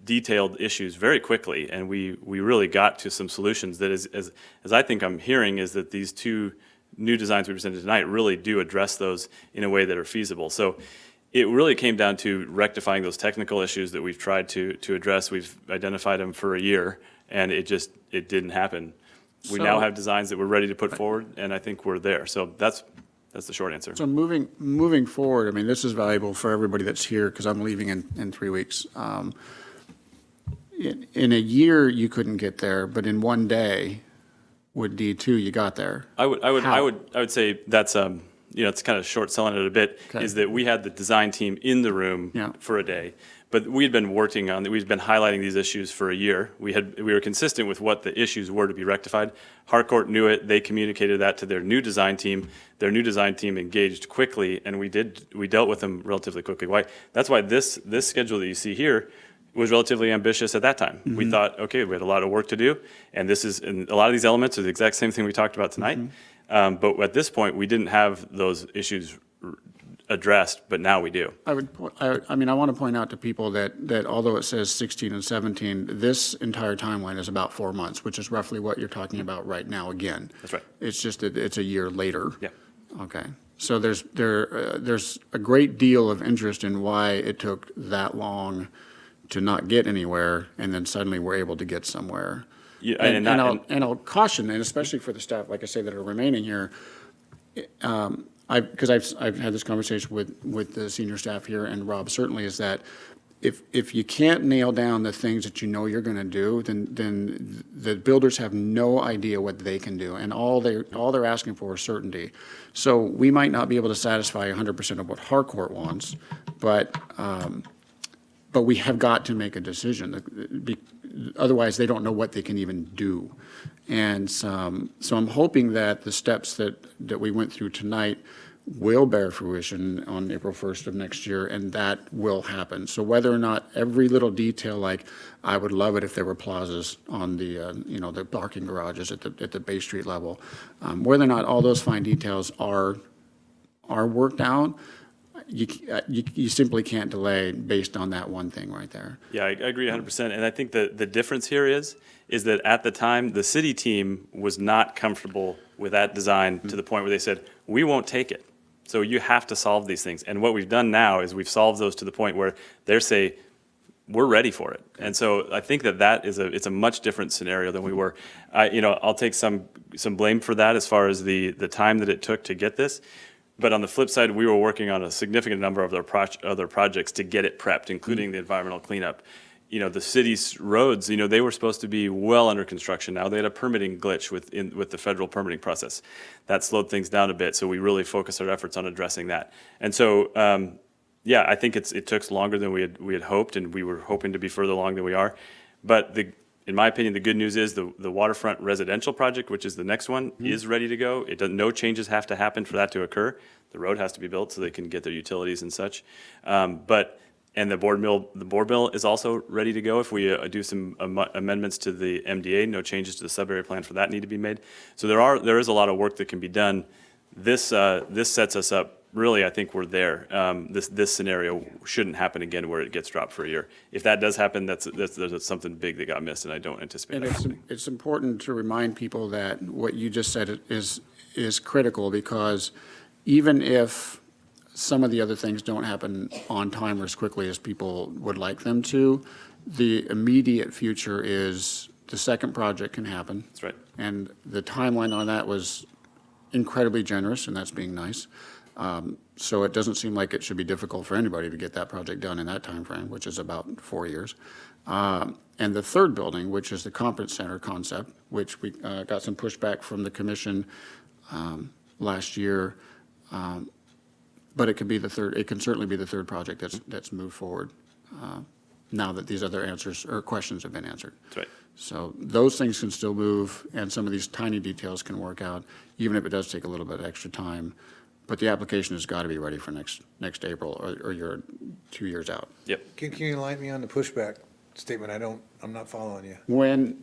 detailed issues very quickly, and we really got to some solutions that, as I think I'm hearing, is that these two new designs we presented tonight really do address those in a way that are feasible. So it really came down to rectifying those technical issues that we've tried to address. We've identified them for a year, and it didn't happen. We now have designs that we're ready to put forward, and I think we're there. So that's the short answer. So moving forward, I mean, this is valuable for everybody that's here, because I'm leaving in 3 weeks. In a year, you couldn't get there, but in one day, with D2, you got there. I would say that's it's kind of short selling it a bit. Okay. Is that we had the design team in the room Yeah. for a day, but we'd been working on, we'd been highlighting these issues for a year. We were consistent with what the issues were to be rectified. Harcourt knew it. They communicated that to their new design team. Their new design team engaged quickly, and we dealt with them relatively quickly. That's why this schedule that you see here was relatively ambitious at that time. We thought, okay, we had a lot of work to do, and a lot of these elements are the exact same thing we talked about tonight. But at this point, we didn't have those issues addressed, but now we do. I want to point out to people that although it says 16 and 17, this entire timeline is about 4 months, which is roughly what you're talking about right now again. That's right. It's just that it's a year later. Yeah. Okay. So there's a great deal of interest in why it took that long to not get anywhere, and then suddenly we're able to get somewhere. Yeah, And I'll caution, and especially for the staff, like I say, that are remaining here, because I've had this conversation with the senior staff here, and Rob certainly, is that if you can't nail down the things that you know you're going to do, then the builders have no idea what they can do, and all they're asking for is certainty. So we might not be able to satisfy 100% of what Harcourt wants, but we have got to make a decision. Otherwise, they don't know what they can even do. And so I'm hoping that the steps that we went through tonight will bear fruition on April 1st of next year, and that will happen. So whether or not every little detail, like I would love it if there were plazas on the parking garages at the Bay Street level, whether or not all those fine details are worked out, you simply can't delay based on that one thing right there. Yeah, I agree 100%. And I think the difference here is that at the time, the city team was not comfortable with that design to the point where they said, we won't take it. So you have to solve these things. And what we've done now is we've solved those to the point where they say, we're ready for it. And so I think it's a much different scenario than we were. I'll take some blame for that as far as the time that it took to get this. But on the flip side, we were working on a significant number of other projects to get it prepped, including the environmental cleanup. The city's roads, they were supposed to be well under construction now. They had a permitting glitch with the federal permitting process. That slowed things down a bit, so we really focused our efforts on addressing that. And so, I think it took longer than we had hoped, and we were hoping to be further along than we are. But in my opinion, the good news is the waterfront residential project, which is the next one, is ready to go. No changes have to happen for that to occur. The road has to be built so they can get their utilities and such. And the board mill is also ready to go. If we do some amendments to the MDA, no changes to the sub-area plan for that need to be made. So there is a lot of work that can be done. This sets us up. Really, I think we're there. This scenario shouldn't happen again where it gets dropped for a year. If that does happen, there's something big that got missed, and I don't anticipate And that happening. it's important to remind people that what you just said is critical, because even if some of the other things don't happen on time or as quickly as people would like them to, the immediate future is the second project can happen. That's right. And the timeline on that was incredibly generous, and that's being nice. So it doesn't seem like it should be difficult for anybody to get that project done in that time frame, which is about 4 years. And the third building, which is the conference center concept, which we got some pushback from the commission last year. But it could be the third, it can certainly be the third project that's moved forward now that these other answers or questions have been answered. That's right. So those things can still move, and some of these tiny details can work out, even if it does take a little bit extra time. But the application has got to be ready for next April, or you're 2 years out. Yep. Can you enlighten me on the pushback statement? I'm not following you. When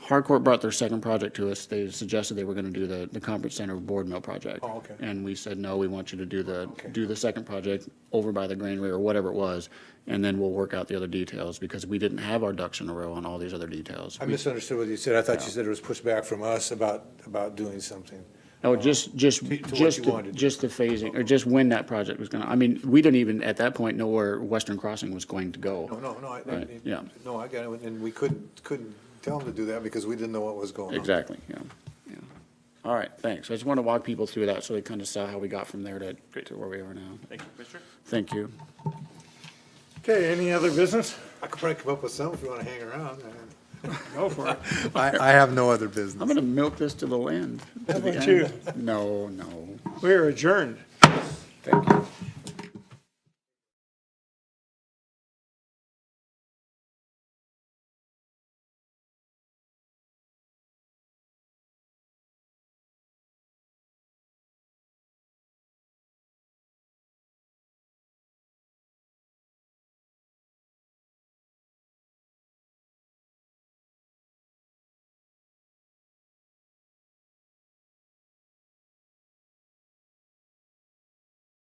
Harcourt brought their second project to us, they suggested they were going to do the conference center board mill project. Oh, okay. And we said, no, we want you to do the second project over by the granary or whatever it was, and then we'll work out the other details, because we didn't have our ducks in a row on all these other details. I misunderstood what you said. I thought you said it was pushback from us about doing something. Oh, just what you wanted. just the phasing, or just when that project was going to, I mean, we didn't even at that point know where Western Crossing was going to go. No, Right, yeah. No, I got it, and we couldn't tell them to do that because we didn't know what was going on. Exactly, yeah. All right, thanks. I just want to walk people through that so they kind of saw how we got from there to where we are now. Thank you, Commissioner. Thank you. Okay, any other business? I could probably come up with some if you want to hang around. Go for it. I have no other business. I'm going to milk this to the end. How about you? No. We're adjourned. Thank you.